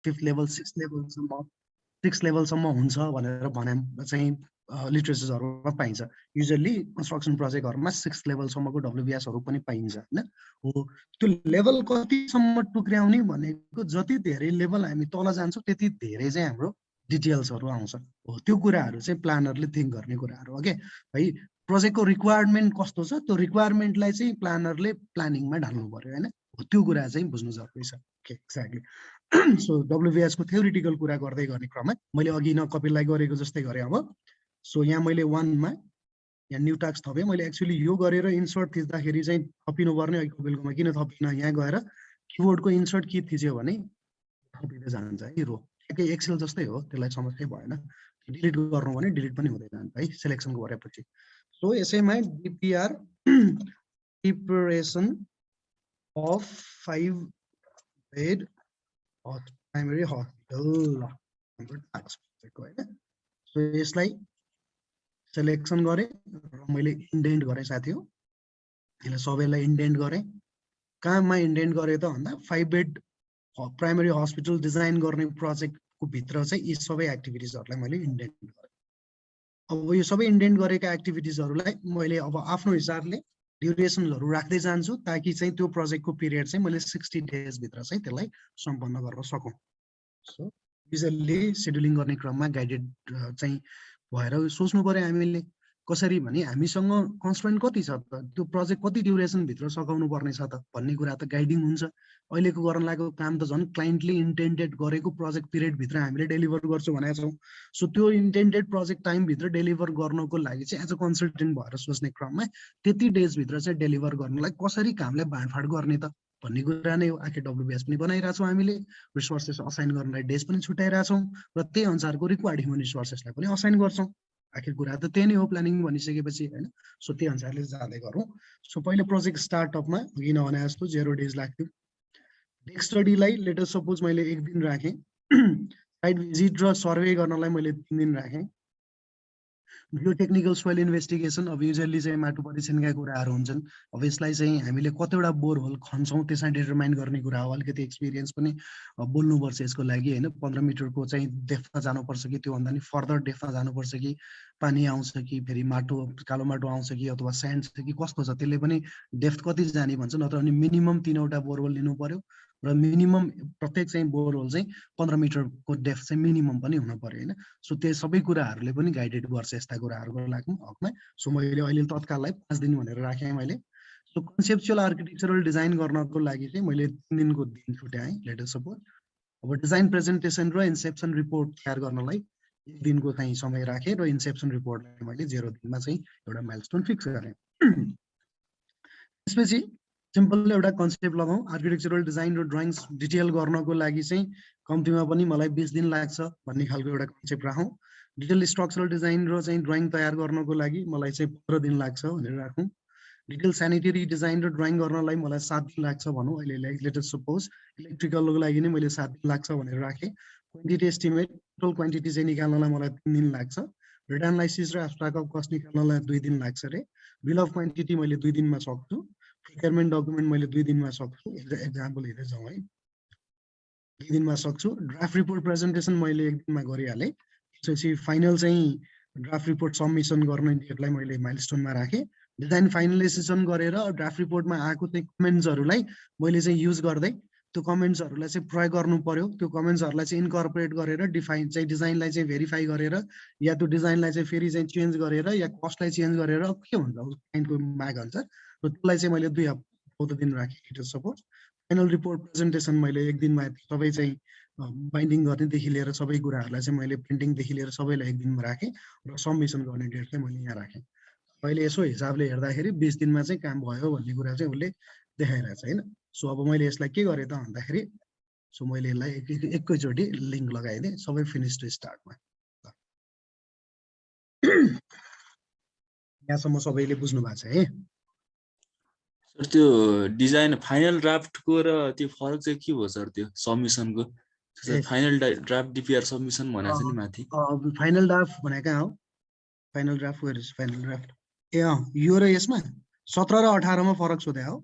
5th level 6th लेभलसम्म हुन्छ भनेर भने चाहिँ लिटरेचर्सहरुमा पाइन्छ। युजुअली कन्स्ट्रक्सन प्रोजेक्टहरुमा 6th लेभलसम्मको डब्ल्युबिएसहरु पनि पाइन्छ हैन। हो त्यो लेभल कतिसम्म टुक्र्याउने भनेको जति धेरै लेभल हामी तल जान्छौँ त्यति धेरै चाहिँ हाम्रो डिटेल्सहरु आउँछ। हो त्यो कुराहरु चाहिँ प्लानरले थिंक गर्ने कुराहरु हो के है। प्रोजेक्टको रिक्वायरमेन्ट कस्तो छ त्यो रिक्वायरमेन्टलाई चाहिँ प्लानरले प्लानिङमा ढाल्नु पर्यो हैन। हो त्यो कुरा चाहिँ बुझ्नु जरुरी छ। Okay exactly. सो डब्ल्युबिएस को थ्योरिटिकल कुरा गर्दै गर्ने क्रममा मैले अघि न कपिललाई गरेको जस्तै गरे अब। सो यहाँ मैले 1 मा यहाँ न्यू टास्क थपे। मैले एक्चुअली यो गरेर इन्सर्ट थिच्दाखेरि चाहिँ थपिनु पर्ने अहिले कपिलकोमा किन थपिन यहाँ गएर किबोर्डको इन्सर्ट की थिच्यो भने थपिदै जान्छ है रो। ठ्याक्कै एक्सेल जस्तै हो त्यसलाई समस्या भएन। डिलिट गर्नु भने डिलिट पनि हुँदै जान्छ है सिलेक्सन गरेपछि। सो यसैमा DPR preparation of 5 bed primary hospital हाम्रो टास्क को हैन। सो यसलाई सिलेक्सन गरे र मैले इन्डेन्ट गरे साथी हो। यसलाई सबैलाई इन्डेन्ट गरे। कहाँमा इन्डेन्ट गरे त भन्दा 5 बेड प्राइमरी हस्पिटल डिजाइन गर्ने प्रोजेक्टको भित्र चाहिँ यी सबै एक्टिभिटिजहरुलाई मैले इन्डेन्ट गरे। अब यो सबै इन्डेन्ट गरेका एक्टिभिटिजहरुलाई मैले अब आफ्नो हिसाबले ड्युरेसनहरु राख्दै जान्छु ताकि चाहिँ त्यो प्रोजेक्टको पिरियड चाहिँ मैले 60 डेज भित्र चाहिँ त्यसलाई सम्पन्न गर्न सकौं। सो युजुअली शेड्युलिङ गर्ने क्रममा गाइडेड चाहिँ भएर सोच्नु पर्यो हामीले कसरी भने हामीसँग कन्स्ट्रेन्ट कति छ त त्यो प्रोजेक्ट कति ड्युरेसन भित्र सकाउनु पर्ने छ त भन्ने कुरा त गाइडिङ हुन्छ। अहिलेको गर्न लागेको काम त झन् क्लाइन्टले इन्टेन्डेड गरेको प्रोजेक्ट पिरियड भित्र हामीले डेलिभर गर्छौं भनेका छौं। सो त्यो इन्टेन्डेड प्रोजेक्ट टाइम भित्र डेलिभर गर्नको लागि चाहिँ एज अ कन्सल्टेन्ट भएर सोच्ने क्रममा त्यति डेज भित्र चाहिँ डेलिभर गर्नलाई कसरी कामलाई बाँडफाँड गर्ने त भन्ने कुरा नै हो। आखिर डब्ल्युबिएस पनि बनाइरहेछौँ हामीले, रिसोर्सेस असाइन गर्नलाई डेज पनि छुट्याइरहेछौँ र त्यही अनुसारको रिक्वायर्ड ह्युमन रिसोर्सेसलाई पनि असाइन गर्छौं। आखिर कुरा त त्यही नै हो प्लानिङ भनिसकेपछि हैन। सो त्यही अनुसारले जाँदै गरौँ। सो पहिले प्रोजेक्ट स्टार्टअपमा अघि नभने जस्तो 0 डेज लाग्थ्यो। डेस्क स्टडीलाई लेट अस सपोज मैले 1 दिन राखेँ। साइट भिजिट र सर्वे गर्नलाई मैले 3 दिन राखेँ। यो टेक्निकल सोइल इन्भेस्टिगेसन अब युजुअली चाहिँ माटो परीक्षणका कुराहरू हुन्छन्। अब यसलाई चाहिँ हामीले कतिवटा बोरहोल खन्छौं त्यसलाई डिटरमाइन गर्ने कुरा हो। अलिकति एक्सपिरियन्स पनि बोल्नुपर्छ यसको लागि हैन। 15 मिटरको चाहिँ डेप्थमा जानुपर्छ कि त्यो भन्दा नि फर्दर डेप्थमा जानुपर्छ कि पानी आउँछ कि फेरि माटो कालो माटो आउँछ कि अथवा स्यान्ड छ कि कस्तो छ त्यसले पनि डेप्थ कति जाने भन्छ। नत्र भने मिनिमम 3वटा बोरहोल लिनु पर्यो र मिनिमम प्रत्येक चाहिँ बोरहोल चाहिँ 15 मिटरको डेप्थ चाहिँ मिनिमम पनि हुन पर्यो हैन। सो त्यो सबै कुराहरूले पनि गाइडेड गर्छ यस्ता कुराहरूको लागि हकमा। सो मैले अहिले तत्काललाई 5 दिन भनेर राखेँ मैले। सो कन्सेप्चुअल आर्किटेक्चरल डिजाइन गर्नको लागि चाहिँ मैले 3 दिनको दिन छुट्याएँ लेट अस सपोज। अब डिजाइन प्रेजेन्टेसन र इन्सेप्सन रिपोर्ट तयार गर्नलाई 1 दिनको चाहिँ समय राखेँ र इन्सेप्सन रिपोर्टलाई मैले 0 दिनमा चाहिँ एउटा माइलस्टोन फिक्स गरेँ। त्यसपछि सिम्पल एउटा कन्सेप्ट लगाऊ। आर्किटेक्चरल डिजाइन र ड्राइङ्स डिटेल गर्नको लागि चाहिँ कम्तीमा पनि मलाई 20 दिन लाग्छ भन्ने खालको एउटा कन्सेप्ट राखौँ। डिटेल स्ट्रक्चरल डिजाइन र चाहिँ ड्राइङ तयार गर्नको लागि मलाई चाहिँ 15 दिन लाग्छ भनेर राखौँ। डिटेल स्यानिटरी डिजाइन र ड्राइङ गर्नलाई मलाई 7 दिन लाग्छ भनौँ। अहिले लेट अस सपोज इलेक्ट्रिकलको लागि नै मैले 7 दिन लाग्छ भनेर राखेँ। क्वान्टिटी एस्टिमेट टोटल क्वान्टिटी चाहिँ निकाल्नलाई मलाई 3 दिन लाग्छ। डेटा एनालाइसिस र एब्स्ट्राक्ट अफ कस्ट निकाल्नलाई 2 दिन लाग्छ रे। बिल अफ क्वान्टिटी मैले 2 दिनमा सक्छु। प्रिक्योरमेन्ट डकुमेन्ट मैले 2 दिनमा सक्छु। एक्जाम्पल हेर्दै जाउँ है। 2 दिनमा सक्छु। ड्राफ्ट रिपोर्ट प्रेजेन्टेसन मैले 1 दिनमा गरिहालेँ। त्यसपछि फाइनल चाहिँ ड्राफ्ट रिपोर्ट सबमिसन गर्ने डेटलाई मैले माइलस्टोनमा राखेँ। डिजाइन फाइनलाइजेसन गरेर ड्राफ्ट रिपोर्टमा आएको चाहिँ कमेन्ट्सहरूलाई मैले चाहिँ युज गर्दै त्यो कमेन्ट्सहरूलाई चाहिँ प्रयोग गर्नु पर्यो। त्यो कमेन्ट्सहरूलाई चाहिँ इन्कर्पोरेट गरेर डिफाइन चाहिँ डिजाइनलाई चाहिँ भेरिफाई गरेर या त्यो डिजाइनलाई चाहिँ फेरि चाहिँ चेन्ज गरेर या कस्टलाई चेन्ज गरेर के हुन्छ क्लाइन्टको माग अनुसार र त्यसलाई चाहिँ मैले 2 हप्ता दिन राखेँ सपोज। फाइनल रिपोर्ट प्रेजेन्टेसन मैले 1 दिनमा सबै चाहिँ बाइन्डिङ गर्नेदेखि लिएर सबै कुराहरूलाई चाहिँ मैले प्रिन्टिङदेखि लिएर सबैलाई 1 दिनमा राखेँ र सबमिसन गर्ने डेट चाहिँ मैले यहाँ राखेँ। अहिले यसो हिसाबले हेर्दाखेरि 20 दिनमा चाहिँ काम भयो भन्ने कुरा चाहिँ उसले देखाइरहेछ हैन। सो अब मैले यसलाई के गरेँ त भन्दाखेरि सो मैले यसलाई एकैचोटि लिङ्क लगाइदिएँ सबै फिनिश टु स्टार्टमा। यहाँसम्म सबैले बुझ्नु भएको छ है। सर त्यो डिजाइन फाइनल ड्राफ्टको र त्यो फरक चाहिँ के हो सर त्यो सबमिसनको? फाइनल ड्राफ्ट डीपीआर सबमिसन भनेको छ नि माथि। फाइनल ड्राफ्ट भनेको हो। Final draft where is final draft. ए यो र यसमा 17 र 18 मा फरक सोधे हो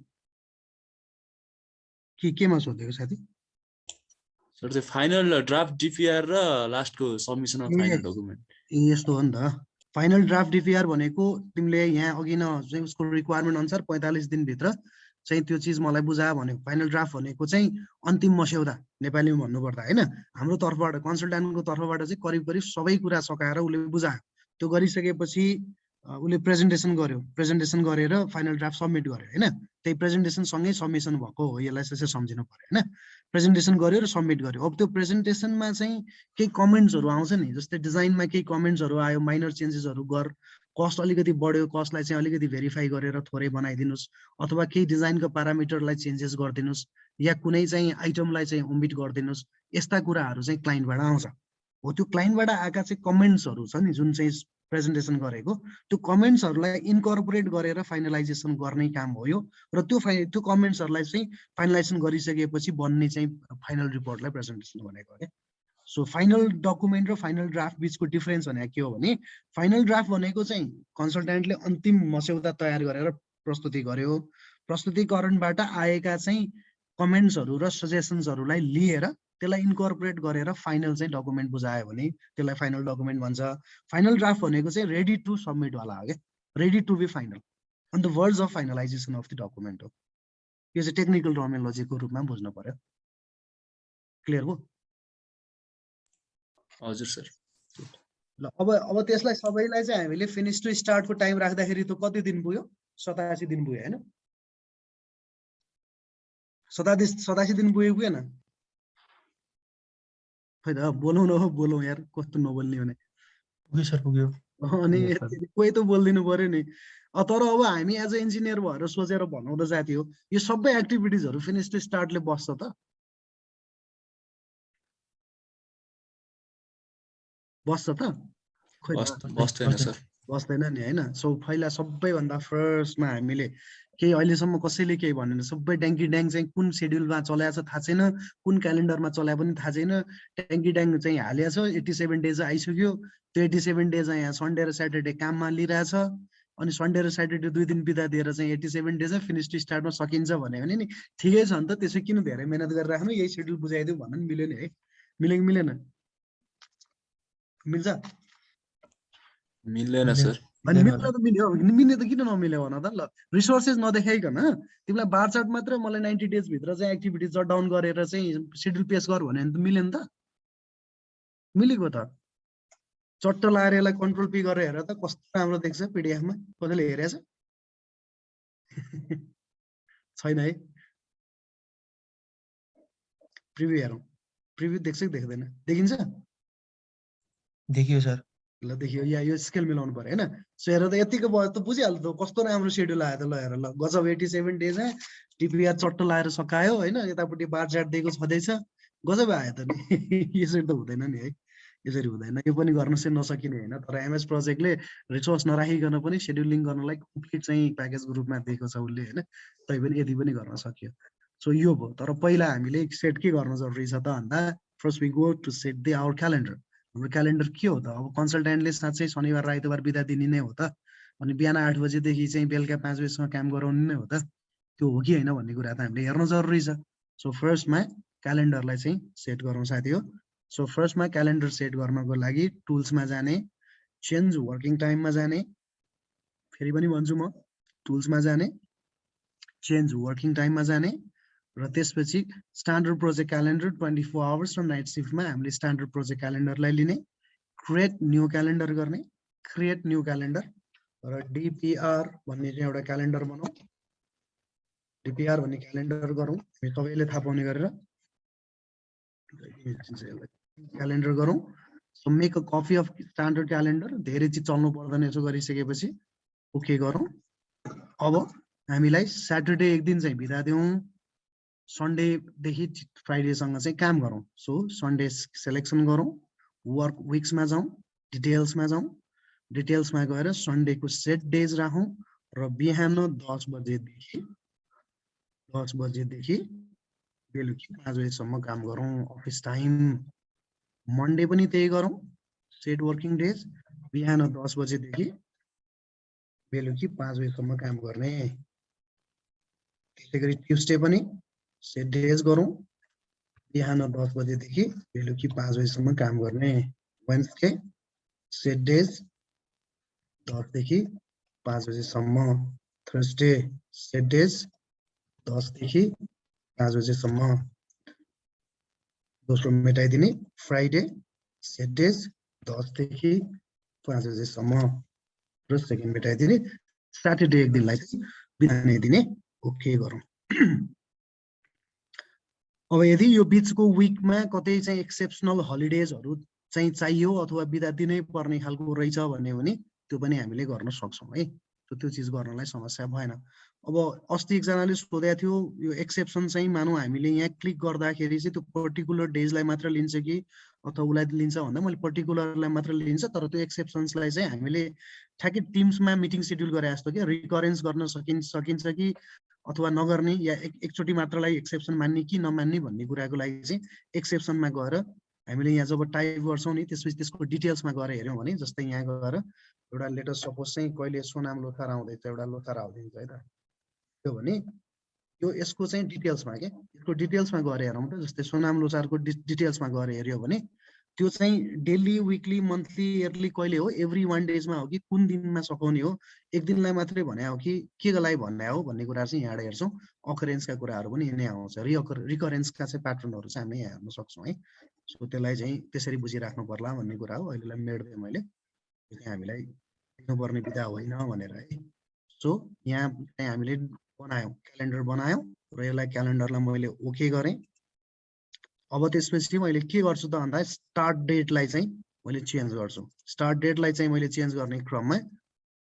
कि केमा सोधेको साथी? सर त्यो फाइनल ड्राफ्ट डिपिआर र लास्टको सबमिसन अफ फाइनल डकुमेन्ट यस्तो हो नि त फाइनल ड्राफ्ट डिपिआर भनेको तिमीले यहाँ अघि न चाहिँ उसको रिक्वायरमेन्ट अनुसार 45 दिनभित्र चाहिँ त्यो चिज मलाई बुझा भनेको फाइनल ड्राफ्ट भनेको चाहिँ अन्तिम मस्यौदा नेपालीमा भन्नुपर्दा होइन हाम्रो तर्फबाट कन्सल्ट्यान्टको तर्फबाट चाहिँ करिब करिब सबै कुरा सकाएर उसले बुझायो त्यो गरिसकेपछि उसले प्रेजेन्टेसन गरेर फाइनल ड्राफ्ट सबमिट गर्यो होइन त्यही प्रेजेन्टेसन सँगै सबमिसन भएको हो यसलाई चाहिँ सम्झिनु पर्यो होइन प्रेजेन्टेसन गर्यो र सबमिट गर्यो अब त्यो प्रेजेन्टेसनमा चाहिँ केही कमेन्ट्सहरू आउँछ नि जस्तै डिजाइनमा केही कमेन्ट्सहरू आयो माइनर चेन्जेसहरू गर कस्ट अलिकति बढ्यो कस्टलाई चाहिँ अलिकति भेरिफाई गरेर थोरै बनाइदिनुहोस् अथवा केही डिजाइनको प्यारामिटरलाई चेन्जेस गरिदिनुहोस् या कुनै चाहिँ आइटमलाई चाहिँ ओमिट गरिदिनुहोस् यस्ता कुराहरू चाहिँ क्लाइन्टबाट आउँछ हो त्यो क्लाइन्टबाट आएका चाहिँ कमेन्ट्सहरू छ नि जुन चाहिँ प्रेजेन्टेसन गरेको त्यो कमेन्ट्सहरूलाई इन्कर्पोरेट गरेर फाइनलाइजेसन गर्ने काम हो यो र त्यो कमेन्ट्सहरूलाई चाहिँ फाइनलाइजेसन गरिसकेपछि बन्ने चाहिँ फाइनल रिपोर्टलाई प्रेजेन्टेसन भनेको हो क्या सो फाइनल डकुमेन्ट र फाइनल ड्राफ्ट बिचको डिफरेन्स भनेको के हो भने फाइनल ड्राफ्ट भनेको चाहिँ कन्सल्ट्यान्टले अन्तिम मस्यौदा तयार गरेर प्रस्तुति गर्यो प्रस्तुतिकरणबाट आएका चाहिँ कमेन्ट्सहरू र सजेसन्सहरूलाई लिएर त्यसलाई इन्कर्पोरेट गरेर फाइनल चाहिँ डकुमेन्ट बुझायो भने त्यसलाई फाइनल डकुमेन्ट भन्छ फाइनल ड्राफ्ट भनेको चाहिँ रेडी टु सबमिट वाला हो क्या ready to be final on the words of finalisation of the document हो यो चाहिँ टेक्निकल टर्मिनोलोजीको रूपमा बुझ्नु पर्यो क्लियर हो हजुर सर ल अब त्यसलाई सबैलाई चाहिँ हामीले फिनिश टु स्टार्टको टाइम राख्दाखेरि त कति दिन पुग्यो 87 दिन पुग्यो होइन 87 दिन पुगेन खै त बोलौँ न बोलौँ यार कस्तो नबोल्ने भने पुग्यो सर पुग्यो अनि कोही त बोलिदिनु पर्यो नि तर अब हामी एज अ इन्जिनियर भएर सोचेर भनाउँदा जाति हो यो सबै एक्टिभिटिजहरू फिनिश टु स्टार्टले बस्छ त बस्छ त खोइ बस्दैन सर बस्दैन नि होइन सो पहिला सबैभन्दा फर्स्टमा हामीले केही अहिलेसम्म कसैले केही भनेन सबै ट्याङ्की ड्याङ चाहिँ कुन सेड्युलमा चलाएको छ थाहा छैन कुन क्यालेन्डरमा चलाए पनि थाहा छैन ट्याङ्की ड्याङ चाहिँ हालिएको छ 87 डेज आइसक्यो त्यो 87 डेज यहाँ सन्डे र स्याटरडे काममा लिइरहेछ अनि सन्डे र स्याटरडे 2 दिन बिदा दिएर चाहिँ 87 डेज फिनिश टु स्टार्टमा सकिन्छ भन्यो भने नि ठिकै छ नि त त्यसो किन धेरै मेहनत गरेर राख्नु यही सेड्युल बुझाइदिउँ भन्नु नि मिल्यो नि है मिल्यो कि मिलेन मिल्छ मिल्दैन सर अनि मिल्न त मिल्यो मिल्ने त किन नमिल्यो भन त ल रिसोर्सेस नदेखाइकन तिमीलाई बार चार्ट मात्र मलाई 90 डेज भित्र चाहिँ एक्टिभिटी जट डाउन गरेर चाहिँ सेड्युल पेस गर भने त मिल्यो नि त मिलेको त चट्ट लाएर यसलाई कन्ट्रोल पी गरेर हेर त कस्तो राम्रो देख्छ पिडिएफमा कसैले हेरेछ छैन है प्रिभ्यू हेरौँ प्रिभ्यू देख्छ कि देख्दैन देखिन्छ देखियो सर ल देखियो या यो स्केल मिलाउनु पर्यो होइन सो हेर त यतिको भयो त बुझिहाल्छ त कस्तो राम्रो सेड्युल आयो त ल हेर ल गजब 87 डेज टिपिआर चट्ट लाएर सकायो होइन यतापट्टि बार चार्ट दिएको छँदैछ गजब आयो त नि यसरी त हुँदैन नि है यसरी हुँदैन यो पनि गर्न चाहिँ नसकिने होइन तर एमएस प्रोजेक्टले रिसोर्स नराखिकन पनि सेड्युलिङ गर्नलाई कम्प्लिट चाहिँ प्याकेजको रूपमा दिएको छ उसले होइन तै पनि यति पनि गर्न सक्यो सो यो भयो तर पहिला हामीले सेट के गर्न जरुरी छ त भन्दा first we go to set the our calendar हाम्रो क्यालेन्डर के हो त अब कन्सल्ट्यान्टले साँच्चै शनिबार र आइतबार बिदा दिने नै हो त अनि बिहान 8 बजेदेखि चाहिँ बेलुका 5 बजेसम्म काम गराउनु नै हो त त्यो हो कि होइन भन्ने कुरा त हामीले हेर्न जरुरी छ सो फर्स्टमा क्यालेन्डरलाई चाहिँ सेट गरौँ साथी हो सो फर्स्टमा क्यालेन्डर सेट गर्नको लागि टुल्समा जाने चेन्ज वर्किङ टाइममा जाने फेरि पनि भन्छु म टुल्समा जाने चेन्ज वर्किङ टाइममा जाने र त्यसपछि स्ट्यान्डर्ड प्रोजेक्ट क्यालेन्डर 24 आवर्स र नाइट सिफ्टमा हामीले स्ट्यान्डर्ड प्रोजेक्ट क्यालेन्डरलाई लिने क्रिएट न्यू क्यालेन्डर गर्ने क्रिएट न्यू क्यालेन्डर र डिपिआर भन्ने चाहिँ एउटा क्यालेन्डर बनाऊ डिपिआर भन्ने क्यालेन्डर गरौँ हामी सबैले थाहा पाउने गरेर क्यालेन्डर गरौँ so make a copy of standard calendar धेरै चिज चल्नु पर्दैन यसो गरिसकेपछि ओके गरौँ अब हामीलाई स्याटरडे एक दिन चाहिँ बिदा दिउँ सन्डेदेखि फ्राइडेसँग चाहिँ काम गरौँ सो सन्डे सेलेक्सन गरौँ वर्क विक्समा जाउँ डिटेल्समा गएर सन्डेको सेट डेज राखौँ र बिहान 10 बजेदेखि बेलुकी 5 बजेसम्म काम गरौँ अफिस टाइम मन्डे पनि त्यही गरौँ सेट वर्किङ डेज बिहान 10 बजेदेखि बेलुकी 5 बजेसम्म काम गर्ने त्यसै गरी ट्युसडे पनि सेट डेज गरौँ बिहान 10 बजेदेखि बेलुकी 5 बजेसम्म काम गर्ने। वेन्सडे सेट डेज 10 देखि 5 बजेसम्म। थर्सडे सेट डेज 10 देखि 5 बजेसम्म। दोस्रो मेटाइदिने। फ्राइडे सेट डेज 10 देखि 5 बजेसम्म र सेकेन्ड मेटाइदिने। स्याटरडे एक दिनलाई चाहिँ बिहानै दिने। ओके गरौँ। अब यदि यो बिचको विकमा कतै चाहिँ एक्सेप्सनल हलिडेजहरू चाहिँ चाहियो अथवा बिदा दिनै पर्ने खालको रहेछ भन्ने भने त्यो पनि हामीले गर्न सक्छौँ है। त्यो चिज गर्नलाई समस्या भएन। अब अस्ति एकजनाले सोधेको थियो यो एक्सेप्सन चाहिँ मानौँ हामीले यहाँ क्लिक गर्दाखेरि चाहिँ त्यो पर्टिकुलर डेजलाई मात्र लिन्छ कि अथवा उसलाई लिन्छ भन्दा मैले पर्टिकुलरलाई मात्र लिन्छ, तर त्यो एक्सेप्सन्सलाई चाहिँ हामीले ठ्याक्कै टिम्समा मिटिङ सेड्युल गरे जस्तो कि रिकरेन्स गर्न सकिन्छ कि अथवा नगर्ने या एकचोटि मात्रलाई एक्सेप्सन मान्ने कि नमान्ने भन्ने कुराको लागि चाहिँ एक्सेप्सनमा गएर हामीले यहाँ जब टाइप गर्छौँ नि त्यसपछि त्यसको डिटेल्समा गएर हेऱ्यौँ भने जस्तै यहाँ गएर एउटा लेटेस्ट सपोज चाहिँ कहिले सोनाम लोथार आउँदैछ, एउटा लोथार आउँदैछ है त, त्यो भने यो यसको चाहिँ डिटेल्समा के यसको डिटेल्समा गएर हेरौँ त। जस्तै सोनाम लोथारको डिटेल्समा गएर हेऱ्यो भने त्यो चाहिँ डेली विकली मन्थली इयरली कहिले हो, एभ्री 1 डेजमा हो कि कुन दिनमा सघाउने हो, एक दिनलाई मात्रै भने हो कि के लागि भन्ने हो भन्ने कुरा चाहिँ यहाँ हेर्छौँ। अकरेन्सका कुराहरू पनि यिनै आउँछ। रिकरेन्सका चाहिँ प्याटर्नहरू चाहिँ हामीले यहाँ हेर्न सक्छौँ है। सो त्यसलाई चाहिँ त्यसरी बुझिराख्नु पर्ला भन्ने कुरा हो। अहिलेलाई मेट्दै मैले त्यो चाहिँ हामीलाई दिनुपर्ने बिदा होइन भनेर है। सो यहाँ चाहिँ हामीले बनायौँ, क्यालेन्डर बनायौँ र यसलाई क्यालेन्डरलाई मैले ओके गरेँ। अब त्यसपछि मैले के गर्छु त भन्दा स्टार्ट डेटलाई चाहिँ मैले चेन्ज गर्छु। स्टार्ट डेटलाई चाहिँ मैले चेन्ज गर्ने क्रममा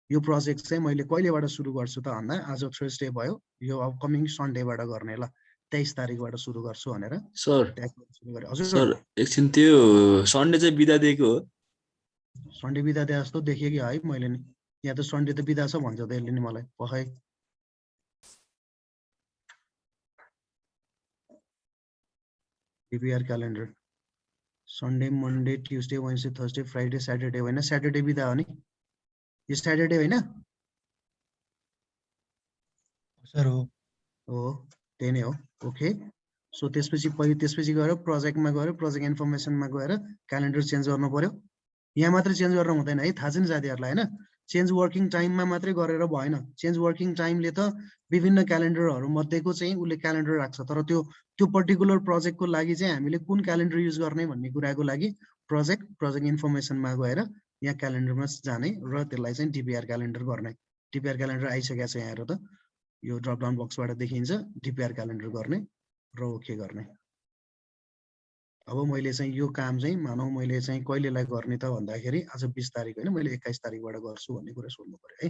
यो प्रोजेक्ट चाहिँ मैले कहिलेबाट सुरु गर्छु त भन्दा आज थर्सडे भयो, यो अपकमिङ सन्डेबाट गर्ने ल 23 तारिकबाट सुरु गर्छु भनेर सर सुरु गरेँ। हजुर सर एकछिन त्यो सन्डे चाहिँ बिदा दिएको हो? सन्डे बिदा दिए जस्तो देखियो कि है मैले नि। यहाँ त सन्डे त बिदा छ भन्छ त यसले नि मलाई पखाइ। DPR calendar Sunday Monday Tuesday Wednesday Thursday Friday Saturday होइन, स्याटरडे बिदा हो नि यो, स्याटरडे होइन? सर हो त्यही नै हो। ओके सो त्यसपछि गएर प्रोजेक्टमा गएर प्रोजेक्ट इन्फर्मेसनमा गएर क्यालेन्डर चेन्ज गर्नु पर्यो। यहाँ मात्रै चेन्ज गर्न हुँदैन है, थाहा छ नि साथीहरूलाई होइन। चेन्ज वर्किङ टाइममा मात्रै गरेर भएन। चेन्ज वर्किङ टाइमले त विभिन्न क्यालेन्डरहरू मध्येको चाहिँ उसले क्यालेन्डर राख्छ, तर त्यो पर्टिकुलर प्रोजेक्टको लागि चाहिँ हामीले कुन क्यालेन्डर युज गर्ने भन्ने कुराको लागि प्रोजेक्ट इन्फर्मेसनमा गएर यहाँ क्यालेन्डरमा जाने र त्यसलाई चाहिँ डिपिआर क्यालेन्डर गर्ने। डिपिआर क्यालेन्डर आइसकेको छ यहाँ हेर त, यो ड्रप डाउन बक्सबाट देखिन्छ डिपिआर क्यालेन्डर गर्ने र ओके गर्ने। अब मैले चाहिँ यो काम चाहिँ मानौ मैले चाहिँ कहिलेलाई गर्ने त भन्दाखेरि आज 20 तारिक होइन, मैले 21 तारिकबाट गर्छु भन्ने कुरा सोध्नु पर्यो है।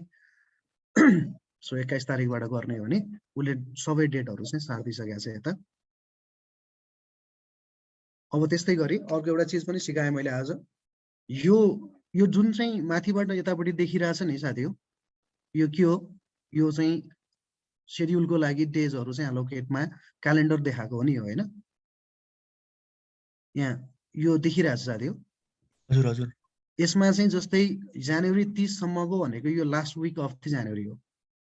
सो 21 तारिकबाट गर्ने हो भने उसले सबै डेटहरू चाहिँ सारिदिइसकेको छ यता। अब त्यस्तै गरी अर्को एउटा चिज पनि सिकाएँ मैले आज। यो जुन चाहिँ माथिबाट यतापट्टि देखिरहेछ नि साथी हो, यो के हो? यो चाहिँ सेड्युलको लागि डेजहरू चाहिँ एलोकेटमा क्यालेन्डर देखाएको हो नि होइन। यहाँ यो देखिरहेछ साथी हो। हजुर हजुर। यसमा चाहिँ जस्तै जनवरी 30 सम्मको भनेको यो लास्ट विक अफ जनवरी हो।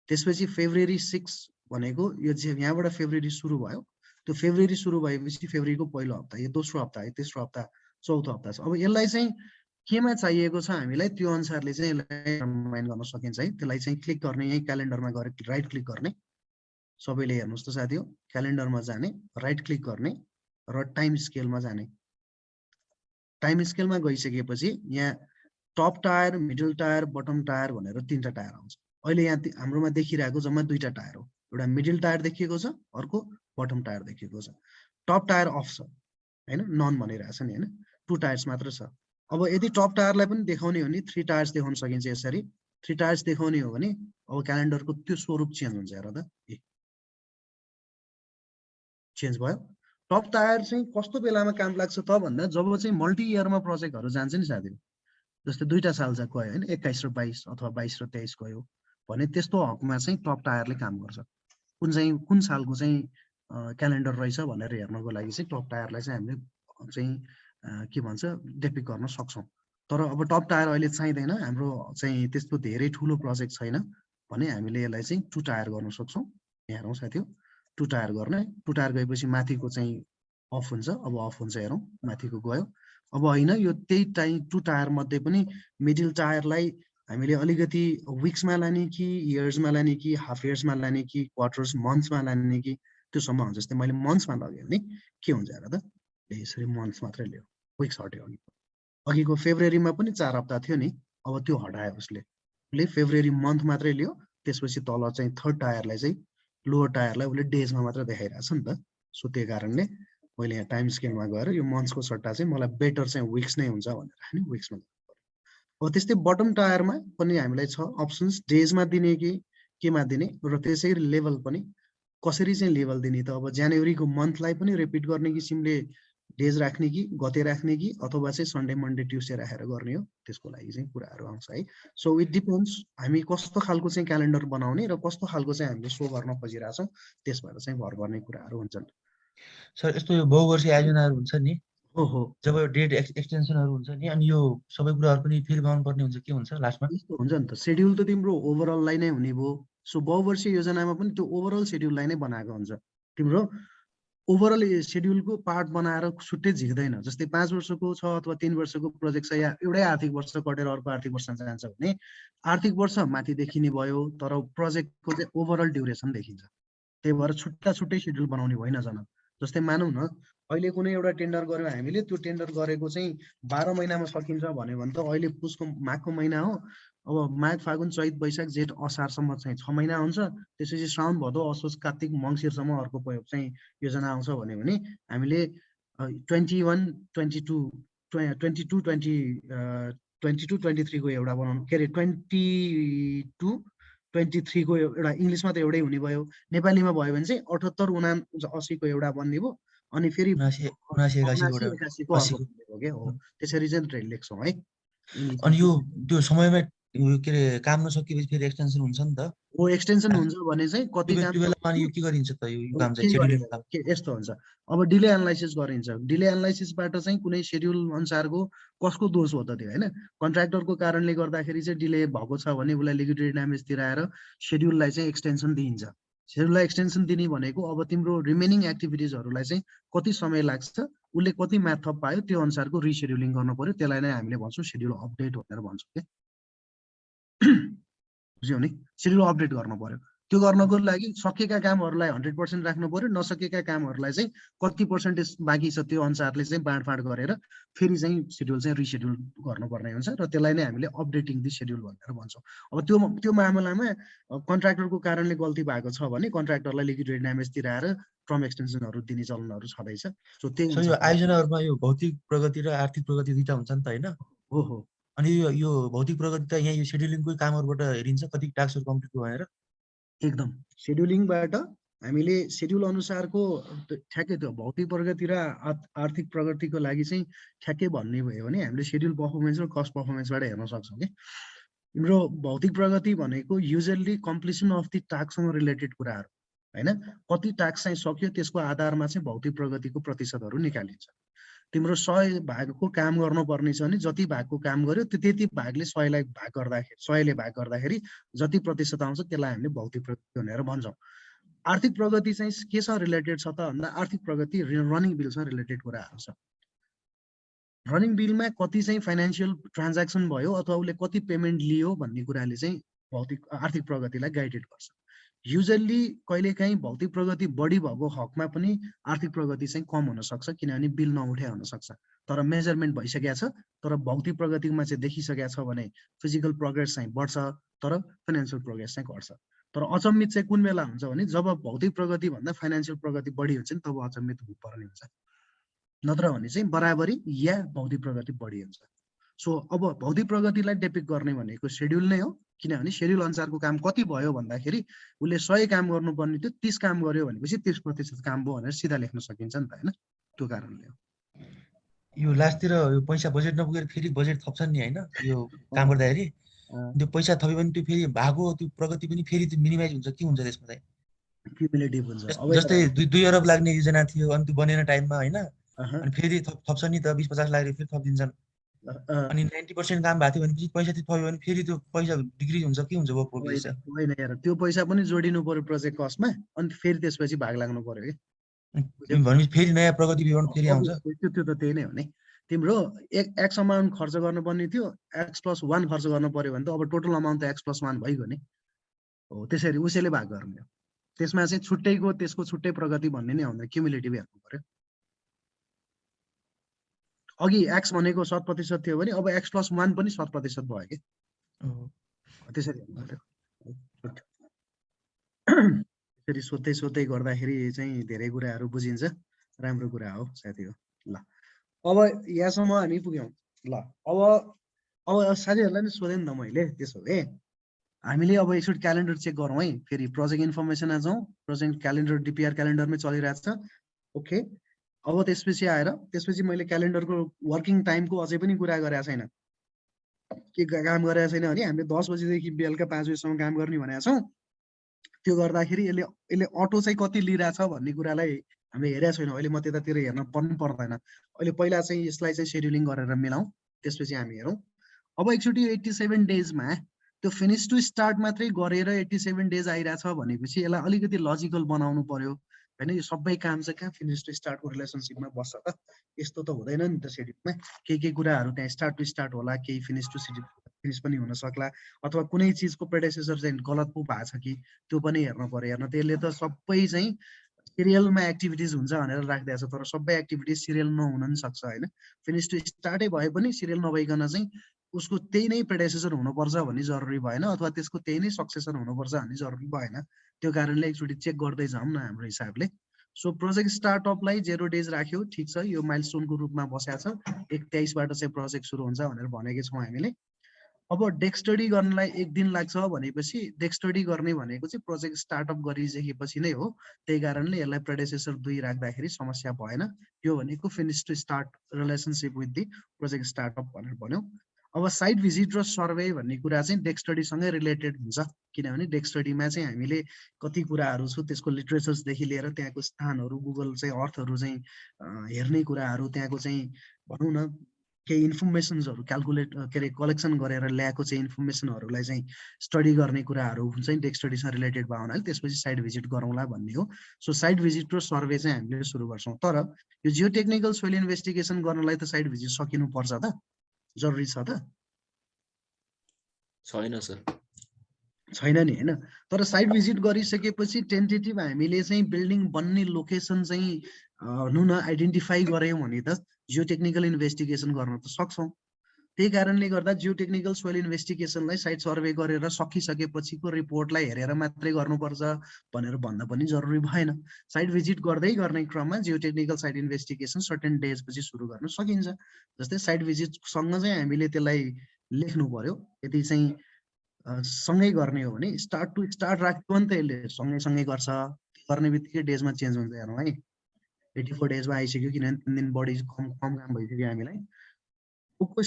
त्यसपछि फेब्रुअरी 6 भनेको यो यहाँबाट फेब्रुअरी सुरु भयो, त्यो फेब्रुअरी सुरु भएपछि फेब्रुअरीको पहिलो हप्ता, यो दोस्रो हप्ता है, तेस्रो हप्ता, चौथो हप्ता छ। अब यसलाई चाहिँ केमा चाहिएको छ हामीलाई त्यो अनुसारले चाहिँ यसलाई डिटर्माइन गर्न सकिन्छ है। त्यसलाई चाहिँ क्लिक गर्ने, यही क्यालेन्डरमा गएर राइट क्लिक गर्ने। सबैले हेर्नुहोस् त साथी हो, क्यालेन्डरमा जाने, राइट क्लिक गर्ने र टाइम स्केलमा जाने। टाइम स्केलमा गइसकेपछि यहाँ top tier, middle tier, bottom tier भनेर 3टा टायर आउँछ। अहिले यहाँ हाम्रोमा देखिरहेको जम्मा 2टा टायर हो, एउटा मिडल टायर देखिएको छ, अर्को बटम टायर देखिएको छ। टप टायर अफ छ होइन, नन भनिरहेछ नि होइन, 2 टायर्स मात्र छ। अब यदि टप टायरलाई पनि देखाउने हो भने 3 टायर्स देखाउन सकिन्छ यसरी। 3 टायर्स देखाउने हो भने अब क्यालेन्डरको त्यो स्वरूप चेन्ज हुन्छ। हेर त चेन्ज भयो। टप टायर चाहिँ कस्तो बेलामा काम लाग्छ त भन्दा जब चाहिँ मल्टी इयरमा प्रोजेक्टहरू जान्छ नि साथी, जस्तै 2टा साल चाहिँ गयो होइन, 21 र 22 अथवा 22 र 23 गयो भने त्यस्तो हकमा चाहिँ टप टायरले काम गर्छ। कुन सालको चाहिँ क्यालेन्डर रहेछ भनेर हेर्नको लागि चाहिँ टप टायरलाई चाहिँ हामीले चाहिँ के भन्छ डेपिक गर्न सक्छौँ। तर अब टप टायर अहिले चाहिँदैन, हाम्रो चाहिँ त्यस्तो धेरै ठुलो प्रोजेक्ट छैन भने हामीले यसलाई चाहिँ 2 टायर गर्न सक्छौँ। यहाँ हेरौँ साथी हो, 2 टायर गर्ने। 2 टायर गएपछि माथिको चाहिँ अफ हुन्छ, अब अफ हुन्छ हेरौँ माथिको गयो। अब होइन यो त्यही टु टायर मध्ये पनि मिडल टायरलाई हामीले अलिकति विक्समा लाने कि इयर्समा लाने कि हाफ इयर्समा लाने कि क्वार्टर्स मन्थ्समा लाने कि त्योसम्म हुन्छ। जस्तै मैले मन्थ्समा लगेँ भने के हुन्छ हेर त, यसरी मन्थ्स मात्रै लियो, विक्स हट्यो। अघिको फेब्रुअरीमा पनि 4 हप्ता थियो नि, अब त्यो हटायो उसले फेब्रुअरी मन्थ मात्रै लियो। त्यसपछि तल चाहिँ थर्ड टायरलाई चाहिँ लोवर टायरलाई उसले डेजमा मात्र देखाइरहेछ नि त। सो त्यही कारणले मैले यहाँ टाइम स्केलमा गएर यो मन्थ्सको सट्टा चाहिँ मलाई बेटर चाहिँ विक्स नै हुन्छ भनेर नि विक्समा। अब त्यस्तै बटम टायरमा पनि हामीलाई छ अप्सन्स, डेजमा दिने कि केमा दिने, र त्यसै लेभल पनि कसरी चाहिँ लेभल दिने त। अब जनवरीको मन्थलाई पनि रिपिट गर्ने किसिमले डेज राख्ने कि गते राख्ने कि अथवा चाहिँ सन्डे मन्डे ट्युसडे राखेर गर्ने हो, त्यसको लागि चाहिँ कुराहरू आउँछ है। सो इट डिपेन्ड्स हामी कस्तो खालको चाहिँ क्यालेन्डर बनाउने र कस्तो खालको चाहिँ हामीले सो गर्न खोजिरहेछौँ त्यसबाट चाहिँ भर पर्ने कुराहरू हुन्छन्। सर यस्तो यो बहुवर्षीय आयोजनाहरू हुन्छ नि, हो जब डेट एक्सटेन्सनहरू हुन्छ नि, अनि यो सबै कुराहरू पनि फेरि बनाउनु पर्ने हुन्छ, के हुन्छ लास्टमा? यस्तो हुन्छ नि त, सेड्युल त तिम्रो ओभरअललाई नै हुने भयो। सो बहुवर्षीय योजनामा पनि त्यो ओभरअल सेड्युललाई नै बनाएको हुन्छ। तिम्रो ओभरअल सेड्युलको पार्ट बनाएर छुट्टै झिक्दैन। जस्तै 5 वर्षको छ अथवा 3 वर्षको प्रोजेक्ट छ, या एउटै आर्थिक वर्ष कटेर अर्को आर्थिक वर्षमा जान्छ भने आर्थिक वर्ष माथि देखिने भयो, तर प्रोजेक्टको चाहिँ ओभरअल ड्युरेसन देखिन्छ। त्यही भएर छुट्टा छुट्टै सेड्युल बनाउने होइन जन। जस्तै मानौँ न अहिले कुनै एउटा टेन्डर गऱ्यौँ हामीले, त्यो टेन्डर गरेको चाहिँ 12 महिनामा सकिन्छ भन्यो भने त अहिले पुसको माघको महिना हो। अब माघ फागुन चैत वैशाख जेठ असारसम्म चाहिँ 6 महिना हुन्छ। त्यसपछि श्रावण भदौ असोज कार्तिक मङ्सिरसम्म अर्को चाहिँ योजना आउँछ भन्यो भने हामीले 22-23 को एउटा बनाउनु, के अरे 22-23 को एउटा इङ्ग्लिसमा त एउटै हुने भयो, नेपालीमा भयो भने चाहिँ 78-79 को एउटा बन्ने भयो, अनि फेरि 79-81 को अर्को बन्ने भयो क्या हो। त्यसरी चाहिँ लेख्छौँ है। अनि यो त्यो समयमा के अरे काम नसकेपछि फेरि एक्सटेन्सन हुन्छ नि त, हो एक्सटेन्सन हुन्छ भने चाहिँ कति त्यो बेलामा यो के गरिन्छ त, यो काम चाहिँ सेड्युलिङ काम यस्तो हुन्छ। अब डिले एनालाइसिस गरिन्छ। डिले एनालाइसिसबाट चाहिँ कुनै सेड्युल अनुसारको कसको दोष हो त त्यो होइन, कन्ट्र्याक्टरको कारणले गर्दाखेरि चाहिँ डिले भएको छ भने उसलाई लिक्विडेटेड ड्यामेज तिराएर सेड्युललाई चाहिँ एक्सटेन्सन दिइन्छ। सेड्युललाई एक्सटेन्सन दिने भनेको अब तिम्रो रिमेनिङ एक्टिभिटिजहरूलाई चाहिँ कति समय लाग्छ, उसले कति म्याथ थप पायो, त्यो अनुसारको रिसेड्युलिङ गर्नु पर्यो। त्यसलाई नै हामीले भन्छौँ सेड्युल अपडेट भनेर भन्छौँ क्या। बुझ्यौ नि, सेड्युल अपडेट गर्नु पर्यो। त्यो गर्नको लागि सकेका कामहरूलाई 100% राख्नु पर्यो, नसकेका कामहरूलाई चाहिँ कति पर्सेन्टेज बाँकी छ त्यो अनुसारले चाहिँ बाँडफाँड गरेर फेरि चाहिँ सेड्युल चाहिँ रिसेड्युल गर्नुपर्ने हुन्छ, र त्यसलाई नै हामीले अपडेटिङ दि सेड्युल भनेर भन्छौँ। अब त्यो मामलामा कन्ट्र्याक्टरको कारणले गल्ती भएको छ भने कन्ट्र्याक्टरलाई लिक्विडेटेड ड्यामेज तिराएर टर्म एक्सटेन्सनहरू दिने चलनहरू छँदैछ। सो त्यही यो आयोजनाहरूमा यो भौतिक प्रगति र आर्थिक प्रगति दुईटा हुन्छ नि त होइन? हो। अनि यो भौतिक प्रगति त यहाँ यो सेड्युलिङकै कामहरूबाट हेरिन्छ कति टास्कहरू कम्प्लिट भयो भनेर। एकदम सेड्युलिङबाट हामीले सेड्युल अनुसारको ठ्याक्कै त्यो भौतिक प्रगति र आर्थिक प्रगतिको लागि चाहिँ ठ्याक्कै भन्ने भयो भने हामीले सेड्युल पर्फर्मेन्स र कस्ट पर्फर्मेन्सबाट हेर्न सक्छौँ कि हाम्रो भौतिक प्रगति भनेको युजली कम्प्लिसन अफ दि टास्कसँग रिलेटेड कुराहरू होइन। कति टास्क चाहिँ सक्यो त्यसको आधारमा चाहिँ भौतिक प्रगतिको प्रतिशतहरू निकालिन्छ। तिम्रो 100 भागको काम गर्नुपर्ने छ भने जति भागको काम गर्यो त्यति भागले 100लाई भाग गर्दाखेरि 100ले भाग गर्दाखेरि जति प्रतिशत आउँछ त्यसलाई हामीले भौतिक प्रगति भनेर भन्छौँ। आर्थिक प्रगति चाहिँ केसँग रिलेटेड छ त भन्दा आर्थिक प्रगति रनिङ बिलसँग रिलेटेड कुराहरू छ। रनिङ बिलमा कति चाहिँ फाइनेन्सियल ट्रान्ज्याक्सन भयो अथवा उसले कति पेमेन्ट लियो भन्ने कुराले चाहिँ आर्थिक प्रगतिलाई गाइडेड गर्छ। युजली कहिलेकाहीँ भौतिक प्रगति बढी भएको हकमा पनि आर्थिक प्रगति चाहिँ कम हुन सक्छ, किनभने बिल नउठे हुन सक्छ। तर मेजरमेन्ट भइसकेको छ, तर भौतिक प्रगतिमा चाहिँ देखिसकेको छ भने फिजिकल प्रोग्रेस चाहिँ बढ्छ तर फाइनेन्सियल प्रोग्रेस चाहिँ घट्छ। तर अचम्मित चाहिँ कुन बेला हुन्छ भने जब भौतिक प्रगति भन्दा फाइनेन्सियल प्रगति बढी हुन्छ नि तब अचम्मित हुनुपर्ने हुन्छ, नत्र भने चाहिँ बराबरी या भौतिक प्रगति बढी हुन्छ। सो अब भौतिक प्रगतिलाई डेपिक्ट गर्ने भनेको सेड्युल नै हो, किनभने सेड्युल अनुसारको काम कति भयो भन्दाखेरि उसले 100 काम गर्नुपर्ने थियो 30 काम गर्यो भनेपछि 30% काम भयो भनेर सिधा लेख्न सकिन्छ नि त होइन। त्यो कारणले हो यो लास्टतिर यो पैसा बजेट नपुगेर फेरि बजेट थप्छन् नि होइन, यो काम गर्दाखेरि त्यो पैसा थप्यो भने त्यो फेरि भएको त्यो प्रगति पनि फेरि त्यो मिनिमाइज हुन्छ, के हुन्छ त्यसमा चाहिँ? क्युमुलेटिभ हुन्छ। जस्तै 2 अरब लाग्ने योजना थियो अनि त्यो बनेन टाइममा होइन, अनि फेरि थप्छ नि त 20-50 लाख फेरि थपिदिन्छन्। अनि 90% काम भएको थियो भनेपछि पैसा त्यो थप्यो भने फेरि त्यो पैसा डिक्रिज हुन्छ, के हुन्छ वो प्रोग्रेस? होइन यार, त्यो पैसा पनि जोडिनु पर्यो प्रोजेक्ट कस्टमा, अनि फेरि त्यसपछि भाग लाग्नु पर्यो कि भनेपछि फेरि नयाँ प्रगति विवरण फेरि आउँछ। त्यो त त्यही नै हो नि। तिम्रो एक्स अमाउन्ट खर्च गर्नुपर्ने थियो, x+1 खर्च गर्नु पर्यो भने त अब टोटल अमाउन्ट त x+1 भइगयो नि। हो त्यसरी उसैले भाग गर्ने हो। त्यसमा चाहिँ छुट्टैको त्यसको छुट्टै प्रगति भन्ने नै आउँदैन, क्युमुलेटिभ हेर्नु पर्यो। अघि x भनेको 100% थियो भने अब x+1 पनि 100% भयो कि त्यसरी हेर्नु पर्यो। त्यसरी सोध्दै सोध्दै गर्दाखेरि चाहिँ धेरै कुराहरू बुझिन्छ, राम्रो कुरा हो साथी हो। ल अब यहाँसम्म हामी पुग्यौँ। ल अब साथीहरूलाई नि सोधेँ नि त मैले, त्यसो भए हामीले अब एकचोटि क्यालेन्डर चेक गरौँ है। फेरि प्रोजेक्ट इन्फर्मेसनमा जाउँ, प्रोजेक्ट क्यालेन्डर डिपिआर क्यालेन्डरमै चलिरहेको छ। ओके, अब त्यसपछि आएर त्यसपछि मैले क्यालेन्डरको वर्किङ टाइमको अझै पनि कुरा गरेको छैन। के काम गरेको छैन भने हामीले 10 बजीदेखि बेलुका 5 बजीसम्म काम गर्ने भनेको छौँ। त्यो गर्दाखेरि यसले अटो चाहिँ कति लिइरहेछ भन्ने कुरालाई हामीले हेरेको छैनौँ। अहिले म त्यतातिर हेर्न पनि पर्दैन। अहिले पहिला चाहिँ यसलाई चाहिँ सेड्युलिङ गरेर मिलाउँ, त्यसपछि हामी हेरौँ। अब एकचोटि 87 डेजमा त्यो फिनिस टु स्टार्ट मात्रै गरेर 87 डेज आइरहेछ भनेपछि यसलाई अलिकति लजिकल बनाउनु पर्यो होइन। यो सबै काम चाहिँ कहाँ फिनिस टु स्टार्टको रिलेसनसिपमा बस्छ त? यस्तो त हुँदैन नि त सेड्युलमा। केही कुराहरू त्यहाँ स्टार्ट टु स्टार्ट होला, केही फिनिस टु फिनिस पनि हुन सक्ला, अथवा कुनै चिजको प्रेडेसेसर चाहिँ गलत पो भएको छ कि त्यो पनि हेर्नु पर्यो। हेर्न त्यसले त सबै चाहिँ सिरियलमा एक्टिभिटिज हुन्छ भनेर राखिदिएको छ, तर सबै एक्टिभिटिज सिरियल नहुन पनि सक्छ होइन। फिनिस टु स्टार्टै भए पनि सिरियल नभइकन चाहिँ उसको त्यही नै प्रेडेसेसर हुनुपर्छ भन्ने जरुरी भएन, अथवा त्यसको त्यही नै सक्सेसर हुनुपर्छ भन्ने जरुरी भएन। त्यो कारणले एकचोटि चेक गर्दै जाउँ न हाम्रो हिसाबले। सो प्रोजेक्ट स्टार्टअपलाई 0 डेज राख्यो, ठिक छ, यो माइलस्टोनको रूपमा बसेको छ। 1/23बाट चाहिँ प्रोजेक्ट सुरु हुन्छ भनेर भनेकै छौँ हामीले। अब डेस्क स्टडी गर्नलाई 1 दिन लाग्छ भनेपछि डेस्क स्टडी गर्ने भनेको चाहिँ प्रोजेक्ट स्टार्टअप गरिसकेपछि नै हो। त्यही कारणले यसलाई प्रेडेसेसर 2 राख्दाखेरि समस्या भएन। यो भनेको finish to start relationship with the project startup भनेर भन्यौँ। अब साइट भिजिट र सर्वे भन्ने कुरा चाहिँ डेस्क स्टडीसँगै रिलेटेड हुन्छ, किनभने डेस्क स्टडीमा चाहिँ हामीले कति कुराहरू छ त्यसको लिटरेचर्सदेखि लिएर त्यहाँको स्थानहरू, गुगल चाहिँ अर्थहरू चाहिँ हेर्ने कुराहरू, त्यहाँको चाहिँ भनौँ न केही इन्फर्मेसन्सहरू क्यालकुलेट के अरे कलेक्सन गरेर ल्याएको चाहिँ इन्फर्मेसनहरूलाई चाहिँ स्टडी गर्ने कुराहरू चाहिँ डेस्क स्टडीसँग रिलेटेड भयो हुनाले त्यसपछि साइट भिजिट गरौँला भन्ने हो। सो साइट भिजिट र सर्वे चाहिँ हामीले सुरु गर्छौँ। तर यो जियो टेक्निकल सोइल इन्भेस्टिगेसन गर्नलाई त साइट भिजिट सकिनुपर्छ त, जरुरी छ त? छैन सर, छैन नि होइन। तर साइट भिजिट गरिसकेपछि टेन्टेटिभ हामीले चाहिँ बिल्डिङ बन्ने लोकेसन चाहिँ भनौँ न आइडेन्टिफाई गऱ्यौँ भने त जियो टेक्निकल इन्भेस्टिगेसन गर्न त सक्छौँ। त्यही कारणले गर्दा जियो टेक्निकल सोइल इन्भेस्टिगेसनलाई साइट सर्वे गरेर सकिसकेपछिको रिपोर्टलाई हेरेर मात्रै गर्नुपर्छ भनेर भन्न पनि जरुरी भएन। साइट भिजिट गर्दै गर्ने क्रममा Jio technical site investigation certain days पछि सुरु गर्न सकिन्छ। जस्तै साइट भिजिटसँग चाहिँ हामीले त्यसलाई लेख्नु पर्यो। यदि चाहिँ सँगै गर्ने हो भने स्टार्ट टु स्टार्ट राख्यो भने त यसले सँगै गर्छ। गर्ने बित्तिकै डेजमा चेन्ज हुन्छ हेरौँ है। 84 डेजमा आइसक्यो, किनभने 3 दिन बढी कम काम भइसक्यो हामीलाई।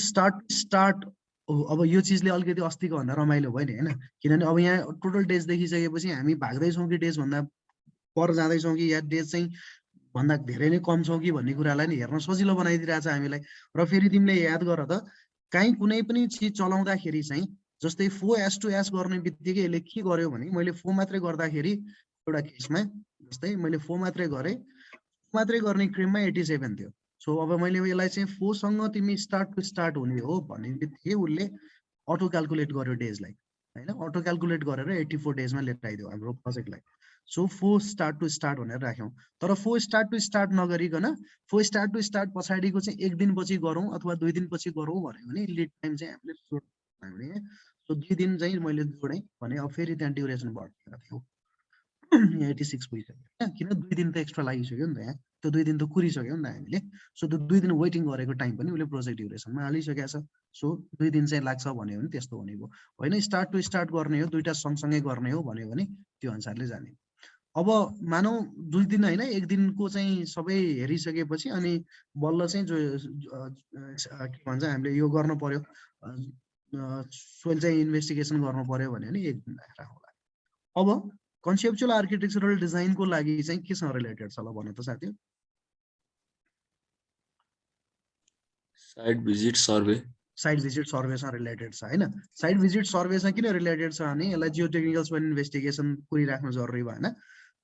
स्टार्ट टु स्टार्ट अब यो चिजले अलिकति अस्तिको भन्दा रमाइलो भयो नि होइन, किनभने अब यहाँ टोटल डेज देखिसकेपछि हामी भाग्दैछौँ कि डेज भन्दा पर जाँदैछौँ कि या डेज चाहिँ भन्दा धेरै नै कम छौँ कि भन्ने कुरालाई नि हेर्न सजिलो बनाइदिइरहेछ हामीलाई। र फेरि तिमीले याद गर त, काहीँ कुनै पनि चिज चलाउँदाखेरि चाहिँ जस्तै फो एस टु एस गर्ने बित्तिकै यसले के गर्यो भने मैले फो मात्रै गर्दाखेरि एउटा केसमा जस्तै मैले फो मात्रै गरेँ, मात्रै गर्ने क्रममा 87 थियो। सो अब मैले यसलाई चाहिँ फोसँग तिमी स्टार्ट टु स्टार्ट हुने हो भन्ने बित्तिकै उसले अटो क्यालकुलेट गर्यो डेजलाई होइन। अटो क्यालकुलेट गरेर 84 डेजमा लिएर आइदियो हाम्रो प्रोजेक्टलाई। सो फो स्टार्ट टु स्टार्ट भनेर राख्यौँ। तर फो स्टार्ट टु स्टार्ट नगरिकन फो स्टार्ट टु स्टार्ट पछाडिको चाहिँ 1 दिनपछि गरौँ अथवा 2 दिनपछि गरौँ भन्यो भने लिड टाइम चाहिँ हामीले सो 2 दिन चाहिँ मैले जोडेँ भने अब फेरि त्यहाँ ड्युरेसन बढेको थियो। 86 भइसक्यो किन 2 दिन त एक्स्ट्रा लागिसक्यो नि त यहाँ। त्यो 2 दिन त कुरिसक्यो नि त हामीले। सो त्यो 2 दिन वेटिङ गरेको टाइम पनि उसले प्रोजेक्ट ड्युरेसनमा हालिसकेको छ। सो 2 दिन चाहिँ लाग्छ भन्यो भने त्यस्तो हुने भयो होइन। स्टार्ट टु स्टार्ट गर्ने हो, दुईटा सँगसँगै गर्ने हो भन्यो भने त्यो अनुसारले जाने। अब मानौ 2 दिन होइन 1 दिनको चाहिँ सबै हेरिसकेपछि अनि बल्ल चाहिँ जो के भन्छ हामीले यो गर्नु पर्यो, सोइल चाहिँ इन्भेस्टिगेसन गर्नु पर्यो भन्यो भने 1 दिन राखौँला। अब कन्सेप्चुअल आर्किटेक्चरल डिजाइनको लागि चाहिँ केसँग रिलेटेड छ ल भन्नु त साथी? Site visit survey. Site visit सर्वेसँग रिलेटेड छ होइन। साइट भिजिट सर्वेसँग किन रिलेटेड छ भने यसलाई जियो टेक्निकल सोइल इन्भेस्टिगेसन कुरिराख्नु जरुरी भएन।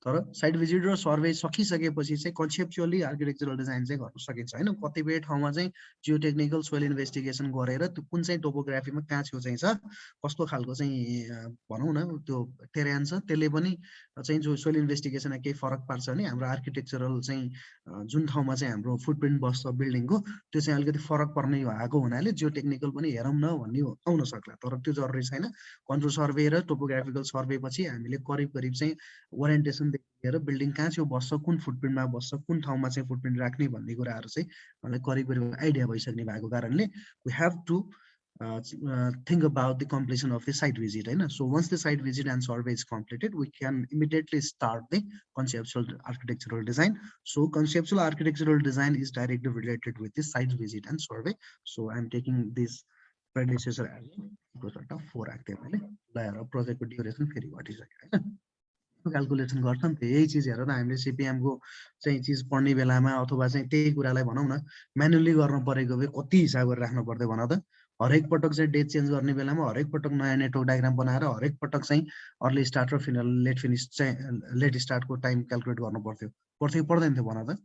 तर साइट भिजिट र सर्वे सकिसकेपछि चाहिँ कन्सेप्चुअली आर्किटेक्चरल डिजाइन चाहिँ गर्न सकिन्छ हैन। कतिपय ठाउँमा चाहिँ जियो टेक्निकल सोइल इन्भेस्टिगेसन गरेर त्यो कुन चाहिँ टोपोग्राफीमा कहाँ छेउ चाहिँ छ, कस्तो खालको चाहिँ भनौँ न त्यो टेरेन छ, त्यसले पनि चाहिँ जो सोइल इन्भेस्टिगेसनमा केही फरक पार्छ भने हाम्रो आर्किटेक्चरल चाहिँ जुन ठाउँमा चाहिँ हाम्रो फुटप्रिन्ट बस्छ बिल्डिङको त्यो चाहिँ अलिकति फरक पर्ने भएको हुनाले जियो टेक्निकल पनि हेरौँ न भन्ने आउन सक्ला। तर त्यो जरुरी छैन। कन्ट्रोल सर्वे र टोपोग्राफिकल सर्वे पछि हामीले करिब करिब चाहिँ ओरिएन्टेसन लिएर बिल्डिङ कहाँ छेउ बस्छ, कुन फुटप्रिन्टमा बस्छ, कुन ठाउँमा चाहिँ फुटप्रिन्ट राख्ने भन्ने कुराहरू चाहिँ हामीलाई करिब करिब आइडिया भइसक्ने भएको कारणले we have to think about the completion of the site visit, right? So once the site visit and survey is completed, we can immediately start the conceptual architectural design. So conceptual architectural design is directly related with the site visit and survey. So I'm taking this predecessor as a 4 active project duration what is calculation गर्छ नि त। यही चिजहरु त हामीले CPM को चाहिँ चिज पढ्ने बेलामा अथवा चाहिँ त्यही कुरालाई भनौं न म्यानुअली गर्न परेको भए कति हिसाब गरेर राख्नु पर्दै भन त। हरेक पटक चाहिँ डेट चेन्ज गर्ने बेलामा हरेक पटक नयाँ नेटवर्क डायग्राम बनाएर हरेक पटक चाहिँ अर्ली स्टार्ट र फिनल लेट फिनिश चाहिँ लेट स्टार्टको टाइम क्याल्कुलेट गर्नु पर्थ्यो कि पर्दैन थियो भन त।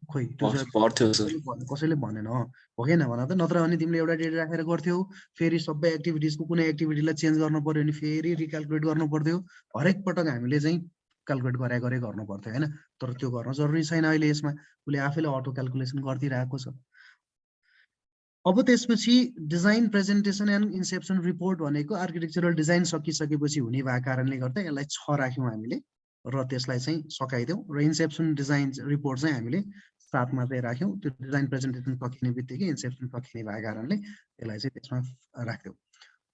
खोइ पर्थ्यो सर, कसैले भनेन हो कि हैन भन त। नत्र अनि तिमीले एउटा डेट राखेर गर्थ्यौ, फेरि सबै एक्टिभिटिजको कुनै एक्टिभिटीलाई चेन्ज गर्नु पर्यो भने फेरि रिक्याल्कुलेट गर्नु पर्थ्यो। हरेक पटक हामीले चाहिँ क्याल्कुलेट गरे गर्नु पर्थ्यो हैन। तर त्यो गर्न जरुरी छैन अहिले यसमा, उले आफैले अटो क्याल्कुलेसन गर्दिरहेको छ। अब त्यसपछि design presentation and inception report भनेको आर्किटेक्चरल डिजाइन सकिसकेपछि हुने भएको कारणले गर्दा यसलाई 6 राख्यौं हामीले र त्यसलाई चाहिँ सकाइदेऊ र इन्सेप्सन डिजाइन रिपोर्ट चाहिँ हामीले 7 मा चाहिँ राख्यौं। त्यो डिजाइन प्रेजेन्टेसन सकिने बित्तिकै इन्सेप्सन सकिने भएको कारणले यसलाई चाहिँ त्यसमा राख्यौं।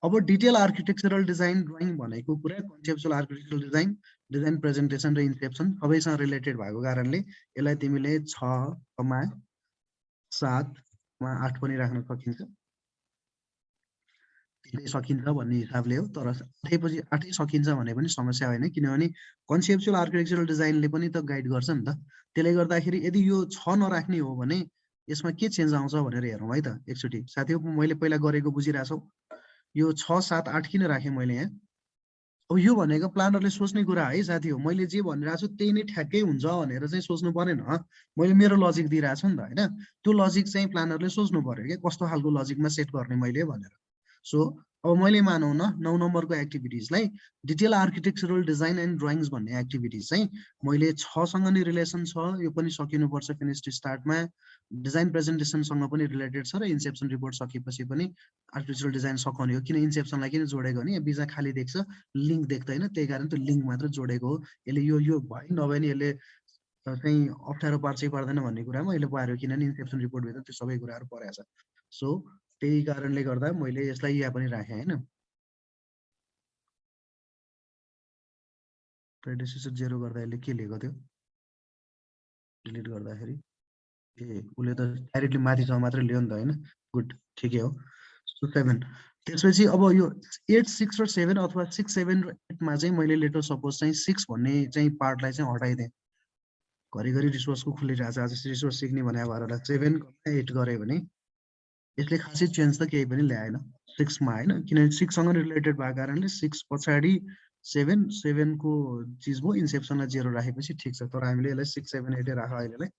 अब डिटेल आर्किटेक्चरल डिजाइन ड्राइङ भनेको कुरा conceptual architectural design, design presentation र इन्सेप्सन सबैसँग रिलेटेड भएको कारणले यसलाई तिमीले 6, 7 मा 8 पनि राख्न सकिन्छ। तिनै सकिन्छ भन्ने हिसाबले हो। तर 8 सकिन्छ भने पनि समस्या होइन, किनभने कन्सेप्चुअल आर्किटेक्चरल डिजाइनले पनि त गाइड गर्छ नि त। त्यसले गर्दाखेरि यदि यो 6 नराख्ने हो भने यसमा के चेन्ज आउँछ भनेर हेरौँ है त एकचोटी। साथीहरु मैले पहिला गरेको बुझिरहेछौ। यो 6, 7, 8 किन राखेँ मैले यहाँ? अब यो भनेको प्लानरले सोच्ने कुरा है साथी हो। मैले जे भनिरहेको छु त्यही नै ठ्याक्कै हुन्छ भनेर चाहिँ सोच्नु परेन। मैले मेरो लजिक दिइरहेको छु नि त हैन। त्यो लजिक चाहिँ प्लानरले सोच्नु पर्यो के कस्तो खालको लजिकमा सेट गर्ने मैले भनेर। सो अब मैले मानौ न 9 नम्बरको एक्टिभिटिजलाई डिटेल आर्किटेक्चरल डिजाइन एन्ड ड्राइङ्स भन्ने एक्टिभिटिज चाहिँ मैले 6 सँग नै रिलेसन छ, यो पनि सकिनुपर्छ फिनिश स्टार्टमा। डिजाइन प्रेजेन्टेसनसँग पनि रिलेटेड छ र इन्सेप्सन रिपोर्ट सकेपछि पनि आर्किटेक्चरल डिजाइन सकाउने हो। किन इन्सेप्सनलाई किन जोडेको भने बिचा खाली देख्छ, लिंक देख्दैन, त्यही कारण त्यो लिंक मात्र जोडेको हो। यसले यो भयो नभए नि यसले चाहिँ अप्ठ्यारो पार्छ पर्दैन भन्ने कुरामा अहिले पार्यो, किनभने इन्सेप्सन रिपोर्ट भित्र त्यो सबै कुराहरू परेको छ। सो त्यही कारणले गर्दा मैले यसलाई यहाँ पनि राखेँ हैन। प्रेडिसेसर 0 गर्दा यसले के लेखेको थियो डिलिट गर्दाखेरि? ए उले त डाइरेक्टली माथिसम्म मात्र ल्यायो नि त हैन। गुड, ठिकै हो। सो 7 त्यसपछि अब यो 8, 6 र 7 अथवा 6, 7 र 8 मा चाहिँ मैले लेटर सपोज चाहिँ 6 भन्ने चाहिँ पार्टलाई चाहिँ हटाइदिएँ। घरिघरि रिसोर्सको खुलिरहेछ, आज रिसोर्स सिक्ने भने भएर 7, 8 गरे भने यसले खासै चेन्ज त केही पनि ल्याएन 6 मा हैन। किनभने 6 सँग रिलेटेड भएको कारणले 6 पछाडी 7, 7 को चीज भयो, इन्सेप्सनलाई 0 राखेपछि ठीक छ। तर हामीले यसलाई 6, 7, 8 राख अहिलेलाई।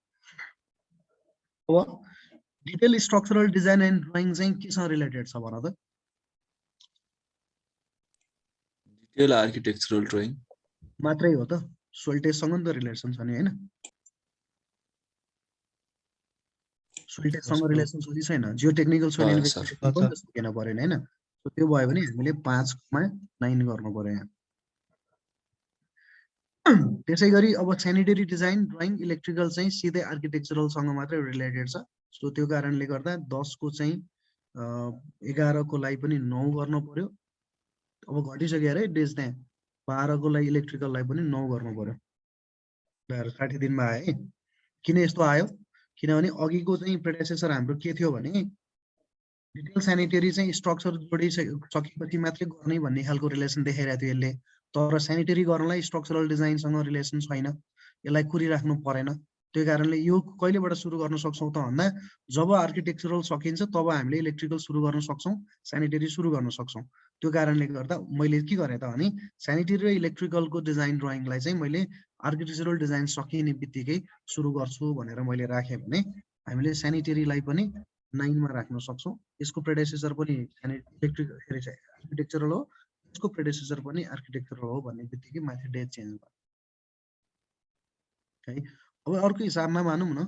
अब detail structural design and drying चाहिँ केसँग रिलेटेड छ भन त? डिटेल आर्किटेक्चरल ड्राइङ मात्रै हो त? सोइल टेस्टसँग नि त रिलेसन छ नि हैन? सोइल टेस्टसँग रिलेसन छ कि छैन? जियो टेक्निकल सोइल इन्भेस्टिगेसन पनि त सकिन पर्यो हैन? सो त्यो भयो भने हामीले 5 मा 9 गर्नु पर्यो यहाँ। त्यसैगरी अब स्यानिटरी डिजाइन ड्राइङ इलेक्ट्रिकल चाहिँ सिधै आर्किटेक्चरलसँग मात्रै रिलेटेड छ। सो त्यो कारणले गर्दा 10 को चाहिँ 11 को लागि पनि 9 गर्नु पर्यो। अब घटिसक्यो अरे डेज त्यहाँ 12 को लागि इलेक्ट्रिकललाई पनि 9 गर्नु पर्यो। 60 दिनमा आयो है। किन यस्तो आयो? किनभने अघिको चाहिँ प्रेडेसेसर हाम्रो के थियो भने डिटेल स्यानिटरी चाहिँ स्ट्रक्चर जोडिसकेपछि मात्रै गर्ने भन्ने खालको रिलेसन देखाइरहेको थियो यसले। तर स्यानिटरी गर्नलाई स्ट्रक्चरल डिजाइनसँग रिलेसन छैन, यसलाई कुरिराख्नु परेन। त्यो कारणले यो कहिलेबाट सुरु गर्न सक्छौं त भन्दा जब आर्किटेक्चरल सकिन्छ तब हामीले इलेक्ट्रिकल सुरु गर्न सक्छौं, स्यानिटरी सुरु गर्न सक्छौं। त्यो कारणले गर्दा मैले के गरेँ त भने स्यानिटरी र इलेक्ट्रिकलको डिजाइन ड्रइङलाई चाहिँ मैले आर्किटेक्चरल डिजाइन सकिने बित्तिकै सुरु गर्छु भनेर मैले राखेँ भने हामीले स्यानिटरीलाई पनि 9 मा राख्न सक्छौँ। यसको प्रेडेसेसर पनि आर्किटेक्चरल हो, यसको प्रेडेसेसर पनि आर्किटेक्चरल हो भन्ने बित्तिकै माथि डेट चेन्ज भयो है। अब अर्को हिसाबमा मानौँ न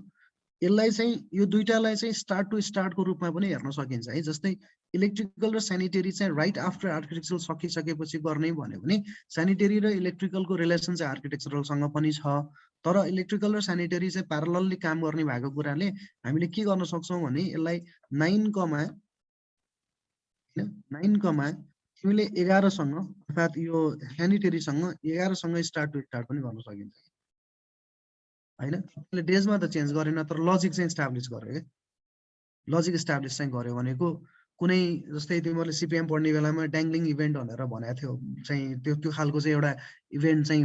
यसलाई चाहिँ यो दुईटालाई चाहिँ स्टार्ट टु स्टार्टको रूपमा पनि हेर्न सकिन्छ है। जस्तै इलेक्ट्रिकल र स्यानिटरी चाहिँ राइट आफ्टर आर्किटेक्चरल सकिसकेपछि गर्ने भन्यो भने स्यानिटरी र इलेक्ट्रिकलको रिलेसन चाहिँ आर्किटेक्चरलसँग पनि छ। तर इलेक्ट्रिकल र स्यानिटरी चाहिँ प्यारलली काम गर्ने भएको कुराले हामीले के गर्न सक्छौँ भने यसलाई 9 कमा तिमीले 11 सँग अर्थात् यो स्यानिटरीसँग 11 सँग स्टार्ट टु स्टार्ट पनि गर्न सकिन्छ हैन। त्यसले डेजमा त चेन्ज गरेन तर लजिक चाहिँ इस्टाब्लिस गर्यो के। लजिक इस्टाब्लिस चाहिँ गर्यो भनेको कुनै जस्तै तिमीहरूले सिपिएम पढ्ने बेलामा ड्याङ्ग्लिङ इभेन्ट भनेर भनेको थियो चाहिँ त्यो खालको चाहिँ एउटा इभेन्ट चाहिँ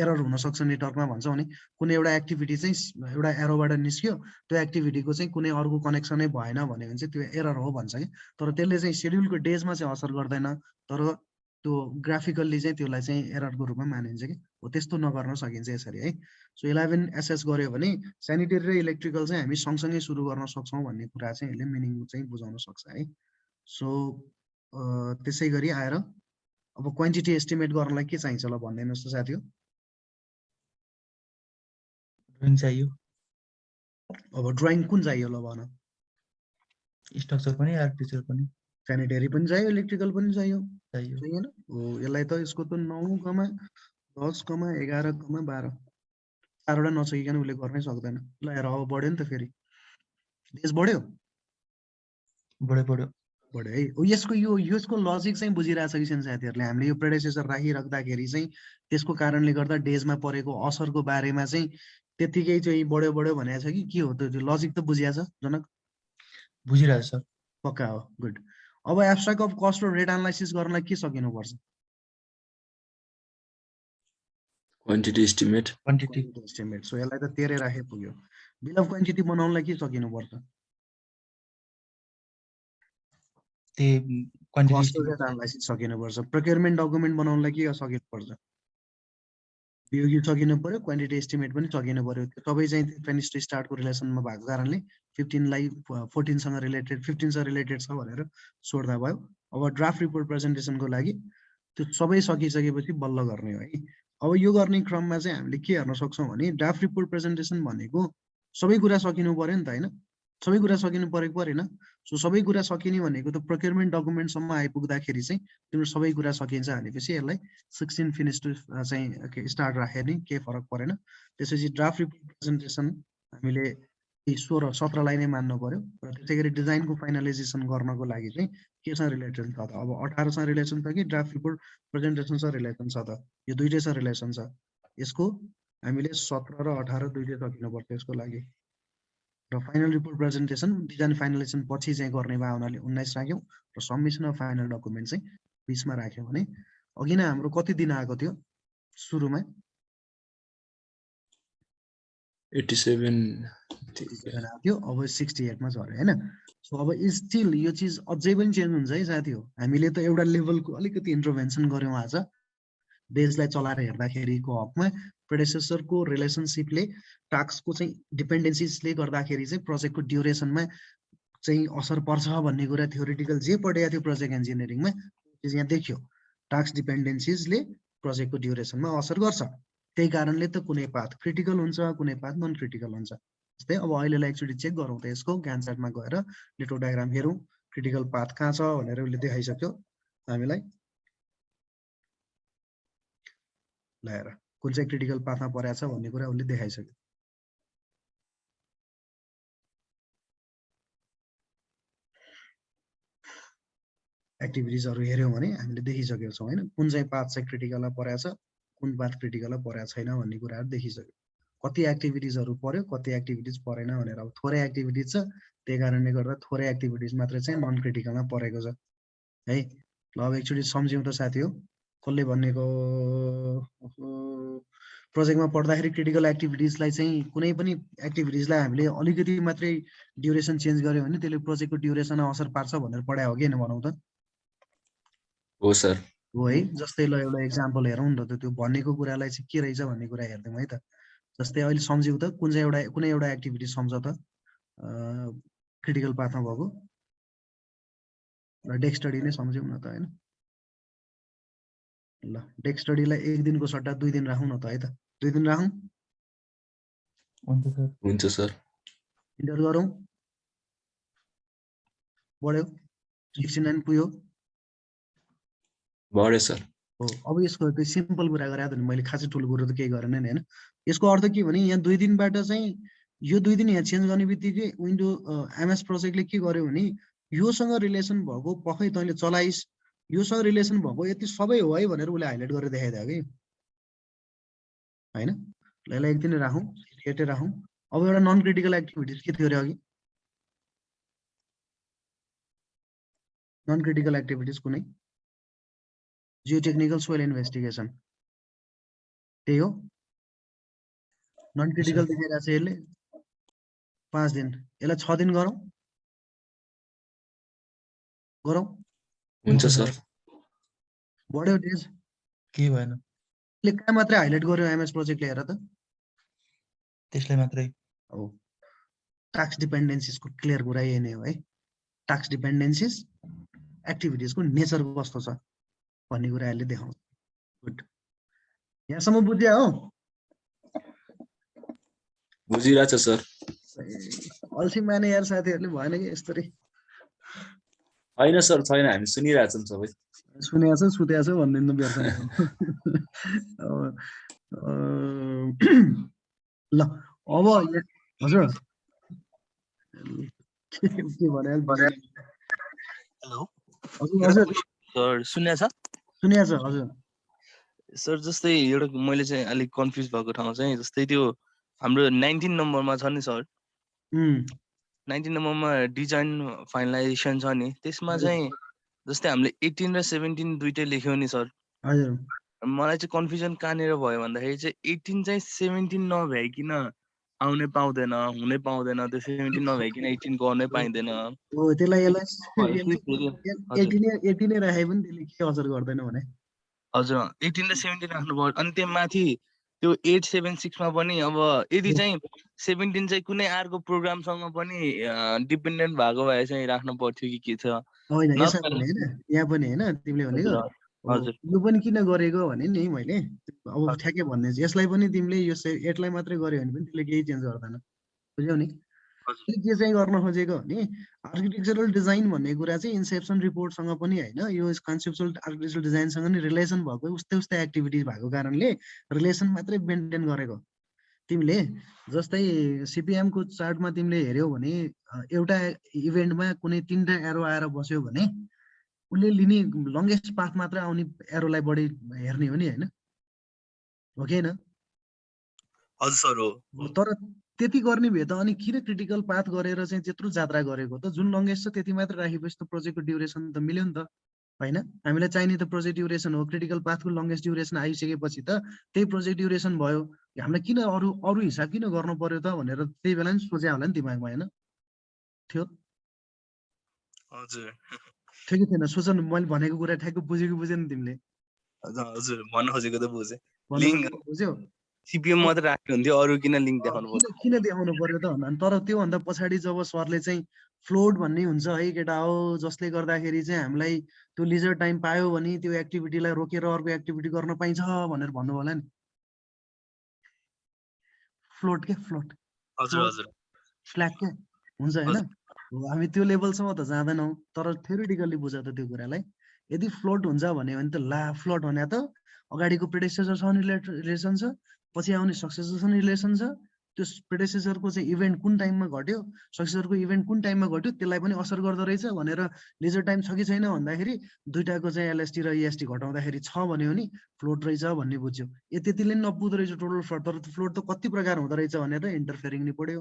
एरर हुन सक्छ नेटवर्कमा भन्छौँ नि। कुनै एउटा एक्टिभिटी चाहिँ एउटा एरोबाट निस्क्यो, त्यो एक्टिभिटीको चाहिँ कुनै अर्को कनेक्सनै भएन भन्यो भने चाहिँ त्यो एरर हो भन्छ कि। तर त्यसले चाहिँ शेड्युलको डेजमा चाहिँ असर गर्दैन, तर त्यो ग्राफिकल्ली चाहिँ त्यसलाई चाहिँ एररको रूपमा मानिन्छ कि। हो त्यस्तो नगर्न सकिन्छ यसरी है। सो 11 एसेस गर्यो भने स्यानिटरी र इलेक्ट्रिकल चाहिँ हामी सँगसँगै सुरु गर्न सक्छौँ भन्ने कुरा चाहिँ यसले मिनिङ चाहिँ बुझाउन सक्छ है। सो त्यसै गरी आएर अब क्वान्टिटी एस्टिमेट गर्नलाई के चाहिन्छ ल भनिदिनुहोस् त साथी हो। ड्रइङ चाहियो, अब ड्रइङ कुन चाहियो ल भन। स्ट्रक्चर पनि आर्किटेक्चर पनि स्यानिटरी पनि चाहियो, इलेक्ट्रिकल पनि चाहियो, चाहियो। चाहिएन हो। यसलाई त यसको त 9, 10, 11, 12 चारवटा नसकिकन उसले गर्नै सक्दैन। ल हेर अब बढ्यो नि त फेरि डेज बढ्यो बढ्यो है। यसको लजिक चाहिँ बुझिरहेछ कि छैन साथीहरूले। हामीले यो प्रेडेसेसर राखिराख्दाखेरि चाहिँ त्यसको कारणले गर्दा डेजमा परेको असरको बारेमा चाहिँ त्यतिकै चाहिँ बढ्यो भनेको छ कि के हो त्यो लजिक त बुझिया छ जनक? बुझिरहेछ सर। पक्का हो, गुड। अब एब्स्ट्राक्ट अफ कस्ट र रेट एनालाइसिस गर्नलाई के सकिनुपर्छ? Quantity estimate. सो यसलाई त 13 राखे पुग्यो। बिल अफ क्वान्टिटी बनाउनलाई के सकिनुपर्छ? कस्ट र रेट एनालाइसिस सकिनुपर्छ। प्रोक्युरमेन्ट डकुमेन्ट बनाउनलाई के सकिनुपर्छ? बिओक्यू सकिनु पर्यो, क्वान्टिटी एस्टिमेट पनि सकिनु पर्यो। त्यो सबै चाहिँ फिनिश टु स्टार्टको रिलेसनमा भएको कारणले 14 सँग रिलेटेड 15 सँग रिलेटेड छ भनेर सोध्दा भयो। अब ड्राफ्ट रिपोर्ट प्रेजेन्टेसनको लागि त्यो सबै सकिसकेपछि बल्ल गर्ने हो है। अब यो गर्ने क्रममा चाहिँ हामीले के हेर्न सक्छौँ भने ड्राफ्ट रिपोर्ट प्रेजेन्टेसन भनेको सबै कुरा सकिनु पर्यो नि त हैन। सबै कुरा सकिनु परेको परेन। सो सबै कुरा सकिने भनेको त प्रोक्युरमेन्ट डकुमेन्टसम्म आइपुग्दाखेरि चाहिँ तिम्रो सबै कुरा सकिन्छ भनेपछि यसलाई 16 फिनिश टु चाहिँ स्टार्ट राखे नि केही फरक परेन। त्यसपछि ड्राफ्ट रिपोर्ट प्रेजेन्टेसन हामीले 16, 17 लाई नै मान्नु पर्यो। र त्यसै गरी डिजाइनको फाइनलाइजेसन गर्नको लागि चाहिँ केसँग रिलेटेड छ त? अब 18 सँग रिलेसन छ कि ड्राफ्ट रिपोर्ट प्रेजेन्टेसनसँग रिलेसन छ त? यो दुईटैसँग रिलेसन छ। यसको हामीले 17 र 18 दुईटै सकिनुपर्छ यसको लागि। र फाइनल रिपोर्ट प्रेजेन्टेसन डिजाइन फाइनलाइजेसन पछि चाहिँ गर्ने भए हुनाले 19 राख्यौँ र सबमिसन अफ फाइनल डकुमेन्ट चाहिँ 20 मा राख्यौँ भने अघि नै हाम्रो कति दिन आएको थियो सुरुमा? 87 थियो, अब 68 मा झऱ्यो हैन। सो अब स्टिल यो चिज अझै पनि चेन्ज हुन्छ है साथी हो। हामीले त एउटा लेभलको अलिकति इन्टरभेन्सन गर्यौँ आज बेसलाई चलाएर हेर्दाखेरिको हकमा। प्रेडेसेसरको रिलेसनसिपले टास्कको चाहिँ डिपेन्डेन्सिजले गर्दाखेरि चाहिँ प्रोजेक्टको ड्युरेसनमा चाहिँ असर पर्छ भन्ने कुरा थ्योरिटिकल जे पढेको थियो प्रोजेक्ट इन्जिनियरिङमा यहाँ देखियो। टास्क डिपेन्डेन्सिजले प्रोजेक्टको ड्युरेसनमा असर गर्छ। त्यही कारणले त कुनै पाथ क्रिटिकल हुन्छ, कुनै पाथ नन क्रिटिकल हुन्छ। जस्तै अब अहिलेलाई एकचोटि चेक गरौँ त यसको ग्यान्ट चार्टमा गएर लिटो डायग्राम हेरौँ क्रिटिकल पाथ कहाँ छ भनेर उसले देखाइसक्यो हामीलाई। ल हेर कुन चाहिँ क्रिटिकल पाथमा परेको छ भन्ने कुरा उसले देखाइसक्यो। एक्टिभिटिजहरू हेऱ्यौँ भने हामीले देखिसकेको छौँ होइन कुन चाहिँ पाथ चाहिँ क्रिटिकलमा परेको छ, कुन पाथ क्रिटिकलमा परेको छैन भन्ने कुराहरू देखिसक्यो। कति एक्टिभिटिजहरू पर्यो, कति एक्टिभिटिज परेन भनेर। अब थोरै एक्टिभिटिज छ त्यही कारणले गर्दा थोरै एक्टिभिटिज मात्रै चाहिँ नन क्रिटिकलमा परेको छ है। ल अब एकचोटि सम्झ्यौँ त साथी हो। कसले भनेको प्रोजेक्टमा पढ्दाखेरि क्रिटिकल एक्टिभिटिजलाई चाहिँ कुनै पनि एक्टिभिटिजलाई हामीले अलिकति मात्रै ड्युरेसन चेन्ज गर्यो भने त्यसले प्रोजेक्टको ड्युरेसनमा असर पार्छ भनेर पढायो हो कि होइन भनौँ त? हो सर। हो है। जस्तै ल एउटा एक्जाम्पल हेरौँ न त त्यो भनेको कुरालाई चाहिँ के रहेछ भन्ने कुरा हेर्दैम है त। जस्तै अहिले सम्झ्यौ त कुनै एउटा एक्टिभिटी सम्झ त क्रिटिकल पाथमा भएको र डेक स्टडी नै सम्झ्यौ न त होइन। ल डेक स्टडीलाई 1 दिनको सट्टा 2 दिन राखौँ न त है त। 2 दिन राखौँ, हुन्छ सर। इन्टर गरौँ, बढ्यो 69 पुग्यो। बढ्यो सर। हो अब यसको त्यो सिम्पल कुरा गरे त नि मैले खासै ठुलो कुरो त केही गरेन नि होइन। यसको अर्थ के भने यहाँ 2 दिनबाट चाहिँ यो 2 दिन यहाँ चेन्ज गर्ने बित्तिकै विन्डो एमएस प्रोजेक्टले के गर्यो भने योसँग रिलेसन भएको पखै तैँले चलाइस्, योसँग रिलेसन भएको यति सबै हो है भनेर उसले हाइलाइट गरेर देखाइदियो कि होइन। ल यसलाई एक दिन राखौँ, सिलेक्टै राखौँ। अब एउटा नन क्रिटिकल एक्टिभिटिज के थियो अरे अघि? नन क्रिटिकल एक्टिभिटिज कुनै जियोटेक्निकल सोइल इन्भेस्टिगेसन त्यही हो। नन क्रिटिकल देखाइरहेको छ यसले 5 दिन, यसलाई 6 दिन गरौँ गरौँ। हुन्छ सर। बढ्यो डेज, के भएन यसले कहाँ मात्रै हाइलाइट गर्यो एमएस प्रोजेक्टले हेर त। त्यसलाई मात्रै। हो टास्क डिपेन्डेन्सिजको क्लियर कुरा यही नै हो है। टास्क डिपेन्डेन्सिज एक्टिभिटिजको नेचर कस्तो छ भन्ने कुरा यसले देखाउँछ। गुड, यहाँसम्म बुझ्या हो? बुझिरहेछ सर। अल्छी माने यार साथीहरूले भएन कि यस्तरी। होइन सर, छैन, हामी सुनिरहेछौँ सबै। सुनेको छ सुतेको छ भन्ने बेर्छ नि। ल अब हजुर के भने हेलो हजुर हजुर सर सुन्या छ? सुनेको छ हजुर। सर जस्तै एउटा मैले चाहिँ अलिक कन्फ्युज भएको ठाउँ चाहिँ जस्तै त्यो हाम्रो 19 नम्बरमा छ नि सर, 19 नम्बरमा डिजाइन फाइनलाइजेसन छ नि, त्यसमा चाहिँ जस्तै हामीले 18 र 17 दुइटै लेख्यौँ नि सर। हजुर मलाई चाहिँ कन्फ्युजन कहाँनिर भयो भन्दाखेरि चाहिँ 18 चाहिँ 17 नभ्याइकन आउनै पाउँदैन, हुनै पाउँदैन, त्यो 17 नभ्याइकन 18 गर्नै पाइँदैन। हो त्यसलाई यसलाई फेरि 18 राखे पनि त्यसले के असर गर्दैन भने हजुर 18 र 17 राख्नुपर्छ। अनि त्यो माथि त्यो 876 मा पनि अब यदि चाहिँ 17 चाहिँ कुनै अर्को प्रोग्रामसँग पनि डिपेन्डेन्ट भएको भए चाहिँ राख्नु पर्थ्यो कि के छ? होइन यसमा पनि होइन, यहाँ पनि होइन तिमीले भनेको हजुर यो पनि किन गरेको भने नि मैले अब ठ्याक्कै भन्ने यसलाई पनि तिमीले यो 8लाई मात्रै गर्यो भने पनि त्यसले केही चेन्ज गर्दैन, बुझ्यौ नि। के चाहिँ गर्न खोजेको भने आर्किटेक्चरल डिजाइन भन्ने कुरा चाहिँ इन्सेप्सन रिपोर्टसँग पनि होइन, यो कन्सेप्चुअल आर्किटेक्चरल डिजाइनसँग नि रिलेसन भएको उस्तै उस्तै एक्टिभिटिज भएको कारणले रिलेसन मात्रै मेन्टेन गरेको। तिमीले जस्तै सिपिएम को चार्टमा तिमीले हेऱ्यौ भने एउटा इभेन्टमा कुनै 3टा एरो आएर बस्यो भने उसले लिने लङ्गेस्ट पाथ मात्र आउने एरोलाई बढी हेर्ने हो नि होइन, हो कि होइन? हजुर सर हो। तर त्यति गर्ने भए त अनि किन क्रिटिकल पाथ गरेर चाहिँ त्यत्रो जात्रा गरेको त? जुन लङ्गेस्ट छ त्यति मात्र राखेपछि त प्रोजेक्टको ड्युरेसन त मिल्यो नि त होइन। हामीलाई चाहिने त प्रोजेक्ट ड्युरेसन हो, क्रिटिकल पाथको लङ्गेस्ट ड्युरेसन आइसकेपछि त त्यही प्रोजेक्ट ड्युरेसन भयो। हामीलाई किन अरू अरू हिसाब किन गर्नु पर्यो त भनेर त्यही बेला नि सोचे होला नि दिमागमा होइन थियो? हजुर थियो कि थिएन? सोच न, मैले भनेको कुरा ठ्याक्क बुझेको बुझेन तिमीले? हजुर भन्न खोजेको त बुझे। भन्नु लिङ्क खोजेको बुझ्यौ? सिपिएम मात्र राख्नु हुन्थ्यो, अरू किन लिङ्क देखाउनु पर्यो? किन देखाउनु पर्यो त भन्दा तर त्योभन्दा पछाडि जब सरले चाहिँ फ्लोट भन्ने हुन्छ है केटा हो, जसले गर्दाखेरि चाहिँ हामीलाई त्यो लिजर टाइम पायो भने त्यो एक्टिभिटीलाई रोकेर अर्को एक्टिभिटी गर्न पाइन्छ भनेर भन्नु होला नि। फ्लोट के फ्लोट हजुर हजुर फ्ल्याग के हुन्छ होइन। हामी त्यो लेभलसम्म त जाँदैनौँ तर थ्योरिटिकल्ली बुझ त त्यो कुरालाई। यदि फ्लोट हुन्छ भने त ला फ्लोट भने त अगाडिको प्रेडेसेसरसँग रिलेसन छ, पछि आउने सक्सेसरसँग रिलेसन छ। त्यो प्रेडेसेसरको चाहिँ इभेन्ट कुन टाइममा घट्यो, सक्सेसरको इभेन्ट कुन टाइममा घट्यो त्यसलाई पनि असर गर्दो रहेछ भनेर लेजर टाइम छ कि छैन भन्दाखेरि दुइटाको चाहिँ एलएसटी र इएसटी घटाउँदाखेरि छ भन्यो भने फ्लोट रहेछ भन्ने बुझ्यो। त्यतिले नपुग्दो रहेछ टोटल फ्लोट। तर फ्लोट त कति प्रकार हुँदो रहेछ भनेर इन्टरफेरिङ नि पढ्यो,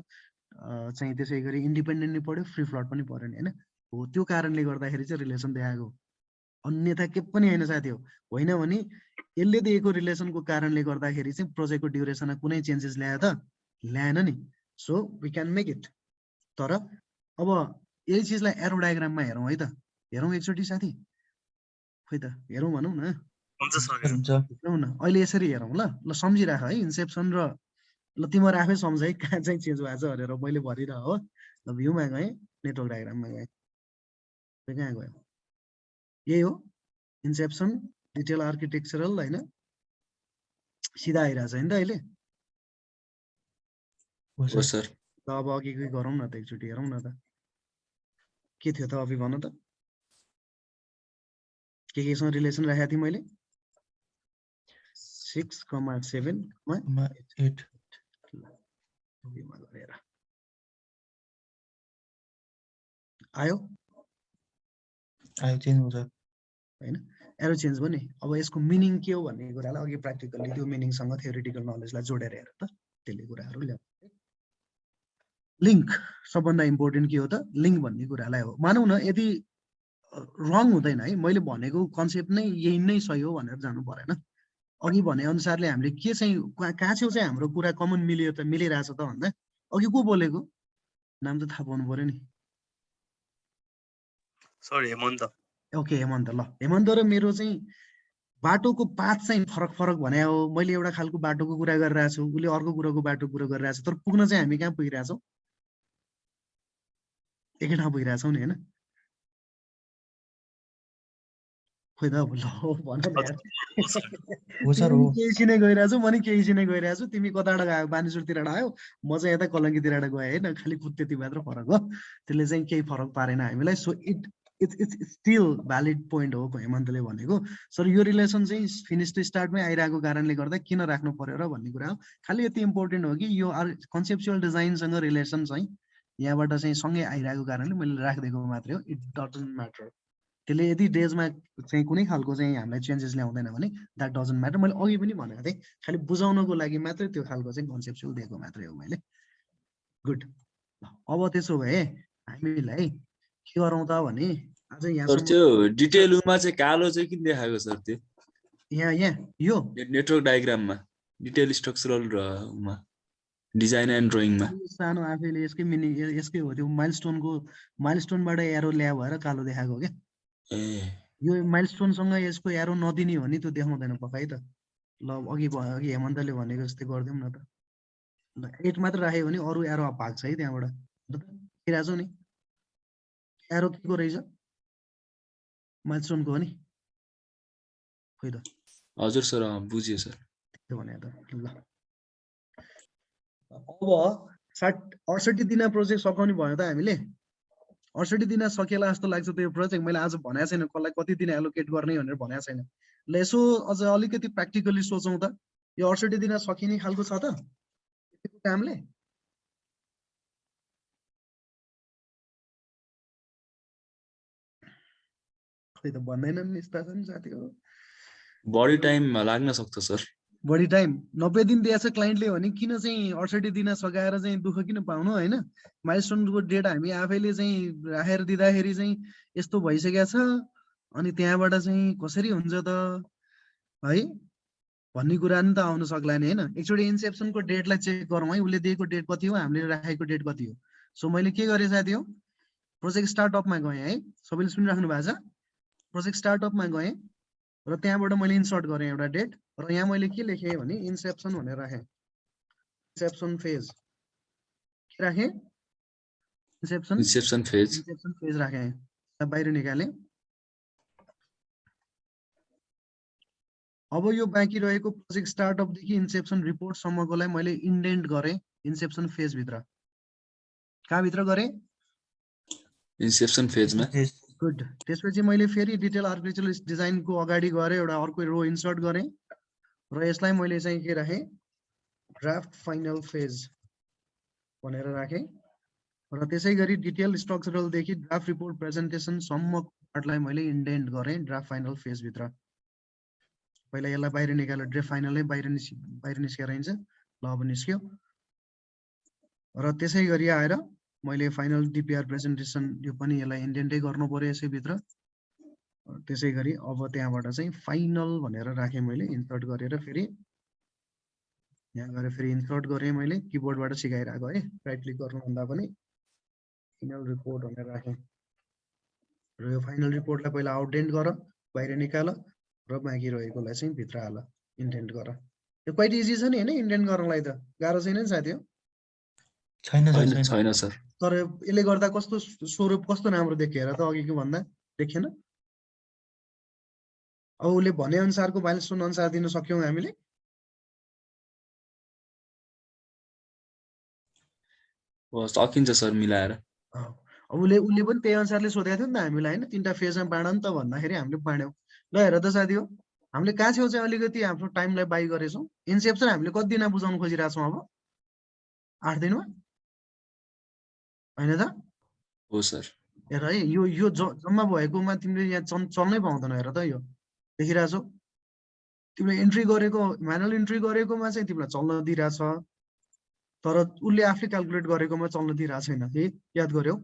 चाहिँ त्यसै गरी इन्डिपेन्डेन्ट नि पढ्यो, फ्री फ्लोट पनि पढ्यो नि होइन। हो त्यो कारणले गर्दाखेरि चाहिँ रिलेसन देखाएको, अन्यथा के पनि होइन साथी हो। होइन भने यसले दिएको रिलेसनको कारणले गर्दाखेरि चाहिँ प्रोजेक्टको ड्युरेसनमा कुनै चेन्जेस ल्यायो त? ल्याएन नि। So we can make it. तर अब यही चिजलाई एरो डायग्राममा हेरौँ है त, हेरौँ एकचोटि साथी। खोइ त हेरौँ भनौँ न हुन्छ सर हुन्छ हेरौँ न अहिले यसरी हेरौँ ल सम्झिराख है इन्सेप्सन र ल तिमीहरू आफै सम्झ है कहाँ चाहिँ चेन्ज भएको छ भनेर मैले भनिरह हो ल भ्यूमा गएँ नेटवर्क डायग्राममा गएँ कहाँ गयो यही हो इन्सेप्सन डिटेल आर्किटेक्चरल होइन सिधा आइरहेछ नि त अहिले हो हो सर सर ल अब अघिकै गरौँ न त एकचोटि हेरौँ न त के थियो त अभि भन त केसँग रिलेसन राखेको थिएँ मैले 6,7 मा 8 गरेर आयो आयो चेन्ज हुन्छ होइन एरो चेन्ज भयो नि अब यसको मिनिङ के हो भन्ने कुरालाई अघि प्र्याक्टिकल्ली त्यो मिनिङसँग थ्योरिटिकल नलेजलाई जोडेर हेर त त्यसले कुराहरू ल्याउँछ लिङ्क सबभन्दा इम्पोर्टेन्ट के हो त लिङ्क भन्ने कुरालाई हो मानौँ न यदि रङ हुँदैन है मैले भनेको कन्सेप्ट नै यही नै सही हो भनेर जानु परेन अघि भने अनुसारले हामीले के चाहिँ कहाँ छेउ चाहिँ हाम्रो कुरा कमन मिलियो त मिलिरहेछ त भन्दा अघि को बोलेको नाम त थाहा पाउनु पर्यो नि सर हेमन्त ओके हेमन्त ल हेमन्त र मेरो चाहिँ बाटोको पाथ चाहिँ फरक फरक भने हो मैले एउटा खालको बाटोको कुरा गरिरहेको छु उसले अर्को कुराको बाटोको कुरा गरिरहेको छ तर पुग्न चाहिँ हामी कहाँ पुगिरहेछौँ एकै ठाउँ पुगिरहेछौँ नि होइन खोइ त अब ल भन न यार हो सर हो केही सिने गइरहेछौ म नि केही सिने गइरहेछु तिमी कताबाट गयो बानेश्वरतिरबाट आयो म चाहिँ यता कलङ्कीतिरबाट गएँ होइन खालि त्यति मात्र फरक हो त्यसले चाहिँ केही फरक पारेन हामीलाई so it's still valid point हो हेमन्तले भनेको सर यो रिलेसन चाहिँ फिनिस टु स्टार्टमै आइरहेको कारणले गर्दा किन राख्नु पर्यो र भन्ने कुरा हो खालि यति इम्पोर्टेन्ट हो कि यो कन्सेप्चुअल डिजाइनसँग रिलेसन चाहिँ यहाँबाट चाहिँ सँगै आइरहेको कारणले मैले राखिदिएको मात्रै हो इट डजन्ट म्याटर त्यसले यदि डेजमा चाहिँ कुनै खालको चाहिँ हामीलाई चेन्जेस ल्याउँदैन भने द्याट डजन्ट म्याटर मैले अघि पनि भनेको थिएँ खालि बुझाउनको लागि मात्रै त्यो खालको चाहिँ कन्सेप्चुअल दिएको मात्रै हो मैले गुड अब त्यसो भए हामीलाई के गरौँ त भने आज सर यहाँसम्म त्यो डिटेलमा चाहिँ कालो चाहिँ किन देखाएको सर त्यो यहाँ यो नेटवर्क डायग्राममा डिटेल स्ट्रक्चरल र डिजाइन एन्ड ड्रइङमा सानो आफैले यसकै मिनिङ यसकै हो त्यो माइलस्टोनबाट एरो ल्या भएर कालो देखाएको हो क्या ए यो माइलस्टोनसँग यसको एरो नदिने हो नि त्यो देखाउँदैन पक्का है त ल अघि हेमन्तले भनेको जस्तै गरिदिउँ न त ल 8 मात्र राख्यो भने अरू एरो भाग्छ है त्यहाँबाट हेरिरहेछौ नि एरो के को रहेछ माइलस्टोनको हो नि खोइ त हजुर सर बुझियो सर त्यो भने त ल अब 68 दिन प्रोजेक्ट सकाउने भयो त हामीले 68 दिन सकेला जस्तो लाग्छ त्यो प्रोजेक्ट मैले आज भनेको छैन कसलाई कति दिन एलोकेट गर्ने भनेर भनेको छैन ल यसो अझ अलिकति प्र्याक्टिकली सोचौँ त यो 68 दिन सकिने खालको छ त कामले खोइ त भन्दैनन् नि यस्ता छन् साथीहरू बढी टाइम लाग्न सक्छ सर बढी टाइम 90 दिन दिएछ क्लाइन्टले भने किन चाहिँ 68 दिन सकाएर चाहिँ दुःख किन पाउनु होइन माइलस्टोनको डेट हामी आफैले चाहिँ राखेर दिँदाखेरि चाहिँ यस्तो भइसकेको छ अनि त्यहाँबाट चाहिँ कसरी हुन्छ त है भन्ने कुरा नि त आउन सक्ला नि होइन एकचोटि इन्सेप्सनको डेटलाई चेक गरौँ है उसले दिएको डेट कति हो हामीले राखेको डेट कति हो सो मैले के गरेँ साथी हो प्रोजेक्ट स्टार्टअपमा गएँ है सबैले सुनिराख्नु भएको छ प्रोजेक्ट स्टार्टअपमा गएँ र त्यहाँबाट मैले इन्सर्ट गरेँ एउटा डेट र यहाँ मैले के लेखेँ भने इन्सेप्सन भनेर राखेँ इन्सेप्सन फेज के राखेँ इन्सेप्सन फेज राखेँ बाहिर निकालेँ अब यो बाँकी रहेको प्रोजेक्ट स्टार्टअपदेखि इन्सेप्सन रिपोर्टसम्मकोलाई मैले इन्डेन्ट गरेँ इन्सेप्सन फेजभित्र कहाँभित्र गरेँ इन्सेप्सन फेजमा गुड त्यसपछि मैले फेरि डिटेल आर्किटेक्चरल डिजाइनको अगाडि गएर एउटा अर्को रो इन्सर्ट गरेँ र यसलाई मैले चाहिँ के राखेँ ड्राफ्ट फाइनल फेज भनेर राखेँ र त्यसै गरी डिटेल स्ट्रक्चरलदेखि ड्राफ्ट रिपोर्ट प्रेजेन्टेसनसम्म पार्टलाई मैले इन्डेन्ट गरेँ ड्राफ्ट फाइनल फेजभित्र पहिला यसलाई बाहिर निकालेर ड्राफ्ट फाइनलै बाहिर निस्केर हिँड्छ ल अब निस्क्यो र त्यसै गरी आएर मैले फाइनल डिपिआर प्रेजेन्टेसन यो पनि यसलाई इन्डेन्टै गर्नु पर्यो यसैभित्र त्यसै गरी अब त्यहाँबाट चाहिँ फाइनल भनेर राखेँ मैले इन्सर्ट गरेर फेरि यहाँ गएर फेरि इन्सर्ट गरेँ मैले किबोर्डबाट सिकाइरहेको है राइट क्लिक गर्नुभन्दा पनि फाइनल रिपोर्ट भनेर राखेँ र यो फाइनल रिपोर्टलाई पहिला आउटडेन्ट गर बाहिर निकाल र बाँकी रहेकोलाई चाहिँ भित्र हाल, इन्डेन्ट गर। यो क्वाइट इजी छ नि हैन इन्डेन्ट गर्नलाई त, गाह्रो छैन नि साथी हो। छैन सर, छैन। छैन सर। तर यसले गर्दा कस्तो स्वरूप कस्तो राम्रो देखियो हेर त, अघिको भन्दा देखेन? अब उसले भने अनुसारको माइलस्टोन अनुसार दिन सक्यौं हामीले? सकिन्छ सर मिलाएर। अब उसले पनि त्यही अनुसारले सोधेको थियो नि त हामीलाई हैन, 3टा फेजमा बाँड नि त भन्दाखेरि हामीले बाँड्यौं। ल हेर त साथी हो, हामीले कहाँ छेउ चाहिँ अलिकति आफ्नो टाइमलाई बाई गरेछौँ। इन्सेप्सन हामीले कति दिनमा बुझाउन खोजिरहेको छौँ अब? 8 दिनमा हैन त? हो सर। हेर है, यो जम्मा भएकोमा तिमीले यहाँ चल्नै पाउँदैन। हेर त यो देखिरहेछौ, तिमीले इन्ट्री गरेको म्यानुअल इन्ट्री गरेकोमा चाहिँ तिमीलाई चल्न दिइरहेछ, तर उसले आफै क्याल्कुलेट गरेकोमा चल्न दिइरहेको छैन। याद गर्यौ?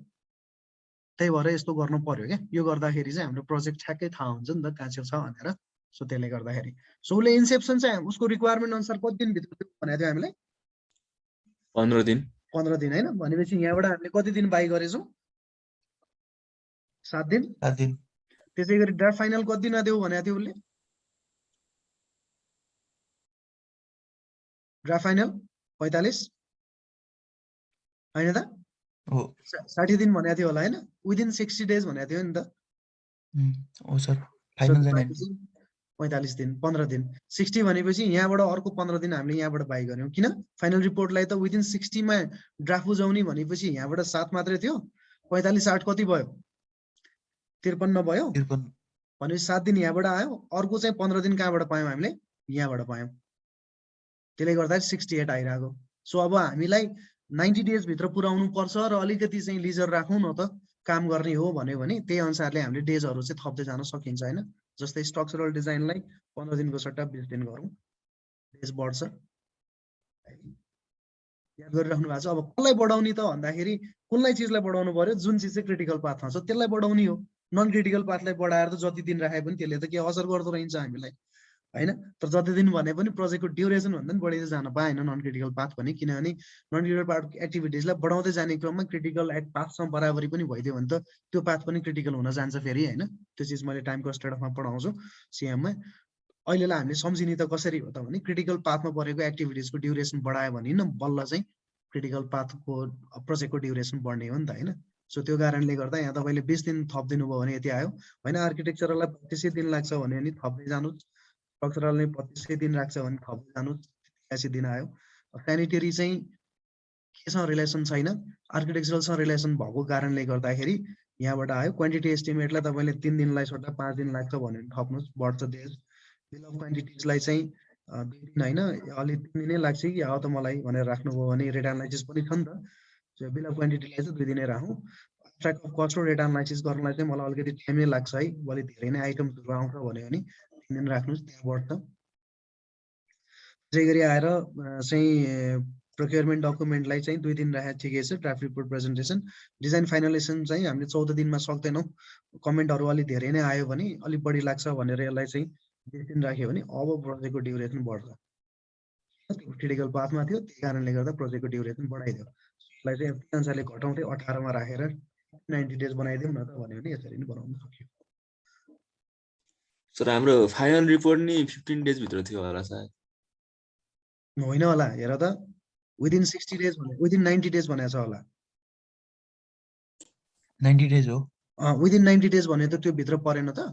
त्यही भएर यस्तो गर्नु पर्यो क्या। यो गर्दाखेरि चाहिँ हाम्रो प्रोजेक्ट ठ्याक्कै थाहा हुन्छ नि त कहाँ छ भनेर। सो त्यसले गर्दाखेरि सो उसले इन्सेप्सन चाहिँ उसको रिक्वायरमेन्ट अनुसार कति दिनभित्र भनेको थियो हामीलाई? 15 दिन। 15 दिन हैन भनेपछि यहाँबाट हामीले कति दिन बाई गरेछौँ? 7 दिन। 7 दिन। त्यसै गरी ड्राफ्ट फाइनल कति दिनमा देऊ भनेको थियो उसले? ड्राफ्ट फाइनल 45 हैन त? हो 60 दिन भनेको थियो होला हैन? विदिन 60 डेज भनेको थियो नि त? हो सर। फाइनल चाहिँ 45 दिन, 15 दिन। 60 भनेपछि यहाँबाट अर्को 15 दिन हामीले यहाँबाट बाई गर्यौं। किन? फाइनल रिपोर्टलाई त विदिन 60 मा ड्राफ्ट बुझाउने भनेपछि यहाँबाट 7 मात्रै थियो। 45 8 कति भयो? 53 भयो। 53 भनेपछि 7 दिन यहाँबाट आयो, अर्को चाहिँ 15 दिन कहाँबाट पायौं हामीले? यहाँबाट पायौं। त्यसले गर्दा 68 आइरहेको। सो अब हामीलाई 90 डेज भित्र पुराउनु पर्छ र अलिकति चाहिँ लिजर राखौं न त काम गर्ने हो भन्यो भने त्यही अनुसारले हामीले डेजहरू चाहिँ थप्दै जान सकिन्छ हैन? जस्तै स्ट्रक्चरल डिजाइनलाई 15 दिनको सट्टा 20 दिन गरौँ, डेज बढ्छ। याद गरिराख्नु भएको छ। अब कसलाई बढाउने त भन्दाखेरि कुनलाई चिजलाई बढाउनु पर्यो? जुन चिज चाहिँ क्रिटिकल पाथमा छ त्यसलाई बढाउने हो। नन क्रिटिकल पाथलाई बढाएर त जति दिन राखे पनि त्यसले त के असर गर्दो रहन्छ हामीलाई हैन? तर जति दिन भने पनि प्रोजेक्टको ड्युरेसन भन्दा पनि बढिँदै जान पाएन नन क्रिटिकल पाथ पनि, किनभने नन क्रिटिकल पाथ एक्टिभिटिजलाई बढाउँदै जाने क्रममा क्रिटिकल पाथसँग बराबरी पनि भइदियो भने त त्यो पाथ पनि क्रिटिकल हुन जान्छ फेरि हैन? त्यो चिज मैले टाइमको स्टेटमा पढाउँछु सिएममा। अहिलेलाई हामीले सम्झिने त कसरी हो त भने क्रिटिकल पाथमा परेको एक्टिभिटिजको ड्युरेसन बढायो भने न बल्ल चाहिँ क्रिटिकल पाथको प्रोजेक्टको ड्युरेसन बढ्ने हो नि त हैन? सो त्यो कारणले गर्दा यहाँ तपाईँले 20 दिन थपिदिनु भयो भने यति आयो हैन? आर्किटेक्चरलाई 25 दिन लाग्छ भने नि थप्दै जानुहोस्, स्ट्रक्चरलले 25 दिन लाग्छ भने थप्दै जानुहोस्, 80 दिन आयो। स्यानिटरी चाहिँ केसँग रिलेसन छैन, आर्किटेक्चरलसँग रिलेसन भएको कारणले गर्दाखेरि यहाँबाट आयो। क्वान्टिटी एस्टिमेटलाई तपाईँले 3 दिनलाई सट्टा 5 दिन लाग्छ भने थप्नुहोस्, बढ्छ डेज। बिल अफ क्वान्टिटिजलाई चाहिँ 2 दिन हैन अलि 3 दिनै लाग्छ कि आयो त मलाई भनेर राख्नुभयो भने रेट एनालाइसिस पनि छ नि त। सो बिल अफ क्वान्टिटीलाई चाहिँ 2 दिनै राखौँ। ट्र्याक अफ कस्ट र रेट एनालाइसिस गर्नलाई चाहिँ मलाई अलिकति टाइमै लाग्छ है, अलि धेरै नै आइटमहरू आउँछ भन्यो भने 3 दिन राख्नुहोस्, त्यहाँ बढ्छ। त्यसै गरी आएर चाहिँ प्रोक्योरमेन्ट डकुमेन्टलाई चाहिँ 2 दिन राखेको ठिकै छ। ड्राफ्ट रिपोर्ट प्रेजेन्टेसन, डिजाइन फाइनलाइजेसन चाहिँ हामीले 14 दिनमा सक्दैनौँ। कमेन्टहरू अलि धेरै नै आयो भने अलिक बढी लाग्छ भनेर यसलाई चाहिँ 20 दिन राख्यो भने अब प्रोजेक्टको ड्युरेसन बढ्छ। क्रिटिकल पाथमा थियो त्यही कारणले गर्दा प्रोजेक्टको ड्युरेसन बढाइदियो। यसलाई चाहिँ त्यही अनुसारले घटाउँदै 18 मा राखेर 90 डेज बनाइदिउँ न त भन्यो भने यसरी नै बनाउन सकियो। सर हाम्रो फाइनल रिपोर्ट नि 15 डेज भित्र थियो होला सायद। होइन होला, हेर त विदिन 60 डेज भने विदिन 90 डेज भनेको छ होला। 90 डेज हो। विदिन 90 डेज भने त त्यो भित्र परेन त।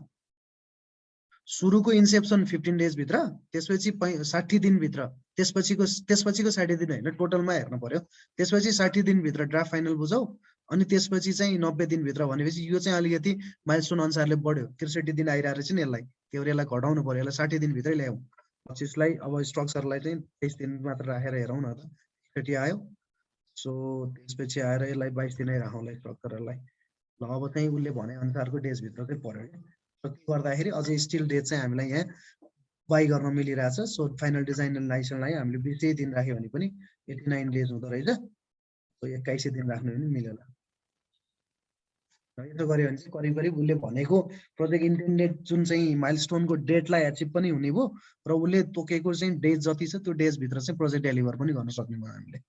सुरुको इन्सेप्सन 15 डेज भित्र, त्यसपछि 60 दिन भित्र, त्यसपछिको 60 दिन होइन टोटलमा हेर्नु पर्यो। त्यसपछि 60 दिन भित्र ड्राफ्ट फाइनल बुझाउ, अनि त्यसपछि चाहिँ 90 दिन भित्र भनेपछि यो चाहिँ अलिकति माइलस्टोन अनुसारले बढ्यो। 63 दिन आइरहेको छ नि यसलाई, त्यो यसलाई घटाउनु पर्यो। यसलाई 60 दिन भित्रै ल्याऊ। 25 लाई अब स्ट्रक्चरलाई चाहिँ 23 दिन मात्र राखेर हेरौँ न त, 30 आयो। सो त्यसपछि आएर यसलाई 22 दिनै राखौँला स्ट्रक्चरलाई। ल अब चाहिँ उसले भने अनुसारको डेज भित्र चाहिँ पर्यो क्या। त्यो गर्दाखेरि अझै स्टिल डेज चाहिँ हामीलाई यहाँ बाई गर्न मिलिरहेछ। सो फाइनल डिजाइन एनालाइजेसनलाई हामीले 20 दिन राख्यो भने पनि 89 डेज हुँदो रहेछ। सो 21 दिन राख्नु पनि मिलेला। यसो गर्यो भने चाहिँ करिब करिब उसले भनेको प्रोजेक्ट इन्टेन्डेड जुन चाहिँ माइलस्टोनको डेटलाई एचिभ पनि हुने भयो र उसले तोकेको चाहिँ डेज जति छ त्यो डेज भित्र चाहिँ प्रोजेक्ट डेलिभर पनि गर्न सक्ने भयो हामीले।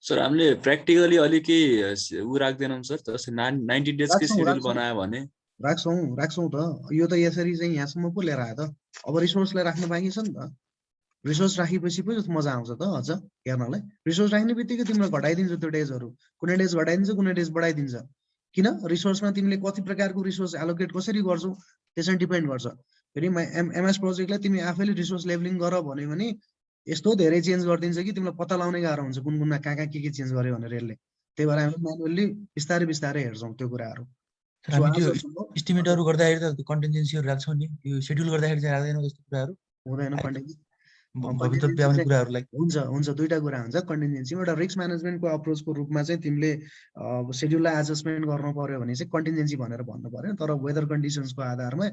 सर हामीले प्र्याक्टिकली अलिकति ऊ राख्दैनौँ सर, जस्तै 90 डेजकै सेड्युल बनायो भने राख्छौँ त। यो त यसरी चाहिँ यहाँसम्म पो लिएर आयो त। अब रिसोर्सलाई राख्नु बाँकी छ नि त। रिसोर्स राखेपछि पो मजा आउँछ त अझ हेर्नलाई। रिसोर्स राख्ने बित्तिकै तिमीलाई घटाइदिन्छ त्यो डेजहरू, कुनै डेज घटाइदिन्छ कुनै डेज बढाइदिन्छ। किन? रिसोर्समा तिमीले कति प्रकारको रिसोर्स एलोकेट कसरी गर्छौ त्यसमा डिपेन्ड गर्छ। फेरि एमएस प्रोजेक्टलाई तिमी आफैले रिसोर्स लेभलिङ गर भन्यो भने यस्तो धेरै चेन्ज गरिदिन्छ कि तिमीलाई पत्ता लगाउनै गाह्रो हुन्छ कुन कुनमा कहाँ के चेन्ज गर्यो भनेर यसले। त्यही भएर हामी म्यानुअली बिस्तारै बिस्तारै हेर्छौँ त्यो कुराहरू। हामी त्यो इस्टिमेटहरू गर्दाखेरि त कन्टिन्जेन्सीहरू राख्छौँ नि, यो सेड्युल गर्दाखेरि चाहिँ राख्दैनौँ त्यस्तो कुराहरू हुँदैन। भविष्य आउने कुराहरूलाई हुन्छ दुईटा कुरा हुन्छ कन्टिन्जेन्सीमा। एउटा रिस्क म्यानेजमेन्टको अप्रोचको रूपमा चाहिँ तिमीले सेड्युललाई एडजस्टमेन्ट गर्नु पर्यो भने चाहिँ कन्टिन्जेन्सी भनेर भन्नु पर्यो। तर वेदर कन्डिसन्सको आधारमा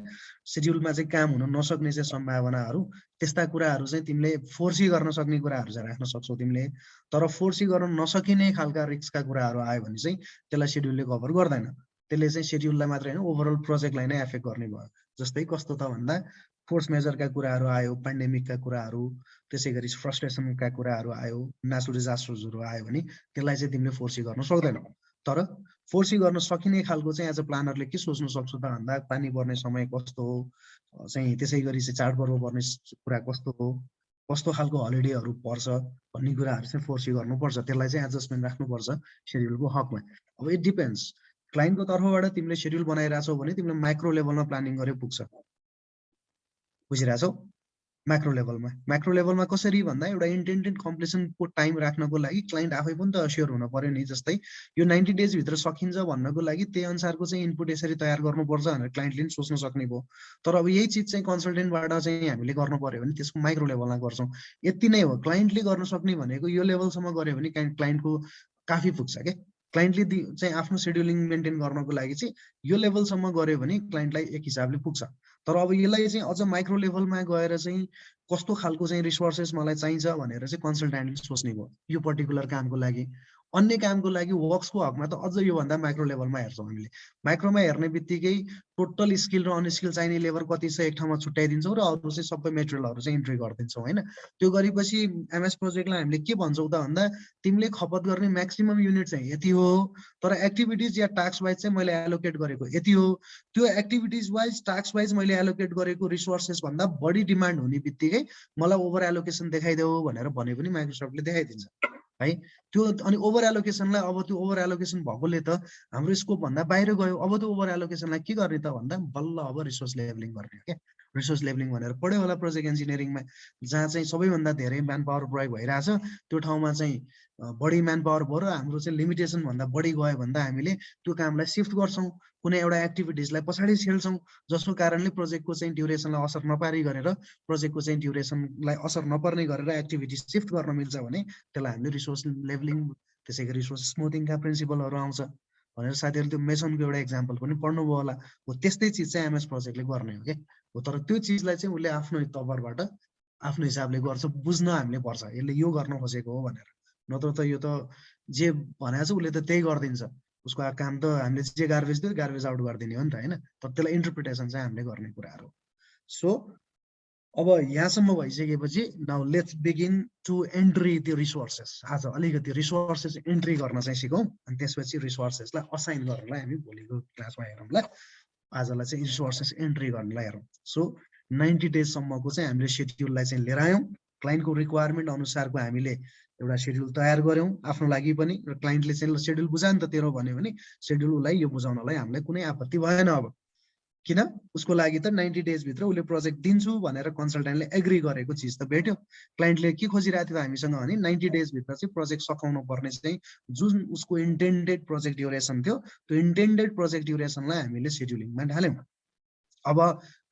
सेड्युलमा चाहिँ काम हुन नसक्ने चाहिँ सम्भावनाहरू, त्यस्ता कुराहरू चाहिँ तिमीले फोर्सी गर्न सक्ने कुराहरू चाहिँ राख्न सक्छौ तिमीले। तर फोर्सी गर्न नसकिने खालका रिस्कका कुराहरू आयो भने चाहिँ त्यसलाई सेड्युलले कभर गर्दैन। त्यसले चाहिँ सेड्युललाई मात्रै होइन ओभरअल प्रोजेक्टलाई नै एफेक्ट गर्ने भयो। जस्तै कस्तो त भन्दा फोर्स मेजरका कुराहरू आयो, पेन्डेमिकका कुराहरू, त्यसै गरी फ्रस्ट्रेसनका कुराहरू आयो, नेचुरल डिजास्टर्सहरू आयो भने त्यसलाई चाहिँ तिमीले फोर्सी गर्न सक्दैनौ। तर फोर्सी गर्न सकिने खालको चाहिँ एज अ प्लानरले के सोच्नु सक्छु त भन्दा पानी पर्ने समय कस्तो हो चाहिँ, त्यसै गरी चाहिँ चाडपर्व पर्ने कुरा कस्तो हो, कस्तो खालको हलिडेहरू पर्छ भन्ने कुराहरू चाहिँ फोर्सी गर्नुपर्छ। त्यसलाई चाहिँ एडजस्टमेन्ट राख्नुपर्छ सेड्युलको हकमा। अब इट डिपेन्ड्स, क्लाइन्टको तर्फबाट तिमीले सेड्युल बनाइरहेछौ भने तिमीले माइक्रो लेभलमा प्लानिङ गरे पुग्छ। बुझिरहेछौ? म्याक्रो लेभलमा कसरी भन्दा एउटा इन्टेन्डेड कम्प्लिसनको टाइम राख्नको लागि क्लाइन्ट आफै पनि त अस्योर हुन पर्यो नि। जस्तै यो 90 डेज भित्र सकिन्छ भन्नको लागि त्यही अनुसारको चाहिँ इनपुट यसरी तयार गर्नुपर्छ भनेर क्लाइन्टले पनि सोच्न सक्ने भयो। तर अब यही चिज चाहिँ कन्सल्टेन्टबाट चाहिँ हामीले गर्नु पर्यो भने त्यसको माइक्रो लेभलमा गर्छौँ। यति नै हो। क्लाइन्टले गर्न सक्ने भनेको यो लेभलसम्म गर्यो भने क्लाइन्टको काफी पुग्छ के। क्लाइन्टले चाहिँ आफ्नो सेड्युलिङ मेन्टेन गर्नको लागि चाहिँ यो लेभलसम्म गर्यो भने क्लाइन्टलाई एक हिसाबले पुग्छ। तर अब यसलाई चाहिँ अझ माइक्रो लेभलमा गएर चाहिँ कस्तो खालको चाहिँ रिसोर्सेस मलाई चाहिन्छ भनेर चाहिँ कन्सल्टेन्टले सोच्ने भयो यो पर्टिकुलर कामको लागि। अन्य कामको लागि वर्क्सको हकमा त अझ योभन्दा माइक्रो लेभलमा हेर्छौँ हामीले। माइक्रोमा हेर्ने बित्तिकै टोटल स्किल र अनस्किल चाहिने लेबर कति छ एक ठाउँमा छुट्याइदिन्छौँ र अरू चाहिँ सबै मेटेरियलहरू चाहिँ इन्ट्री गरिदिन्छौँ होइन। त्यो गरेपछि एमएस प्रोजेक्टलाई हामीले के भन्छौँ त भन्दा तिमीले खपत गर्ने म्याक्सिमम युनिट चाहिँ यति हो, तर एक्टिभिटिज या टास्क वाइज चाहिँ मैले एलोकेट गरेको यति हो। त्यो एक्टिभिटिज वाइज टास्क वाइज मैले एलोकेट गरेको रिसोर्सेस भन्दा बढी डिमान्ड हुने बित्तिकै मलाई ओभर एलोकेसन देखाइदेऊ भनेर भने पनि माइक्रोसफ्टले देखाइदिन्छ है। त्यो अनि ओभर एलोकेसनलाई अब त्यो ओभर एलोकेसन भएकोले त हाम्रो स्कोप भन्दा बाहिर गयो। अब त्यो ओभर एलोकेसनलाई के गर्ने त भन्दा बल्ल अब रिसोर्स लेभलिङ गर्ने हो क्या। रिसोर्स लेभलिङ भनेर पढ्यो होला प्रोजेक्ट इन्जिनियरिङमा, जहाँ चाहिँ सबैभन्दा धेरै म्यान पावर प्रयोग भइरहेछ त्यो ठाउँमा चाहिँ बढी म्यान पावर भयो र हाम्रो चाहिँ लिमिटेसन भन्दा बढी गयो भन्दा हामीले त्यो कामलाई सिफ्ट गर्छौँ, कुनै एउटा एक्टिभिटिजलाई पछाडि छेड्छौँ, जसको कारणले प्रोजेक्टको चाहिँ ड्युरेसनलाई असर नपारी गरेर प्रोजेक्टको चाहिँ ड्युरेसनलाई असर नपर्ने गरेर एक्टिभिटिज सिफ्ट गर्न मिल्छ भने त्यसलाई हामीले रिसोर्स लेभलिङ, त्यसै गरी रिसोर्स स्मुथिङका प्रिन्सिपलहरू आउँछ भनेर साथीहरूले त्यो मेसनको एउटा इक्जाम्पल पनि पढ्नुभयो होला। हो त्यस्तै चिज चाहिँ एमएस प्रोजेक्टले गर्ने हो क्या हो। तर त्यो चिजलाई चाहिँ उसले आफ्नो तवरबाट आफ्नो हिसाबले गर्छ, बुझ्न हामीले पर्छ यसले यो गर्न खोजेको हो भनेर। नत्र त यो त जे भनेको छ उसले त त्यही गरिदिन्छ, उसको काम त हामीले जे गार्बेज दियो गार्बेज आउट गरिदिने हो नि त होइन। तर त्यसलाई इन्टरप्रिटेसन चाहिँ हामीले गर्ने कुराहरू। सो अब यहाँसम्म भइसकेपछि now let's begin to entry the resources. आज अलिकति रिसोर्सेस एन्ट्री गर्न चाहिँ सिकौँ अनि त्यसपछि रिसोर्सेसलाई असाइन गर्नलाई हामी भोलिको क्लासमा हेरौँला। आजलाई चाहिँ रिसोर्सेस एन्ट्री गर्नलाई हेरौँ। सो 90 डेजसम्मको चाहिँ हामीले सेड्युललाई चाहिँ लिएर आयौँ, क्लाइन्टको रिक्वायरमेन्ट अनुसारको हामीले एउटा सेड्युल तयार गऱ्यौँ आफ्नो लागि पनि, र क्लाइन्टले चाहिँ सेड्युल बुझा नि त तेरो भन्यो भने सेड्युल उसलाई यो बुझाउनलाई हामीलाई कुनै आपत्ति भएन। अब किन उसको लागि त 90 डेजभित्र उसले प्रोजेक्ट दिन्छु भनेर कन्सल्टेन्टले एग्री गरेको चिज त भेट्यो। क्लाइन्टले के खोजिरहेको थियो हामीसँग भने 90 डेजभित्र चाहिँ प्रोजेक्ट सकाउनु पर्ने चाहिँ जुन उसको इन्टेन्डेड प्रोजेक्ट ड्युरेसन थियो त्यो इन्टेन्डेड प्रोजेक्ट ड्युरेसनलाई हामीले सेड्युलिङमा ढाल्यौँ। अब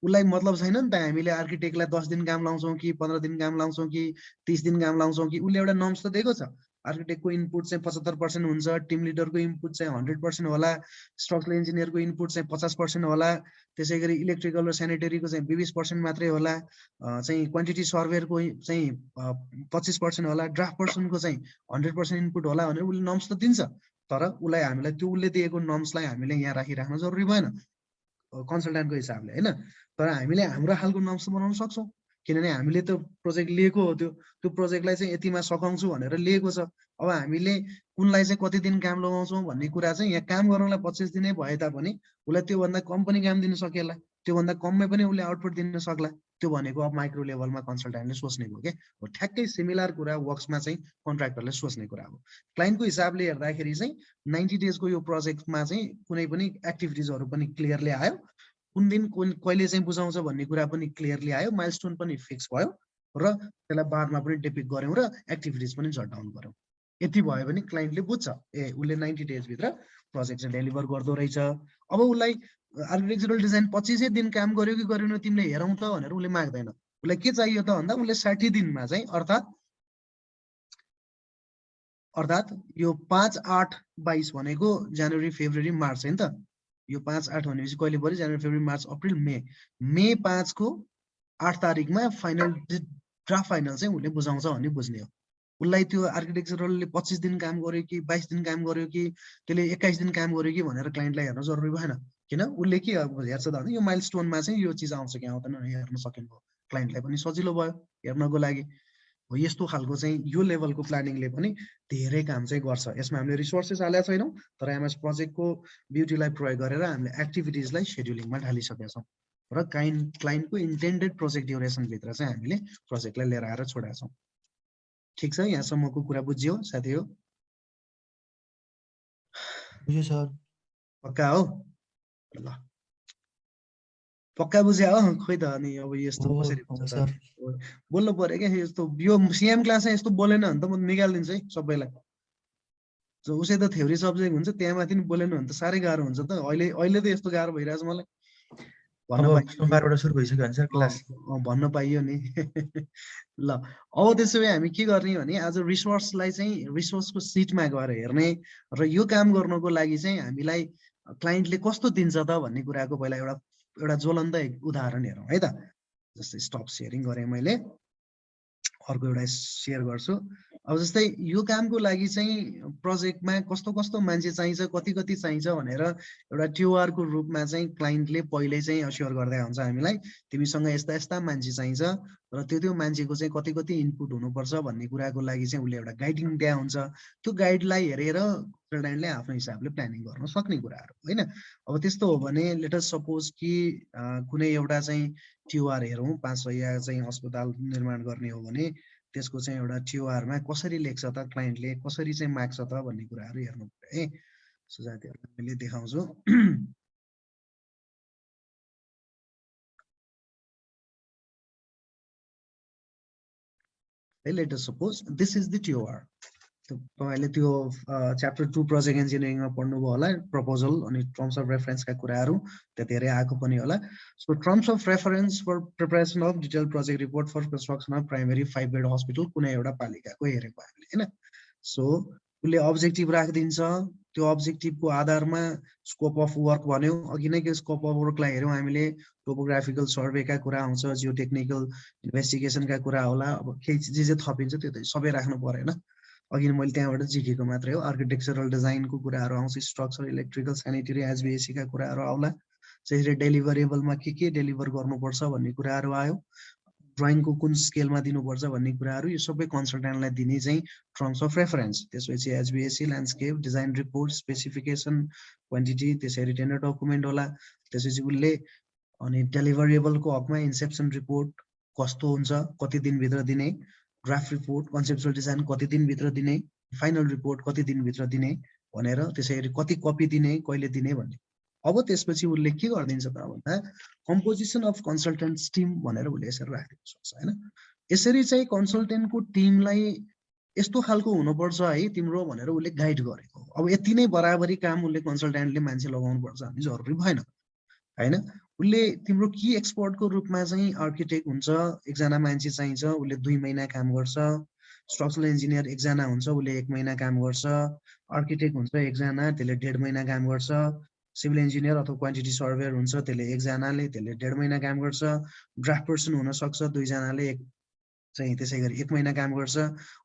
उसलाई मतलब छैन नि त हामीले आर्किटेक्टलाई 10 दिन काम लाउँछौँ कि 15 दिन काम लाउँछौँ कि 30 दिन काम लाउँछौँ कि, उसले एउटा नर्म्स त दिएको छ। आर्किटेक्टको इनपुट चाहिँ 75% हुन्छ, टिम लिडरको इनपुट चाहिँ 100% होला, स्ट्रक्चरल इन्जिनियरको इनपुट चाहिँ 50% होला, त्यसै गरी इलेक्ट्रिकल र सेनिटरीको चाहिँ 20% मात्रै होला, चाहिँ क्वान्टिटी सर्वेयरको चाहिँ 25% होला, ड्राफ्ट पर्सनको चाहिँ 100% इनपुट होला भनेर उसले नर्म्स त दिन्छ। तर उसलाई हामीलाई त्यो उसले दिएको नर्म्सलाई हामीले यहाँ राखिराख्न जरुरी भएन कन्सल्टेन्टको हिसाबले होइन। तर हामीले हाम्रो खालको नर्म्स बनाउन सक्छौँ। किनभने हामीले त प्रोजेक्ट लिएको हो, त्यो प्रोजेक्टलाई चाहिँ यतिमा सघाउँछु भनेर लिएको छ। अब हामीले कुनलाई चाहिँ कति दिन काम लगाउँछौँ भन्ने कुरा चाहिँ यहाँ काम गर्नलाई 25 दिनै भए तापनि उसलाई त्योभन्दा कम पनि काम दिन सकिएला, त्योभन्दा कममै पनि उसले आउटपुट दिन सक्ला। त्यो भनेको अब माइक्रो लेभलमा कन्सल्टेन्टले सोच्ने हो के हो। ठ्याक्कै सिमिलर कुरा वर्क्समा चाहिँ कन्ट्र्याक्टरले सोच्ने कुरा हो। क्लाइन्टको हिसाबले हेर्दाखेरि चाहिँ 90 डेजको यो प्रोजेक्टमा चाहिँ कुनै पनि एक्टिभिटिजहरू पनि क्लियरली आयो, कुन दिन कहिले चाहिँ बुझाउँछ भन्ने कुरा पनि क्लियरली आयो, माइलस्टोन पनि फिक्स भयो र त्यसलाई बादमा पनि डिपिक्ट गऱ्यौँ र एक्टिभिटिज पनि जटाउन गऱ्यौँ। यति भयो भने क्लाइन्टले बुझ्छ ए उसले 90 डेजभित्र प्रोजेक्ट चाहिँ डेलिभर गर्दो रहेछ। अब उसलाई आर्किटेक्चरल डिजाइन 25 दिन काम गर्यो कि गरेन तिमीले हेरौँ त भनेर उसले माग्दैन। उसलाई के चाहियो त भन्दा उसले 60 दिनमा चाहिँ अर्थात् यो 5-8-22 भनेको जनवरी फेब्रुअरी मार्च हैन त। यो 5-8 भनेपछि कहिले पर्यो? जनवरी फेब्रुअरी मार्च अप्रिल मे 5 को 8 तारिकमा फाइनल ड्राफ्ट फाइनल चाहिँ उसले बुझाउँछ भन्ने बुझ्ने हो। उसलाई त्यो आर्किटेक्चरलले 25 दिन काम गर्यो कि 22 दिन काम गर्यो कि त्यसले 21 दिन काम गर्यो कि भनेर क्लाइन्टलाई हेर्न जरुरी भएन। किन उसले के हेर्छ त भने यो माइलस्टोनमा चाहिँ यो चिज आउँछ कि आउँदैन हेर्न सकिन्छ। क्लाइन्टलाई पनि सजिलो भयो हेर्नको लागि। हो यस्तो खालको चाहिँ यो लेभलको प्लानिङले पनि धेरै काम चाहिँ गर्छ। यसमा हामीले रिसोर्सेस हालेका छैनौँ, तर एमएस प्रोजेक्टको ब्युटीलाई प्रयोग गरेर हामीले एक्टिभिटिजलाई सेड्युलिङमा ढालिसकेका छौँ र क्लाइन्टको इन्टेन्डेड प्रोजेक्ट ड्युरेसनभित्र चाहिँ हामीले प्रोजेक्टलाई लिएर आएर छोडेका छौँ। ठिक छ, यहाँसम्मको कुरा बुझ्यो साथीहरू? बुझ्यो सर। पक्का हो? ल पक्का बुझ्या हो? खोइ त अनि अब यस्तो कसरी हुन्छ त? बोल्नु पर्यो क्या यस्तो। यो सिएम क्लासमा यस्तो बोलेन भने त म निकालिदिन्छु है सबैलाई। उसै त थ्योरी सब्जेक्ट हुन्छ त्यहाँ माथि नि बोलेन भने त साह्रै गाह्रो हुन्छ त। अहिले त यस्तो गाह्रो भइरहेछ मलाई भन्न पाइयो। सोमबारबाट सुरु भइसक्यो भने सर क्लास भन्न पाइयो नि। ल अब त्यसो भए हामी के गर्ने भने आज रिसोर्सलाई चाहिँ रिसोर्सको सिटमा गएर हेर्ने र यो काम गर्नको लागि चाहिँ हामीलाई क्लाइन्टले कस्तो दिन्छ त भन्ने कुराको पहिला एउटा ज्वलन्त उदाहरण हेरौँ है त। जस्तै स्टप सेयरिङ गरेँ मैले, अर्को एउटा सेयर गर्छु। अब जस्तै यो कामको लागि चाहिँ प्रोजेक्टमा कस्तो कस्तो मान्छे चाहिन्छ, कति कति चाहिन्छ भनेर एउटा TOR को रूपमा चाहिँ क्लाइन्टले पहिले चाहिँ अस्योर गर्दै हुन्छ हामीलाई तिमीसँग यस्ता यस्ता मान्छे चाहिन्छ र त्यो मान्छेको चाहिँ कति कति इनपुट हुनुपर्छ भन्ने कुराको लागि चाहिँ उसले एउटा गाइडिङ दिया हुन्छ। त्यो गाइडलाई हेरेर कन्सल्टेन्टले आफ्नो हिसाबले प्लानिङ गर्न सक्ने कुराहरू होइन। अब त्यस्तो हो भने लेट अस सपोज कि कुनै एउटा चाहिँ TOR हेरौँ 5 सय चाहिँ अस्पताल निर्माण गर्ने हो भने त्यसको चाहिँ एउटा TOR-मा कसरी लेख्छ त क्लाइन्टले, कसरी चाहिँ माग्छ त भन्ने कुराहरू हेर्नु पर्यो है। साथीहरूलाई मैले देखाउँछु। Let us suppose this is the TOR. तपाईँले त्यो च्याप्टर 2 प्रोजेक्ट इन्जिनियरिङमा पढ्नुभयो होला, प्रपोजल अनि टर्म्स अफ रेफरेन्सका कुराहरू त्यो धेरै आएको पनि होला। So terms of reference for preparation of detail project report for construction of primary 5 bed hospital कुनै एउटा पालिकाको हेरेको हामीले होइन। सो उसले अब्जेक्टिभ राखिदिन्छ, त्यो अब्जेक्टिभको आधारमा स्कोप अफ वर्क भन्यो। अघि नै स्कोप अफ वर्कलाई हेऱ्यौँ हामीले, टोपोग्राफिकल सर्वेका कुरा आउँछ, जियो टेक्निकल इन्भेस्टिगेसनका कुरा होला। अब केही जे थपिन्छ त्यो त सबै राख्नु परेन। अघि मैले त्यहाँबाट झिकेको मात्रै हो। आर्किटेक्चरल डिजाइनको कुराहरू आउँछ, स्ट्रक्चर इलेक्ट्रिकल सेनिटरी HVAC का कुराहरू आउला। त्यसरी डेलिभरेबलमा के डेलिभर गर्नुपर्छ भन्ने कुराहरू आयो। ड्रइङको कुन स्केलमा दिनुपर्छ भन्ने कुराहरू यो सबै कन्सल्टेन्टलाई दिने चाहिँ टर्म्स अफ रेफरेन्स। त्यसपछि HVAC landscape design report specification quantity, त्यसरी टेन्डर डकुमेन्ट होला। त्यसपछि उसले अनि डेलिभरेबलको हकमा इन्सेप्सन रिपोर्ट कस्तो हुन्छ, कति दिनभित्र दिने, ड्राफ्ट रिपोर्ट कन्सेप्चुअल डिजाइन कति दिनभित्र दिने, फाइनल रिपोर्ट कति दिनभित्र दिने भनेर, त्यसरी कति कपी दिने, कहिले दिने भन्ने। अब त्यसपछि उसले के गरिदिन्छ त भन्दा कम्पोजिसन अफ कन्सल्टेन्ट्स टिम भनेर उसले यसरी राखिदिन सक्छ होइन। यसरी चाहिँ कन्सल्टेन्टको टिमलाई यस्तो खालको हुनुपर्छ है तिम्रो भनेर उसले गाइड गरेको। अब यति नै बराबरी काम उसले कन्सल्टेन्टले मान्छे लगाउनु पर्छ भन्ने जरुरी भएन होइन। उसले तिम्रो की एक्सपर्टको रूपमा चाहिँ आर्किटेक्ट हुन्छ, एकजना मान्छे चाहिन्छ, उसले 2 महिना काम गर्छ। स्ट्रक्चरल इन्जिनियर एकजना हुन्छ, उसले 1 महिना काम गर्छ। आर्किटेक्ट हुन्छ एकजना, त्यसले 1.5 महिना काम गर्छ। सिभिल इन्जिनियर अथवा क्वान्टिटी सर्भेयर हुन्छ, त्यसले एकजनाले, त्यसले 1.5 महिना काम गर्छ। ड्राफ्ट पर्सन हुनसक्छ 2 जनाले, चाहिँ त्यसै गरी 1 महिना काम गर्छ।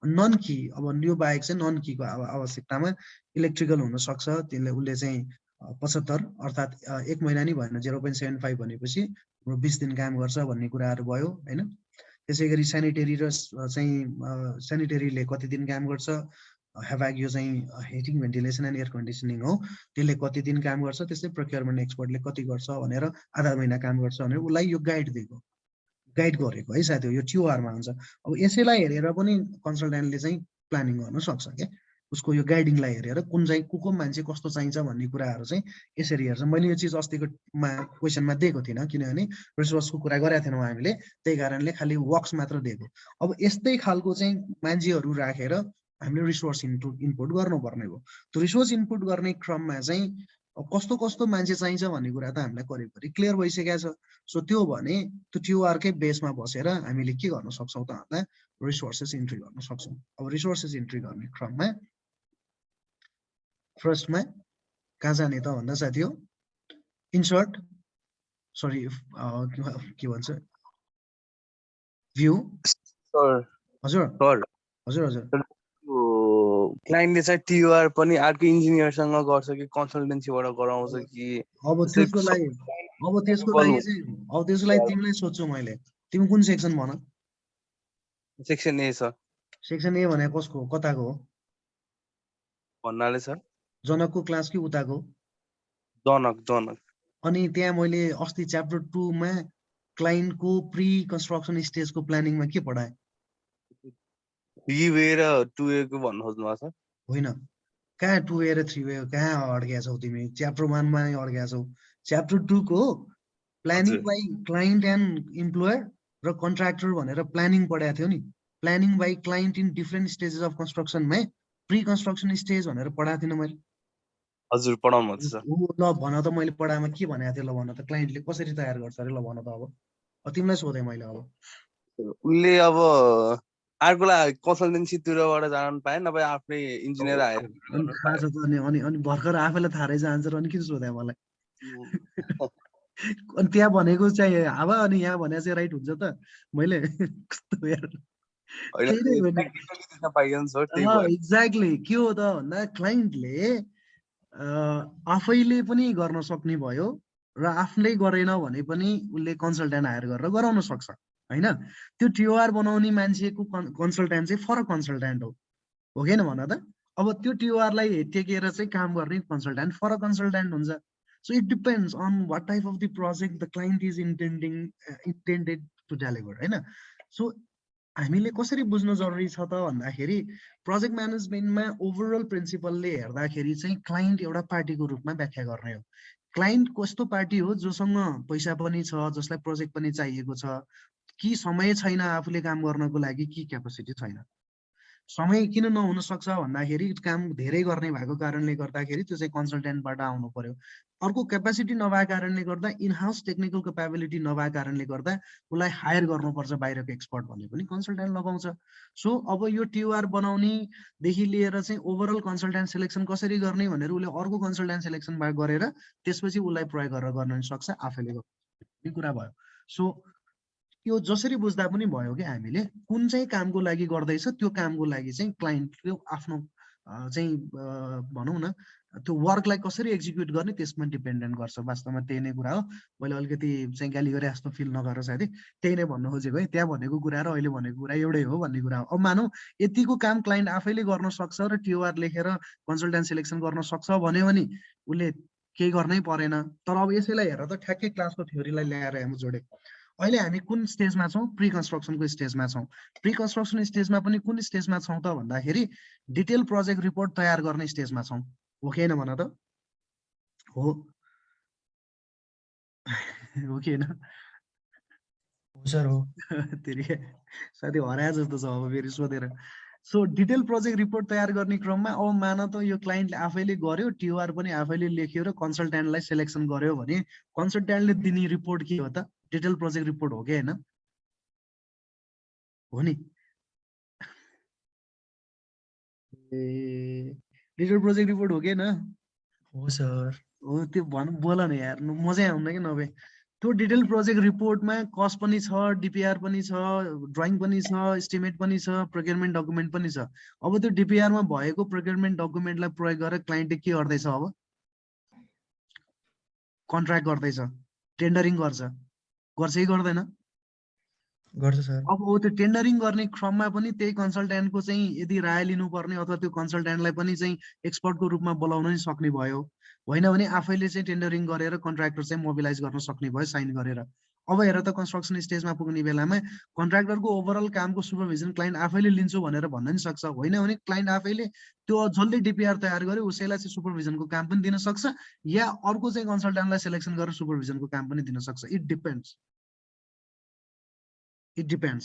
नन की, अब यो बाहेक चाहिँ नन कीको आवश्यकतामा इलेक्ट्रिकल हुनसक्छ, त्यसले उसले चाहिँ 75 अर्थात् 1 महिना नि भएन 0.75 भनेपछि 20 दिन काम गर्छ भन्ने कुराहरू भयो होइन। त्यसै गरी सेनिटरी र चाहिँ सेनिटरीले कति दिन काम गर्छ, हेभाग यो चाहिँ heating ventilation and air conditioning हो, त्यसले कति दिन काम गर्छ, त्यस्तै प्रोक्योरमेन्ट एक्सपर्टले कति गर्छ भनेर आधा महिना काम गर्छ भनेर उसलाई यो गाइड गरेको है साथी, यो TOR-मा हुन्छ। अब यसैलाई हेरेर पनि कन्सल्टेन्टले चाहिँ प्लानिङ गर्न सक्छ क्या, उसको यो गाइडिङलाई हेरेर कुन चाहिँ को मान्छे कस्तो चाहिन्छ भन्ने कुराहरू चाहिँ यसरी हेर्छ। मैले यो चिज अस्तिको क्वेसनमा दिएको थिइनँ, किनभने रिसोर्सको कुरा गरेका थिएनौँ हामीले, त्यही कारणले खालि वर्क्स मात्र दिएको। अब यस्तै खालको चाहिँ मान्छेहरू राखेर हामीले रिसोर्स इनपुट गर्नुपर्ने हो। त्यो रिसोर्स इनपुट गर्ने क्रममा चाहिँ कस्तो कस्तो मान्छे चाहिन्छ भन्ने कुरा त हामीलाई करिब क्लियर भइसकेको छ। सो त्यो भने त्यो TOR-कै बेसमा बसेर हामीले के गर्न सक्छौँ त भन्दा रिसोर्सेस इन्ट्री गर्न सक्छौँ। अब रिसोर्सेस इन्ट्री गर्ने क्रममा फर्स्टमा कहाँ जाने त भन्दा साथी हो, इन्सर्ट सरी के भन्छ भ्यू। हजुर हजुर हजुर क्लाइन्टले चाहिँ TOR पनि अर्को इन्जिनियरसँग गर्छ कि कन्सल्टेन्सीबाट गराउँछ कि? अब त्यसको लागि चाहिँ तिमीलाई सोध्छु मैले, तिमी कुन सेक्सन भन? Section A sir. Section A भने कसको कताको हो भन्नाले सर? जनकको क्लास कि उताको? जनक। अनि त्यहाँ मैले अस्ति च्याप्टर 2 मा क्लाइन्टको प्री कन्स्ट्रक्सन स्टेजको प्लानिङमा के पढाएँ? 3 र 2A को भन्नु खोज्नु भएको छ? होइन, कहाँ 2A र 3A कहाँ अड्केका छौ तिमी? च्याप्टर 1 मा अड्केका छौ। च्याप्टर 2 को planning by client and employer र कन्ट्र्याक्टर भनेर प्लानिङ पढाएको थियो नि। Planning by client in different stages of कन्स्ट्रक्सनमा प्री कन्स्ट्रक्सन स्टेज भनेर पढाएको थिएन मैले? हजुर पढाउनु भएको छ। ल भन त मैले पढाएमा के भनेको थिएँ, ल भन त क्लाइन्टले कसरी तयार गर्छ अरे, ल भन त। अब तिमीलाई सोधेँ मैले। अब उसले अब अर्कोलाई कन्सल्टेन्सीतिरबाट जान पाए, नभए आफ्नै इन्जिनियर आएर थाहा छ त। अनि भर्खर आफैलाई थाहा रहेछ आन्सर, अनि किन सोधे मलाई? अनि त्यहाँ भनेको चाहिँ हावा अनि यहाँ भने चाहिँ राइट हुन्छ त? मैले एक्ज्याक्टली के हो त भन्दा क्लाइन्टले आफैले पनि गर्न सक्ने भयो र आफूले गरेन भने पनि उसले कन्सल्टेन्ट हायर गरेर गराउन सक्छ हैन। त्यो TOR बनाउने मान्छेको कन्सल्टेन्ट चाहिँ फरक कन्सल्टेन्ट हो कि भन त? अब त्यो TOR-लाई टेकेर चाहिँ काम गर्ने कन्सल्टेन्ट फरक कन्सल्टेन्ट हुन्छ। So it depends on what type of the project the client is intended to deliver, हैन? So हामीले कसरी बुझ्नु जरुरी छ त भन्दाखेरि प्रोजेक्ट म्यानेजमेन्टमा ओभरअल प्रिन्सिपलले हेर्दाखेरि चाहिँ क्लाइन्ट एउटा पार्टीको रूपमा व्याख्या गर्ने हो। क्लाइन्ट कस्तो पार्टी हो? जोसँग पैसा पनि छ, जसलाई प्रोजेक्ट पनि चाहिएको छ, कि समय छैन आफूले काम गर्नको लागि, कि क्यापेसिटी छैन। समय किन नहुन सक्छ भन्दाखेरि काम धेरै गर्ने भएको कारणले गर्दाखेरि त्यो चाहिँ कन्सल्टेन्टबाट आउनु पर्यो। अर्को क्यापेसिटी नभएको कारणले गर्दा, इन हाउस टेक्निकल क्यापेबिलिटी नभएको कारणले गर्दा उसलाई हायर गर्नुपर्छ बाहिरको एक्सपर्ट भने पनि कन्सल्टेन्ट लगाउँछ। सो अब यो TOR बनाउनेदेखि लिएर चाहिँ ओभरअल कन्सल्टेन्ट सेलेक्सन कसरी गर्ने भनेर उसले अर्को कन्सल्टेन्ट सेलेक्सन गरेर त्यसपछि उसलाई प्रयोग गरेर गर्न सक्छ आफैले गर्ने कुरा भयो। सो यो जसरी बुझ्दा पनि भयो कि हामीले कुन चाहिँ कामको लागि गर्दैछ, त्यो कामको लागि चाहिँ क्लाइन्टले आफ्नो चाहिँ भनौँ न त्यो वर्कलाई कसरी एक्जिक्युट गर्ने त्यसमा डिपेन्डेन्ट गर्छ। वास्तवमा त्यही नै कुरा हो। मैले अलिकति चाहिँ गाली गरे जस्तो फिल नगरेर साथी त्यही नै भन्नु खोजेको है। त्यहाँ भनेको कुरा र अहिले भनेको कुरा एउटै हो भन्ने कुरा हो। अब मानौ यतिको काम क्लाइन्ट आफैले गर्न सक्छ र TOR लेखेर कन्सल्टेन्ट सेलेक्सन गर्न सक्छ भन्यो भने उसले केही गर्नै परेन। तर अब यसैलाई हेर त ठ्याक्कै क्लासको थ्योरीलाई ल्याएर हामी जोडे। अहिले हामी कुन स्टेजमा छौँ? प्री कन्स्ट्रक्सनको स्टेजमा छौँ। प्री कन्स्ट्रक्सन स्टेजमा पनि कुन स्टेजमा छौँ त भन्दाखेरि डिटेल प्रोजेक्ट रिपोर्ट तयार गर्ने स्टेजमा छौँ। हो कि हैन भन त? हो हो कि हैन? हो सर हो। साथी हराए जस्तो छ अब फेरि सोधेर। सो डिटेल प्रोजेक्ट रिपोर्ट तयार गर्ने क्रममा अब मान त यो क्लाइन्टले आफैले गर्यो, TOR पनि आफैले लेख्यो र कन्सल्टेन्टलाई सेलेक्सन गर्यो भने कन्सल्टेन्टले दिने रिपोर्ट के हो त? डिटेल प्रोजेक्ट रिपोर्ट हो कि हैन? हो नि? डिटेल प्रोजेक्ट रिपोर्ट हो कि हैन? हो सर। हो त्यो बोल न यार, मजै आउँदैन कि नभए। त्यो डिटेल प्रोजेक्ट रिपोर्टमा कस्ट पनि छ, DPR पनि छ, ड्रइङ पनि छ, एस्टिमेट पनि छ, प्रोक्योरमेन्ट डकुमेन्ट पनि छ। अब त्यो DPR मा भएको प्रोक्योरमेन्ट डकुमेन्टलाई प्रयोग गरेर क्लाइन्टले के गर्दैछ? अब कन्ट्र्याक्ट गर्दैछ, टेन्डरिङ गर्छ कि गर्दैन? गर्छ सर। अब त्यो टेन्डरिङ गर्ने क्रममा पनि त्यही कन्सल्टेन्टको चाहिँ यदि राय लिनुपर्ने अथवा त्यो कन्सल्टेन्टलाई पनि चाहिँ एक्सपर्टको रूपमा बोलाउन नि सक्ने भयो, होइन भने आफैले चाहिँ टेन्डरिङ गरेर कन्ट्र्याक्टर चाहिँ मोबिलाइज गर्न सक्ने भयो साइन गरेर। अब हेर त कन्स्ट्रक्सन स्टेजमा पुग्ने बेलामा कन्ट्र्याक्टरको ओभरअल कामको सुपरभिजन क्लाइन्ट आफैले लिन्छु भनेर भन्न नि सक्छ, होइन भने क्लाइन्ट आफैले त्यो जसले डिपिआर तयार गर्यो उसैलाई चाहिँ सुपरभिजनको काम पनि दिन सक्छ, या अर्को चाहिँ कन्सल्टेन्टलाई सेलेक्सन गरेर सुपरभिजनको काम पनि दिन सक्छ। It depends.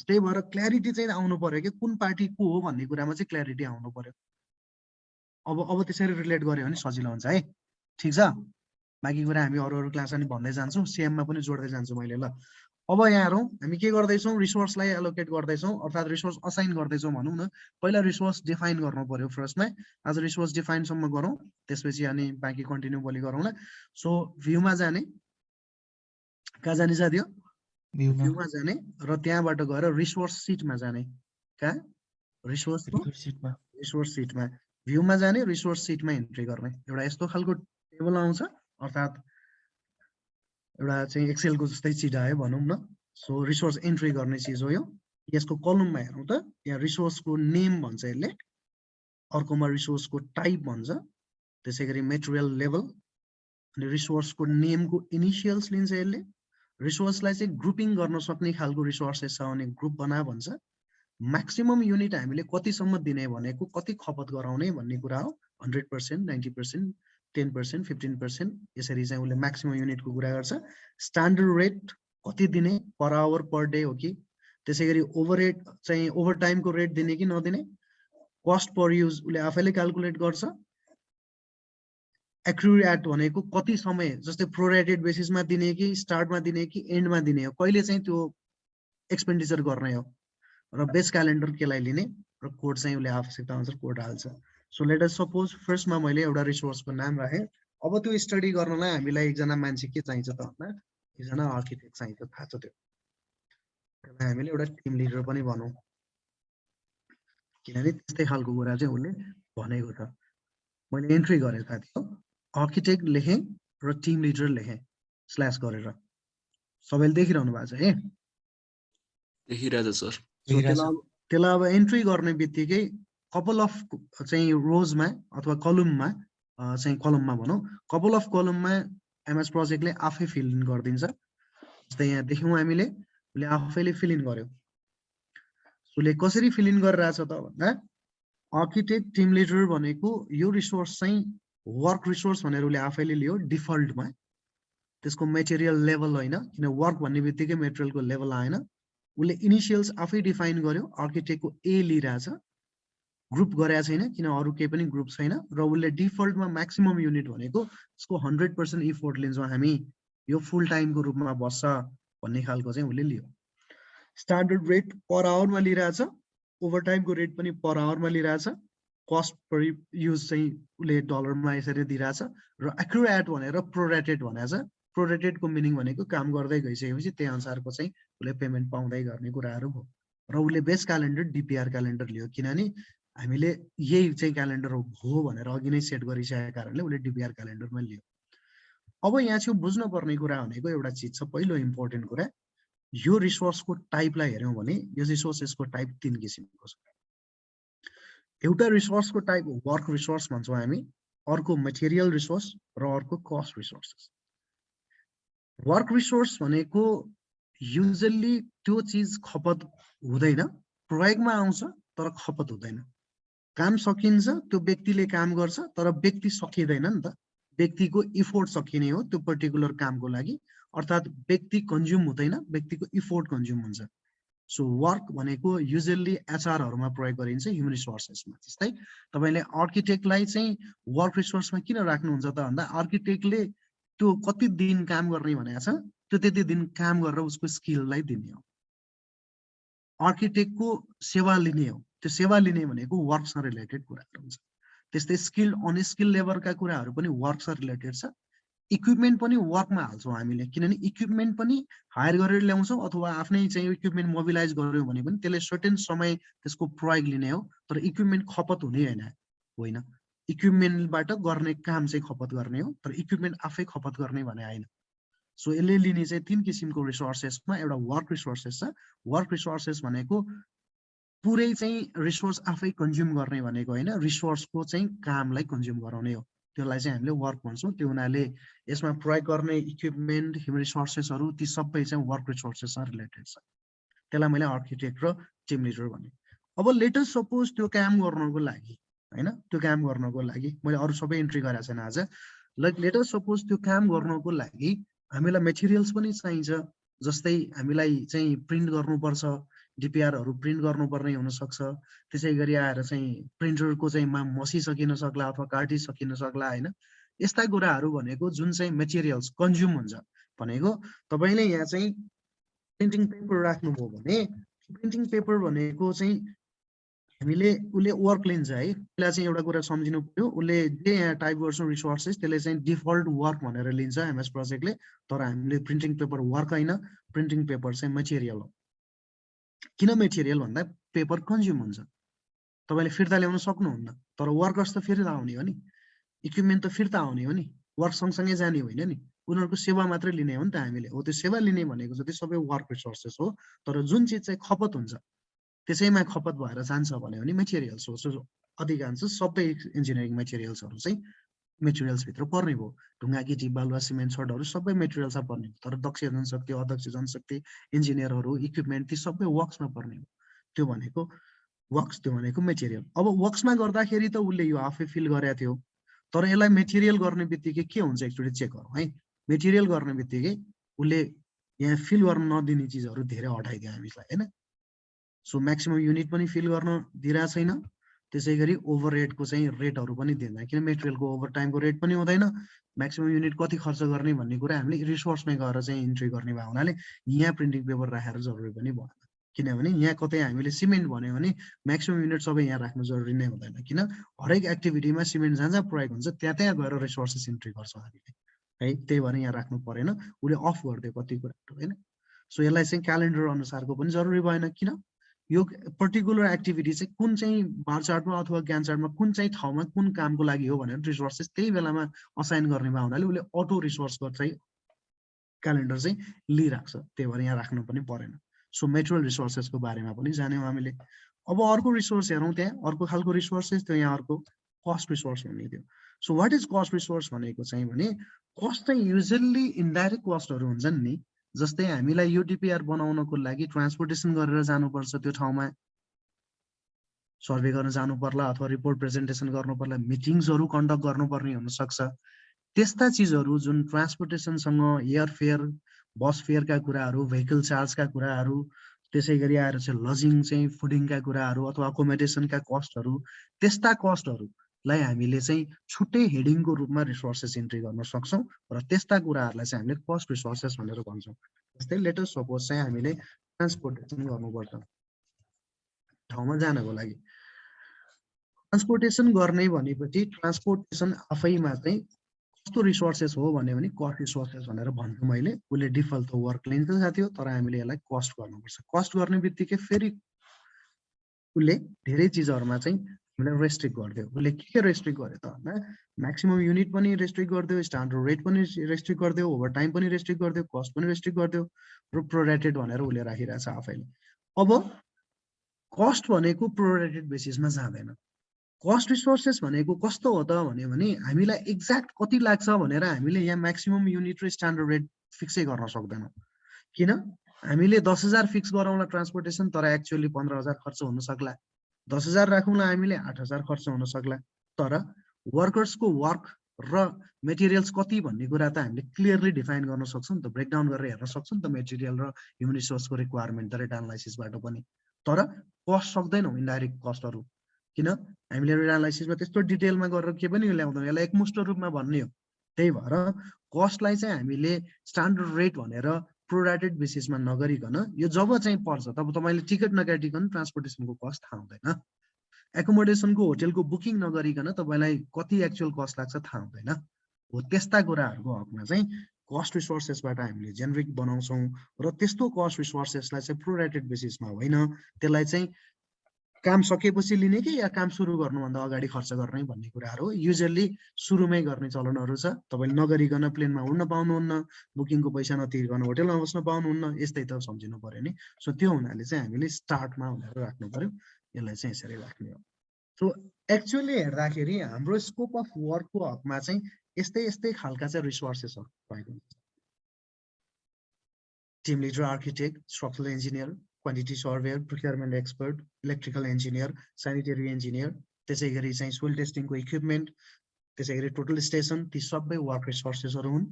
त्यही भएर क्ल्यारिटी चाहिँ आउनु पर्यो कि कुन पार्टी को हो भन्ने कुरामा चाहिँ क्ल्यारिटी आउनु पर्यो। अब त्यसरी रिलेट गर्यो भने सजिलो हुन्छ है। ठिक छ, बाँकी कुरा हामी अरू क्लासमा नि भन्दै जान्छौँ, सिएममा पनि जोड्दै जान्छु मैले। ल अब यहाँ हेरौँ हामी के गर्दैछौँ, रिसोर्सलाई एलोकेट गर्दैछौँ अर्थात् रिसोर्स असाइन गर्दैछौँ भनौँ न। पहिला रिसोर्स डिफाइन गर्नु पर्यो फर्स्टमा। आज रिसोर्स डिफाइनसम्म गरौँ, त्यसपछि अनि बाँकी कन्टिन्यू भोलि गरौँला। सो भ्यूमा जाने, कहाँ जाने साथी हो? भ्यूमा जाने र त्यहाँबाट गएर रिसोर्स सिटमा जाने। कहाँ? रिसोर्स सिटमा भ्यूमा जाने, रिसोर्स सिटमा इन्ट्री गर्ने। एउटा यस्तो खालको टेबल आउँछ, अर्थात् एउटा चाहिँ एक्सेलको जस्तै चिज आयो भनौँ न। सो रिसोर्स इन्ट्री गर्ने चिज हो यो। यसको कलममा हेरौँ त, यहाँ रिसोर्सको नेम भन्छ यसले, अर्कोमा रिसोर्सको टाइप भन्छ, त्यसै गरी मेटेरियल लेभल, अनि रिसोर्सको नेमको इनिसियल्स लिन्छ यसले। रिसोर्सलाई चाहिँ ग्रुपिङ गर्न सक्ने खालको रिसोर्सेस छ भने ग्रुप बना भन्छ। म्याक्सिमम युनिट हामीले कतिसम्म दिने भनेको कति खपत गराउने भन्ने कुरा हो। 100%, 90%, 10%, 15% यसरी चाहिँ उसले म्याक्सिमम युनिटको कुरा गर्छ। स्ट्यान्डर्ड रेट कति दिने, पर आवर पर डे हो कि, त्यसै गरी ओभरहेड चाहिँ ओभर टाइमको रेट दिने कि नदिने, कस्ट पर युज उसले आफैले क्यालकुलेट गर्छ। एक्युरेट भनेको कति समय, जस्तै प्रोरेटेड बेसिसमा दिने कि स्टार्टमा दिने कि एन्डमा दिने हो, कहिले चाहिँ त्यो एक्सपेन्डिचर गर्ने हो, र बेस क्यालेन्डर केलाई लिने, र कोड चाहिँ उसले आवश्यकता अनुसार कोड हाल्छ। सो लेट अस सपोज फर्स्टमा मैले एउटा रिसोर्सको नाम राखेँ। अब त्यो स्टडी गर्नलाई हामीलाई एकजना मान्छे के चाहिन्छ त भन्दा एकजना आर्किटेक्ट चाहिन्छ, थाहा छ त्यो। त्यसलाई हामीले एउटा टिम लिडर पनि भनौँ, किनभने त्यस्तै खालको कुरा चाहिँ उसले भनेको छ। मैले एन्ट्री गरेँ साथी हो, आर्किटेक्ट लेखेँ र टिम लिडर लेखेँ स्ल्यास गरेर। सबैले देखिरहनु भएको छ है? देखिरहेछ सर। त्यसलाई अब एन्ट्री गर्ने बित्तिकै कपाल अफ चाहिँ रोजमा अथवा कलममा चाहिँ कलममा भनौँ, कपाल अफ कलममा एमएस प्रोजेक्टले आफै फिल इन गरिदिन्छ। जस्तै यहाँ देख्यौँ हामीले, उसले आफैले फिल इन गर्यो। उसले कसरी फिल इन गरिरहेछ त भन्दा, आर्किटेक्ट टिम लिडर भनेको यो रिसोर्स चाहिँ वर्क रिसोर्स भनेर उसले आफैले लियो डिफल्टमा। त्यसको मेटेरियल लेभल होइन, किन वर्क भन्ने बित्तिकै मेटेरियलको लेभल आएन। उसले इनिसियल्स आफै डिफाइन गर्यो, आर्किटेक्टको ए लिइरहेछ, ग्रुप गरेका छैन किन अरू केही पनि ग्रुप छैन। र उसले डिफल्टमा म्याक्सिमम युनिट भनेको यसको 100% इफोर्ट लिन्छौँ हामी, यो फुल टाइमको रूपमा बस्छ भन्ने खालको चाहिँ उसले लियो। स्ट्यान्डर्ड रेट पर आवरमा लिइरहेछ, ओभर टाइमको रेट पनि पर आवरमा लिइरहेछ, कस्ट पर युज चाहिँ उसले डलरमा यसरी दिइरहेछ, र एक्युरेट भनेर प्रोरेटेड भनेको छ। प्रोरेटेडको मिनिङ भनेको काम गर्दै गइसकेपछि त्यही अनुसारको चाहिँ उसले पेमेन्ट पाउँदै गर्ने कुराहरू भयो। र उसले बेस्ट क्यालेन्डर डिपिआर क्यालेन्डर लियो, किनभने हामीले यही चाहिँ क्यालेन्डर हो भनेर अघि नै सेट गरिसकेको कारणले उसले डिपिआर क्यालेन्डरमा लियो। अब यहाँ चाहिँ बुझ्नुपर्ने कुरा भनेको एउटा चिज छ, पहिलो इम्पोर्टेन्ट कुरा, यो रिसोर्सको टाइपलाई हेऱ्यौँ भने यो रिसोर्सेसको टाइप 3 किसिमको छ। एउटा रिसोर्सको टाइप वर्क रिसोर्स भन्छौँ हामी, अर्को मटेरियल रिसोर्स र अर्को कस्ट रिसोर्सेस। वर्क रिसोर्स भनेको युजली त्यो चिज खपत हुँदैन, प्रयोगमा आउँछ तर खपत हुँदैन। काम सकिन्छ, त्यो व्यक्तिले काम गर्छ तर व्यक्ति सकिँदैन नि त, व्यक्तिको इफोर्ट सकिने हो त्यो पर्टिकुलर कामको लागि, अर्थात् व्यक्ति कन्ज्युम हुँदैन, व्यक्तिको इफोर्ट कन्ज्युम हुन्छ। सो वर्क भनेको युजली एचआरहरूमा प्रयोग गरिन्छ, ह्युमन रिसोर्सेसमा। जस्तै तपाईँले आर्किटेक्टलाई चाहिँ वर्क रिसोर्समा किन राख्नुहुन्छ त भन्दा, आर्किटेक्टले त्यो कति दिन काम गर्ने भनेको छ, त्यो त्यति दिन काम गरेर उसको स्किललाई दिने हो, आर्किटेक्टको सेवा लिने हो। त्यो सेवा लिने भनेको वर्कसँग रिलेटेड कुराहरू हुन्छ। त्यस्तै स्किल्ड अनस्किल्ड लेबरका कुराहरू पनि वर्कसँग रिलेटेड छ। इक्विपमेन्ट पनि वर्कमा हाल्छौँ हामीले, किनभने इक्विपमेन्ट पनि हायर गरेर ल्याउँछौँ अथवा आफ्नै चाहिँ इक्विपमेन्ट मोबिलाइज गर्यौँ भने पनि त्यसले सर्टेन समय त्यसको प्रयोग लिने हो, तर इक्विपमेन्ट खपत हुने होइन। इक्विपमेन्टबाट गर्ने काम चाहिँ खपत गर्ने हो, तर इक्विपमेन्ट आफै खपत गर्ने भने होइन। सो यसले लिने चाहिँ 3 किसिमको रिसोर्सेसमा एउटा वर्क रिसोर्सेस छ। वर्क रिसोर्सेस भनेको पुरै चाहिँ रिसोर्स आफै कन्ज्युम गर्ने भनेको होइन, रिसोर्सको चाहिँ कामलाई कन्ज्युम गराउने हो, त्यसलाई चाहिँ हामीले वर्क भन्छौँ। त्यो हुनाले यसमा प्रयोग गर्ने इक्विपमेन्ट, ह्युमन रिसोर्सेसहरू ती सबै चाहिँ वर्क रिसोर्सेससँग रिलेटेड छ। त्यसलाई मैले आर्किटेक्ट र टिम लिडर भने। अब लेटेस्ट सपोज त्यो काम गर्नको लागि होइन, त्यो काम गर्नको लागि मैले अरू सबै इन्ट्री गरेको छैन आज। लाइक लेटेस्ट सपोज त्यो काम गर्नको लागि हामीलाई मेटेरियल्स पनि चाहिन्छ। जस्तै हामीलाई चाहिँ प्रिन्ट गर्नुपर्छ, डिपिआरहरू प्रिन्ट गर्नुपर्ने हुनसक्छ। त्यसै गरी आएर चाहिँ प्रिन्टरको चाहिँ मसिसकिन सक्ला अथवा काटिसकिन सक्ला होइन। यस्ता कुराहरू भनेको जुन चाहिँ मेटेरियल्स कन्ज्युम हुन्छ भनेको तपाईँले यहाँ चाहिँ प्रिन्टिङ पेपर राख्नुभयो भने प्रिन्टिङ पेपर भनेको चाहिँ हामीले उसले वर्क लिन्छ है। त्यसलाई चाहिँ एउटा कुरा सम्झिनु पर्यो, उसले जे यहाँ टाइप गर्छ रिसोर्सेस त्यसले चाहिँ डिफल्ट वर्क भनेर लिन्छ एमएस प्रोजेक्टले। तर हामीले प्रिन्टिङ पेपर वर्क होइन, प्रिन्टिङ पेपर चाहिँ मेटेरियल हो। किन मेटेरियल भन्दा पेपर कन्ज्युम हुन्छ, तपाईँले फिर्ता ल्याउन सक्नुहुन्न, तर वर्कर्स त फिर्ता आउने हो नि, इक्विपमेन्ट त फिर्ता आउने हो नि, वर्क सँगसँगै जाने होइन नि, उनीहरूको सेवा मात्रै लिने हो नि त हामीले। हो त्यो सेवा लिने भनेको जति सबै वर्क रिसोर्सेस हो, तर जुन चिज चाहिँ खपत हुन्छ त्यसैमा खपत भएर जान्छ भन्यो भने मेटेरियल्स हो। सो अधिकांश सबै इन्जिनियरिङ मेटेरियल्सहरू चाहिँ मेटेरियल्सभित्र पर्ने भयो। ढुङ्गा गिटी बालुवा सिमेन्ट छडहरू सबै मेटेरियल्समा पर्ने हो। तर दक्ष जनशक्ति, अदक्ष जनशक्ति, इन्जिनियरहरू, इक्विपमेन्ट ती सबै वर्क्समा पर्ने हो। त्यो भनेको वर्क्स, त्यो भनेको मेटेरियल। अब वर्क्समा गर्दाखेरि त उसले यो आफै फिल गरेको थियो, तर यसलाई मेटेरियल गर्ने बित्तिकै के हुन्छ एकचोटि चेक गरौँ है। मेटेरियल गर्ने बित्तिकै उसले यहाँ फिल गर्न नदिने चिजहरू धेरै हटाइदियो हामीलाई होइन। सो म्याक्सिमम युनिट पनि फिल गर्न दिइरहेको छैन, त्यसै गरी ओभर रेटको चाहिँ रेटहरू पनि दिँदैन, किन मेटेरियलको ओभर टाइमको रेट पनि हुँदैन। म्याक्सिमम युनिट कति खर्च गर्ने भन्ने कुरा हामीले रिसोर्समै गएर चाहिँ इन्ट्री गर्ने भयो हुनाले यहाँ प्रिन्टिङ पेपर राखेर जरुरी पनि भएन। किनभने यहाँ कतै हामीले सिमेन्ट भन्यो भने म्याक्सिमम युनिट सबै यहाँ राख्नु जरुरी नै हुँदैन, किन हरेक एक्टिभिटीमा सिमेन्ट जहाँ जहाँ प्रयोग हुन्छ त्यहाँ त्यहाँ गएर रिसोर्सेस इन्ट्री गर्छौँ हामीले है। त्यही भएर यहाँ राख्नु परेन, उसले अफ गरिदियो कति कुराहरू होइन। सो यसलाई चाहिँ क्यालेन्डर अनुसारको पनि जरुरी भएन, किन यो पर्टिकुलर एक्टिभिटी चाहिँ कुन चाहिँ बार चार्टमा अथवा ज्ञान चार्टमा कुन चाहिँ ठाउँमा कुन कामको लागि हो भनेर रिसोर्सेस त्यही बेलामा असाइन गर्ने भयो हुनाले उसले अटो रिसोर्सको चाहिँ क्यालेन्डर चाहिँ लिइराख्छ, त्यही भएर यहाँ राख्नु पनि परेन। सो मेटेरियल रिसोर्सेसको बारेमा पनि जान्यौँ हामीले। अब अर्को रिसोर्स हेरौँ, त्यहाँ अर्को खालको रिसोर्सेस थियो, यहाँ अर्को कस्ट रिसोर्स भन्ने थियो। So what is cost resource भनेको चाहिँ भने कस्ट चाहिँ युजल्ली इन्डाइरेक्ट कस्टहरू हुन्छन् नि। जस्तै हामीलाई यो डिपिआर बनाउनको लागि ट्रान्सपोर्टेसन गरेर जानुपर्छ, त्यो ठाउँमा सर्वे गर्न जानु पर्ला अथवा रिपोर्ट प्रेजेन्टेसन गर्नु पर्ला, मिटिङ्सहरू कन्डक्ट गर्नुपर्ने हुनसक्छ। त्यस्ता चिजहरू जुन ट्रान्सपोर्टेसनसँग एयर फेयर, बस फेयरका कुराहरू, भेहिकल चार्जका कुराहरू, त्यसै गरी आएर चाहिँ लजिङ चाहिँ फुडिङका कुराहरू अथवा अकोमोडेसनका कस्टहरू, त्यस्ता कस्टहरूलाई हामीले चाहिँ छुट्टै हेडिङको रूपमा रिसोर्सेस इन्ट्री गर्न सक्छौँ र त्यस्ता कुराहरूलाई चाहिँ हामीले कस्ट रिसोर्सेस भनेर भन्छौँ। जस्तै लेटेस्ट सपोज चाहिँ हामीले ट्रान्सपोर्टेसन गर्नुपर्छ ठाउँमा जानको लागि। ट्रान्सपोर्टेसन गर्ने भनेपछि ट्रान्सपोर्टेसन आफैमा चाहिँ कस्तो रिसोर्सेस हो भन्यो भने कस्ट रिसोर्सेस भनेर भन्छु मैले। उसले डिफल्ट त वर्क लिन्छ साथी हो, तर हामीले यसलाई कस्ट गर्नुपर्छ। कस्ट गर्ने बित्तिकै फेरि उसले धेरै चिजहरूमा चाहिँ हामीलाई रेस्ट्रिक्ट गरिदियो। उसले के रेस्ट्रिक्ट गर्यो त भन्दा म्याक्सिमम युनिट पनि रेस्ट्रिक्ट गरिदियो, स्ट्यान्डर्ड रेट पनि रेस्ट्रिक्ट गरिदियो, ओभर टाइम पनि रेस्ट्रिक्ट गरिदियो, कस्ट पनि रेस्ट्रिक्ट गरिदियो र प्रोरेटेड भनेर उसले राखिरहेछ आफैले। अब कस्ट भनेको प्रोरेटेड बेसिसमा जाँदैन। कस्ट रिसोर्सेस भनेको कस्तो हो त भन्यो भने हामीलाई एक्ज्याक्ट कति लाग्छ भनेर हामीले यहाँ म्याक्सिमम युनिट र स्ट्यान्डर्ड रेट फिक्सै गर्न सक्दैनौँ। किन हामीले 10,000 फिक्स गरौँला ट्रान्सपोर्टेसन, तर एक्चुअली 15,000 खर्च हुन सक्ला। 10,000 राखौँला हामीले 8,000 खर्च हुन सक्ला। तर वर्कर्सको वर्क र मेटेरियल्स कति भन्ने कुरा त हामीले क्लियरली डिफाइन गर्न सक्छौँ नि त, ब्रेकडाउन गरेर हेर्न सक्छौँ नि त मेटेरियल र ह्युमन रिसोर्सको रिक्वायरमेन्ट डाटा एनालाइसिसबाट पनि। तर कस्ट सक्दैनौँ इन्डाइरेक्ट कस्टहरू, किन हामीले एनालाइसिसमा त्यस्तो डिटेलमा गरेर के पनि ल्याउँदैनौँ, यसलाई एकमुष्ट रूपमा भन्ने हो। त्यही भएर कस्टलाई चाहिँ हामीले स्ट्यान्डर्ड रेट भनेर प्रोरेटेड बेसिसमा नगरिकन यो जब चाहिँ पर्छ तब तपाईँले टिकट नकाटिकन ट्रान्सपोर्टेसनको कस्ट थाहा हुँदैन, एकोमोडेसनको होटेलको बुकिङ नगरिकन तपाईँलाई कति एक्चुअल कस्ट लाग्छ थाहा हुँदैन। हो त्यस्ता कुराहरूको हकमा चाहिँ कस्ट रिसोर्सेसबाट हामीले जेनेरिक बनाउँछौँ र त्यस्तो कस्ट रिसोर्सेसलाई चाहिँ प्रोरेटेड बेसिसमा होइन, त्यसलाई चाहिँ काम सकेपछि लिने कि या काम सुरु गर्नुभन्दा अगाडि खर्च गर्ने भन्ने कुराहरू युजली सुरुमै गर्ने चलनहरू छ। तपाईँले नगरिकन प्लेनमा उड्न पाउनुहुन्न, बुकिङको पैसा नतिरिकन होटेलमा बस्न पाउनुहुन्न, यस्तै त सम्झिनु पर्यो नि। सो त्यो हुनाले चाहिँ हामीले स्टार्टमा भनेर राख्नु पर्यो, यसलाई चाहिँ यसरी राख्ने हो। सो एक्चुअली हेर्दाखेरि हाम्रो स्कोप अफ वर्कको हकमा चाहिँ यस्तै यस्तै खालका चाहिँ रिसोर्सेसहरू भएको हुन्छ। Team leader, architect, structural engineer, quantity surveyor, procurement expert, electrical engineer, sanitary engineer, त्यसै गरी चाहिँ सोइल टेस्टिङको इक्विपमेन्ट, त्यसै गरी टोटल स्टेसन, ती सबै वर्क रिसोर्सेसहरू हुन्।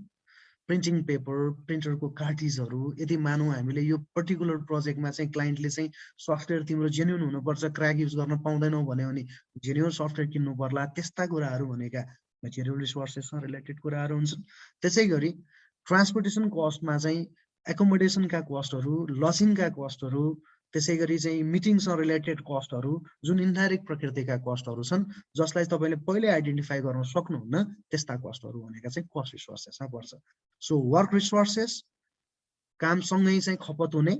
प्रिन्टिङ पेपर, प्रिन्टरको कार्टिजहरू, यदि मानौँ हामीले यो पर्टिकुलर प्रोजेक्टमा चाहिँ क्लाइन्टले चाहिँ सफ्टवेयर तिम्रो जेन्युन हुनुपर्छ, क्र्याक युज गर्न पाउँदैनौ भन्यो भने जेन्युन सफ्टवेयर किन्नु पर्ला, त्यस्ता कुराहरू भनेका मेटेरियल रिसोर्सेससँग रिलेटेड कुराहरू हुन्छन्। त्यसै गरी ट्रान्सपोर्टेसन कस्टमा चाहिँ एकोमोडेसनका कस्टहरू, लजिङका कस्टहरू, त्यसै गरी चाहिँ मिटिङसँग रिलेटेड कस्टहरू, जुन इन्डाइरेक्ट प्रकृतिका कस्टहरू छन् जसलाई तपाईँले पहिले आइडेन्टिफाई गर्न सक्नुहुन्न, त्यस्ता कस्टहरू भनेका चाहिँ कस्ट रिसोर्सेसमा पर्छ। सो वर्क रिसोर्सेस कामसँगै चाहिँ खपत हुने,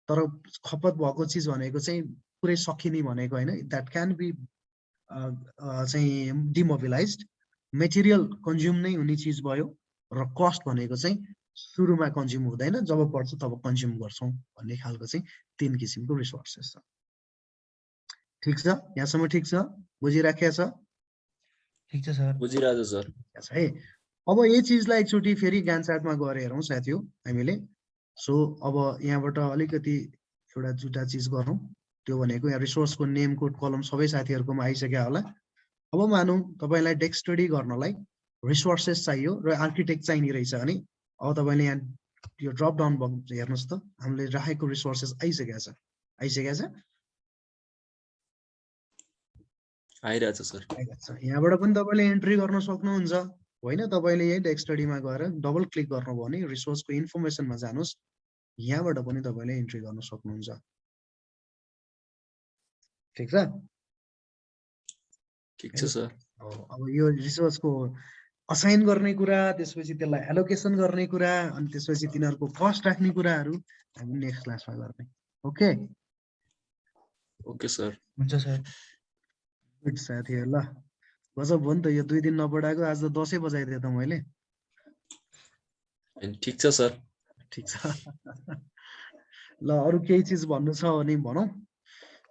तर खपत भएको चिज भनेको चाहिँ पुरै सकिने भनेको होइन, द्याट क्यान बी चाहिँ डिमोबिलाइज्ड, मेटेरियल कन्ज्युम नै हुने चिज भयो, र कस्ट भनेको चाहिँ सुरुमा कन्ज्युम हुँदैन, जब पर्छ तब कन्ज्युम गर्छौँ भन्ने खालको चाहिँ 3 किसिमको रिसोर्सेस छ। ठिक छ, यहाँसम्म ठिक छ, बुझिराखेको छ? ठिक छ सर, बुझिरहेको सर। है अब यही चिजलाई एकचोटि फेरि ज्ञान चार्टमा गएर हेरौँ साथीहरु हामीले। सो अब यहाँबाट अलिकति एउटा जुटा चिज गरौँ, त्यो भनेको यहाँ रिसोर्सको नेम कोड कलम सबै साथीहरुकोमा आइसक्यो होला। अब मानौँ तपाईलाई डेस्क स्टडी गर्नलाई रिसोर्सेस चाहियो र आर्किटेक्ट चाहिने रहेछ भने अब तपाईले यहाँ यो ड्रप डाउन बक्स हेर्नुस् त, हामीले राखेको रिसोर्सेस आइसकेको छ, आइसकेको छ, आइरहेछ सर। यहाँबाट पनि तपाईले एन्ट्री गर्न सक्नुहुन्छ होइन। तपाईले यही डेस्क स्टडीमा गएर डबल क्लिक गर्नुभयो भने रिसोर्सको इन्फर्मेसनमा जानुस्, यहाँबाट पनि तपाईले एन्ट्री गर्न सक्नुहुन्छ। ठीक छ? ठिक छ सर। अब यो रिसोर्सको असाइन गर्ने कुरा, त्यसपछि त्यसलाई एलोकेसन गर्ने कुरा, अनि त्यसपछि तिनीहरुको कस्ट राख्ने कुराहरु हामी नेक्स्ट क्लासमा गर्ने। Okay okay sir. हुन्छ सर। गुड साथीहरु, ल गजब हो नि त, यो 2 दिन नपढाएको आज त 10 बजाइदिए त मैले। ठिक छ सर। ठीक छ ल, अरु केही चीज भन्नु छ भने भनौं,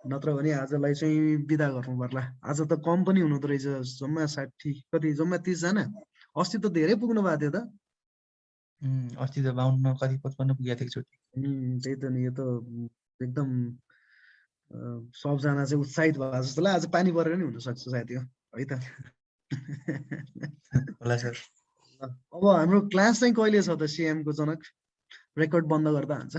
नत्र भने आजलाई चाहिँ बिदा गर्नु पर्ला। आज त कम पनि हुनुहुँदो रहेछ, जम्मा 60 कति, जम्मा 30 जना। अस्ति त धेरै पुग्नु भएको थियो त। अस्ति त 52 कति 55 पुगेको थियो एकचोटि। त्यही त नि, यो त एकदम सबजना चाहिँ उत्साहित भयो जस्तो लाग्यो। आज पानी परेर नि हुन सक्छ सायद यो, है त? होला सर। अब हाम्रो क्लास चाहिँ कहिले छ त? सीएम को जनक रेकर्ड बन्द गर्दा हुन्छ।